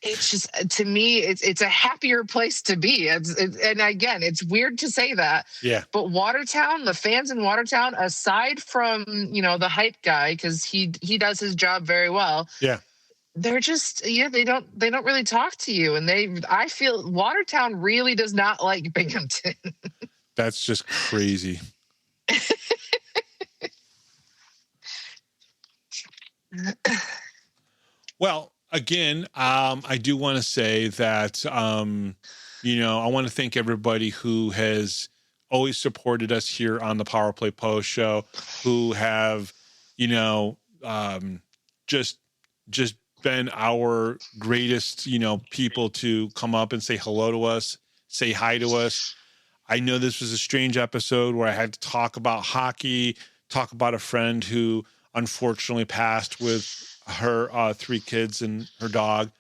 it's just, to me, it's a happier place to be. And again, it's weird to say that. Yeah. But Watertown, the fans in Watertown, aside from, the hype guy, because he does his job very well. Yeah. they're just, they don't really talk to you, and I feel Watertown really does not like Binghamton. That's just crazy. Well, again, I do want to say that, I want to thank everybody who has always supported us here on the Power Play Post Show, who have, just been our greatest, people to come up and say hello to us, say hi to us. I know this was a strange episode where I had to talk about hockey, talk about a friend who unfortunately passed with her 3 kids and her dog,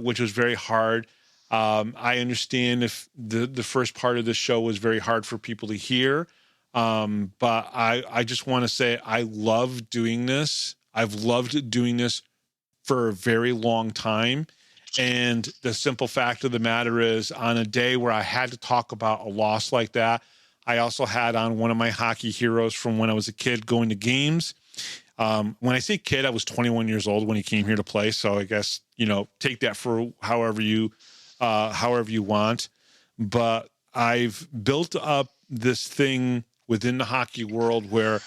which was very hard. I understand if the first part of the show was very hard for people to hear, but I just want to say I love doing this. I've loved doing this for a very long time. And the simple fact of the matter is, on a day where I had to talk about a loss like that, I also had on one of my hockey heroes from when I was a kid going to games. When I say kid, I was 21 years old when he came here to play. So I guess, take that for however you want. But I've built up this thing within the hockey world where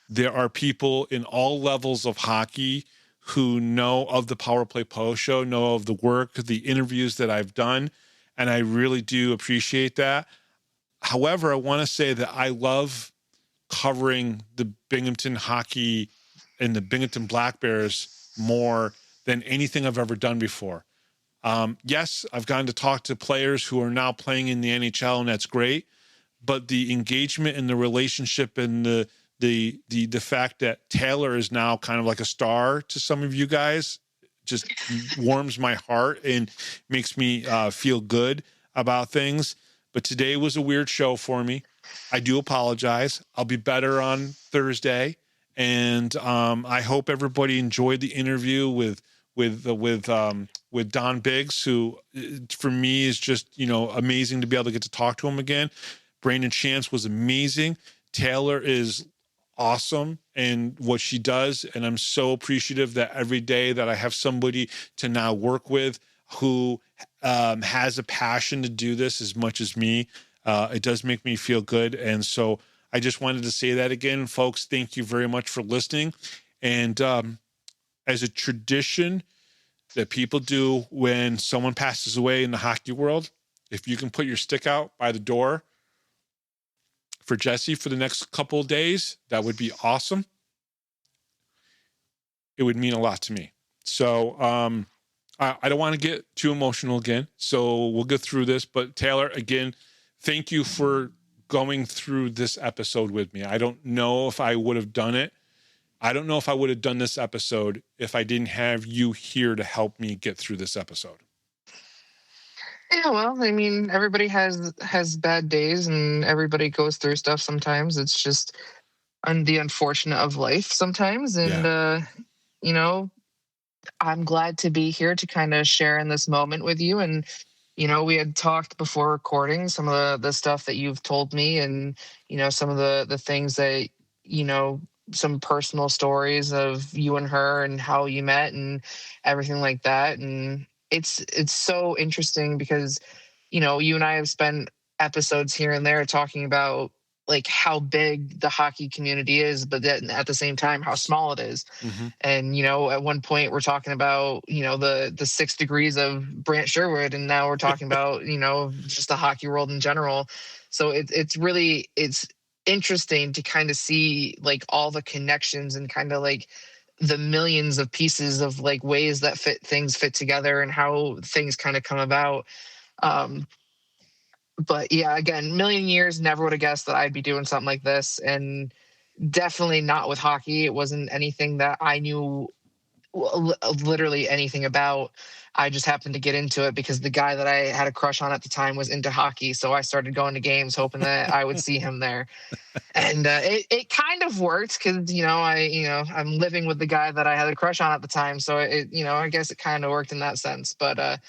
there are people in all levels of hockey who know of the Power Play Post Show, know of the work, the interviews that I've done. And I really do appreciate that. However, I want to say that I love covering the Binghamton hockey and the Binghamton Black Bears more than anything I've ever done before. Yes, I've gotten to talk to players who are now playing in the NHL, and that's great. But the engagement and the relationship and the fact that Taylor is now kind of like a star to some of you guys just warms my heart and makes me feel good about things. But today was a weird show for me. I do apologize. I'll be better on Thursday. And I hope everybody enjoyed the interview with Don Biggs, who for me is just, amazing to be able to get to talk to him again. Brandon Shantz was amazing. Taylor is awesome in what she does. And I'm so appreciative that every day that I have somebody to now work with who has a passion to do this as much as me. It does make me feel good. And so I just wanted to say that again, folks. Thank you very much for listening. And as a tradition that people do when someone passes away in the hockey world, if you can put your stick out by the door for Jessi for the next couple of days, that would be awesome. It would mean a lot to me. So I don't want to get too emotional again, so we'll get through this. But Taylor, again, thank you for going through this episode with me. I don't know if I would have done it. I don't know if I would have done this episode if I didn't have you here to help me get through this episode. Yeah, well, I mean, everybody has bad days, and everybody goes through stuff sometimes. It's just the unfortunate of life sometimes. And, I'm glad to be here to kind of share in this moment with you. And, we had talked before recording some of the stuff that you've told me, and, some of the things that, some personal stories of you and her and how you met and everything like that. And it's so interesting because, you and I have spent episodes here and there talking about like how big the hockey community is, but then at the same time, how small it is. Mm-hmm. And, at one point we're talking about, the 6 degrees of Brant Sherwood. And now we're talking about, just the hockey world in general. So it's really interesting to kind of see like all the connections and kind of like the millions of pieces of like ways that things fit together and how things kind of come about. But yeah, again, million years, never would have guessed that I'd be doing something like this. And definitely not with hockey. It wasn't anything that I knew literally anything about. I just happened to get into it because the guy that I had a crush on at the time was into hockey. So I started going to games hoping that I would see him there. And it kind of worked because, I'm living with the guy that I had a crush on at the time. So I guess it kind of worked in that sense. But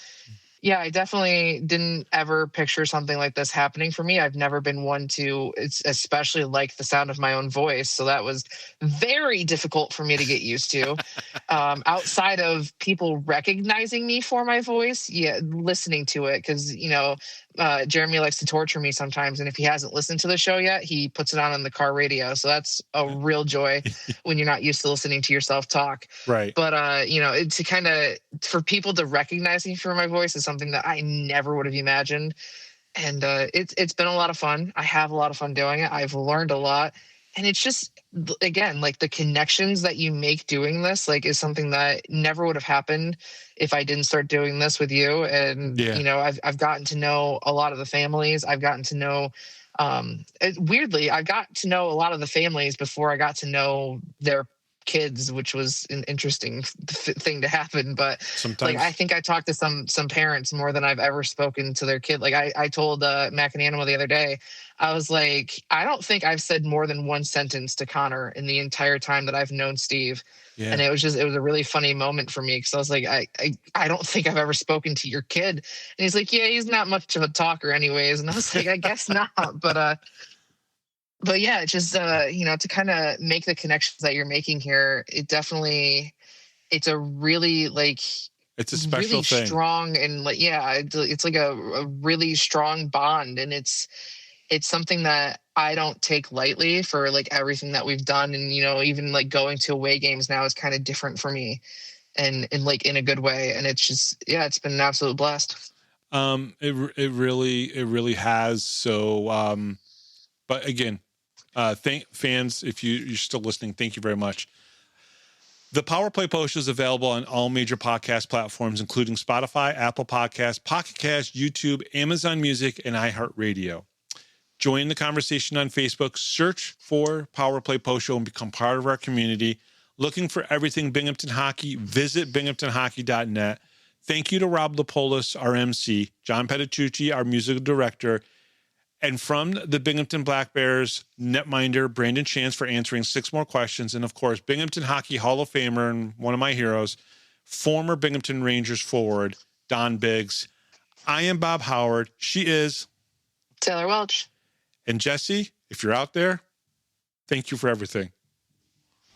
Yeah, I definitely didn't ever picture something like this happening for me. I've never been one to, it's especially like the sound of my own voice. So that was very difficult for me to get used to. Outside of people recognizing me for my voice, yeah, listening to it, because, Jeremy likes to torture me sometimes. And if he hasn't listened to the show yet, he puts it on the car radio. So that's a real joy when you're not used to listening to yourself talk. Right. But, to kind of, for people to recognize me for my voice is something that I never would have imagined. And it's been a lot of fun. I have a lot of fun doing it. I've learned a lot. And it's just, again, like the connections that you make doing this, like, is something that never would have happened if I didn't start doing this with you. And, I've gotten to know a lot of the families. I've gotten to know, weirdly, I got to know a lot of the families before I got to know their kids, which was an interesting thing to happen. But sometimes, like, I think I talked to some parents more than I've ever spoken to their kid. Like I told Mac and Animal the other day, I was like, I don't think I've said more than one sentence to Connor in the entire time that I've known Steve. Yeah. And it was a really funny moment for me, because I was like, I don't think I've ever spoken to your kid. And he's like, yeah, he's not much of a talker anyways. And I was like, I guess not. But yeah, just, to kind of make the connections that you're making here, it's a really, like, it's a special really thing. Strong, and like, yeah, it's like a really strong bond. And it's something that I don't take lightly, for like everything that we've done. And, even like going to away games now is kind of different for me, and like in a good way. And it's just, yeah, it's been an absolute blast. It really has. So, but again, thank fans, if you're still listening, thank you very much. The Power Play Post is available on all major podcast platforms, including Spotify, Apple Podcasts, Pocket Cast, YouTube, Amazon Music, and iHeartRadio. Join the conversation on Facebook. Search for Power Play Post Show and become part of our community. Looking for everything Binghamton Hockey, visit binghamtonhockey.net. Thank you to Rob Lapolis, our MC, John Petitucci, our musical director, and from the Binghamton Black Bears netminder, Brandon Shantz, for answering 6 more questions. And, of course, Binghamton Hockey Hall of Famer and one of my heroes, former Binghamton Rangers forward, Don Biggs. I am Bob Howard. She is Taylor Welch. And Jessi, if you're out there, thank you for everything.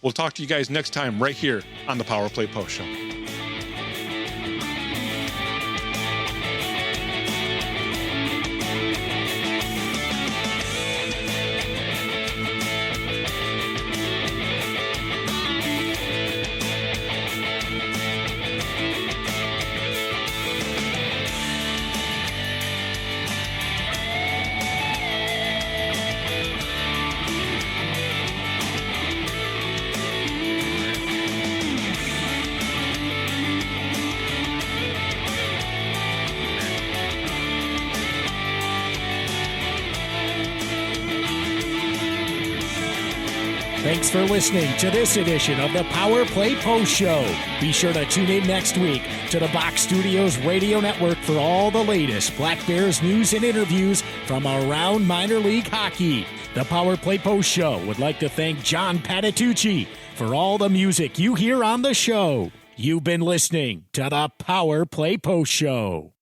We'll talk to you guys next time right here on the Power Play Post Show. Thanks for listening to this edition of the Power Play Post Show. Be sure to tune in next week to the Box Studios Radio Network for all the latest Black Bears news and interviews from around minor league hockey. The Power Play Post Show would like to thank John Patitucci for all the music you hear on the show. You've been listening to the Power Play Post Show.